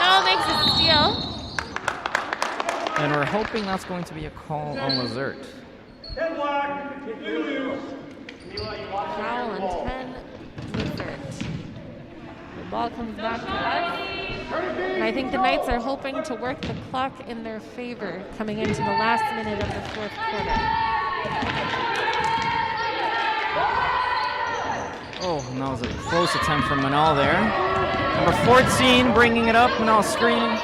No, makes a steal. And we're hoping that's going to be a call on Lazerte. Foul on 10, Lazerte. The ball comes back to us. And I think the Knights are hoping to work the clock in their favor coming into the last minute of the fourth quarter. Oh, and that was a close attempt from Manal there. Number 14 bringing it up, Manal screening.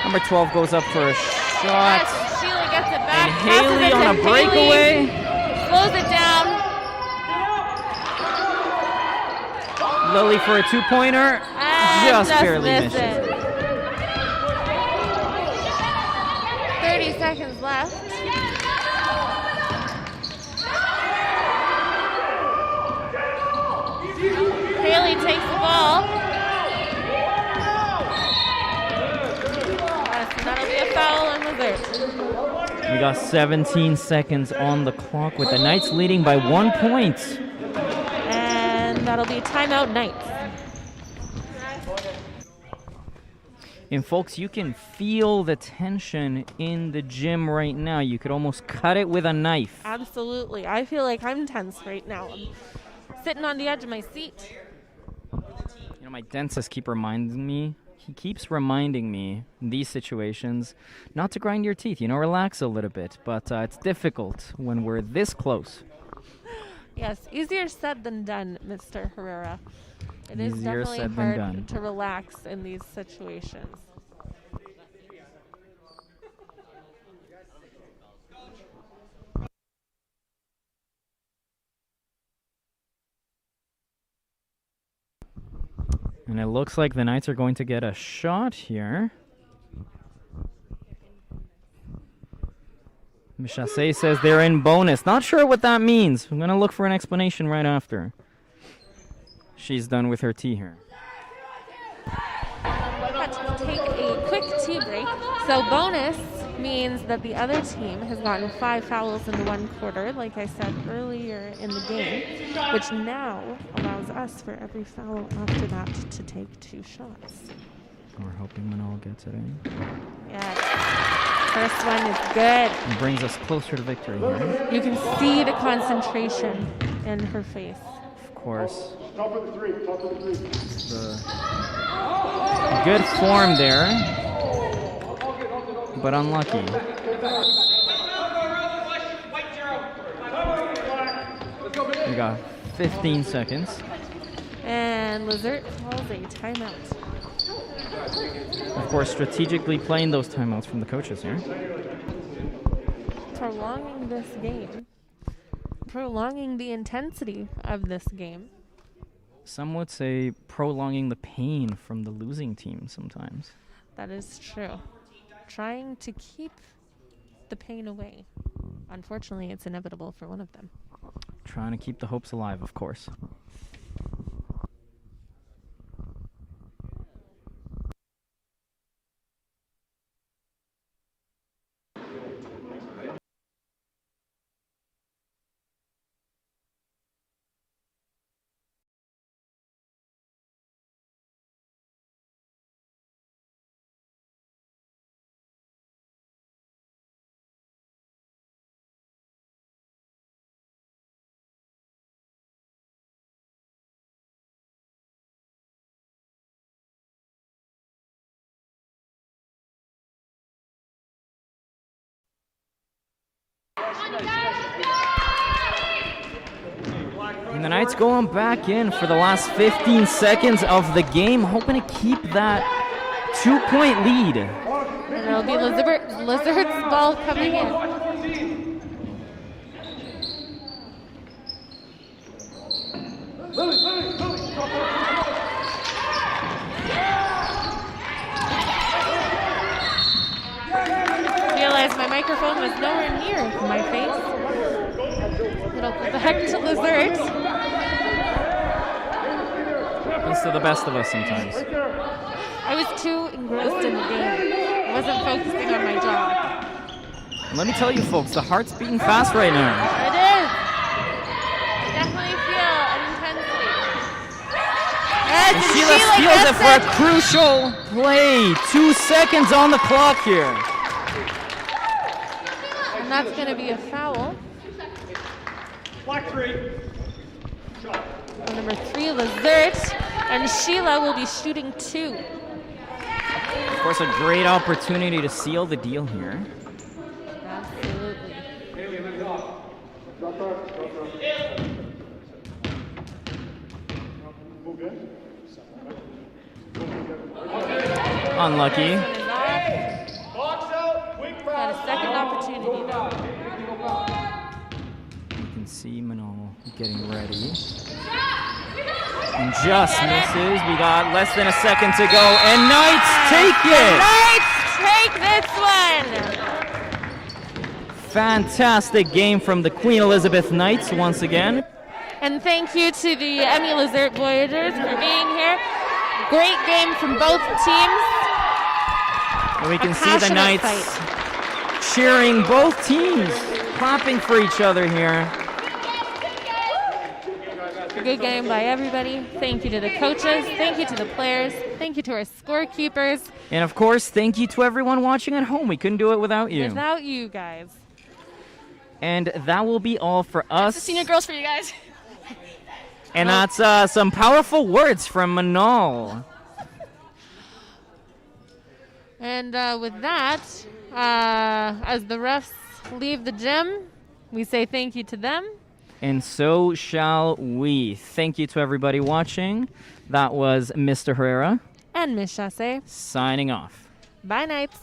Number 12 goes up for a shot. Yes, Sheila gets it back. And Haley on a breakaway. Slows it down. Lily for a two-pointer. And Just barely miss misses. it. 30 seconds left. Haley takes the ball. Yes, and that'll be a foul on Lazerte. We got 17 seconds on the clock with the Knights leading by 1 point. And that'll be timeout Knights. And folks, you can feel the tension in the gym right now. You could almost cut it with a knife. Absolutely. I feel like I'm tense right now. I'm sitting on the edge of my seat. You know, my dentist keeps reminding me in these situations not to grind your teeth, relax a little bit. But it's difficult when we're this close. Yes, easier said than done, Mr. Herrera. It is Easier definitely said than hard done. to relax in these situations. And it looks like the Knights are going to get a shot here. Michasse says they're in bonus. Not sure what that means. I'm going to look for an explanation right after she's done with her tea here. Let's take a quick tea break. So bonus means that the other team has gotten 5 fouls in 1 quarter, like I said earlier in the game, which now allows us for every foul after that to take 2 shots. We're hoping Manal gets it in. Yes. First one is good. It brings us closer to victory here. You can see the concentration in her face. Of course. Top of the three, top of the three. The good form there, but unlucky. We got 15 seconds. And Lazerte calls a timeout. Of course, strategically playing those timeouts from the coaches here. prolonging this game, prolonging the intensity of this game. Some would say prolonging the pain from the losing team sometimes. That is true. Trying to keep the pain away. Unfortunately, it's inevitable for one of them. Trying to keep the hopes alive, of course. And the Knights going back in for the last 15 seconds of the game, hoping to keep that 2-point lead. And it'll be Lazerte's ball coming in. Realized my microphone was nowhere near my face. It'll go back to Lazerte. Happens to the best of us sometimes. I was too engrossed in the game. I wasn't focusing on my job. And let me tell you folks, the heart's beating fast right now. It is. I definitely feel an intensity. And Sheila steals it for a crucial play. 2 seconds on the clock here. And that's going to be a foul. Black 3. On number 3, Lazerte. And Sheila will be shooting 2. Of course, a great opportunity to seal the deal here. Absolutely. Unlucky. Got a second opportunity though. You can see Manal getting ready. And just misses. We got less than a second to go. And Knights take it! Knights take this one! Fantastic game from the Queen Elizabeth Knights once again. And thank you to the Emmy Lazerte Voyagers for being here. Great game from both teams. And we can see the Knights cheering both teams, clapping for each other here. Good game by everybody. Thank you to the coaches. Thank you to the players. Thank you to our scorekeepers. And of course, thank you to everyone watching at home. We couldn't do it without you. Without you guys. And that will be all for us. That's the senior girls for you guys. And that's some powerful words from Manal. And with that, as the refs leave the gym, we say thank you to them. And so shall we. Thank you to everybody watching. That was Mr. Herrera. And Miss Chasse. Signing off. Bye, Knights.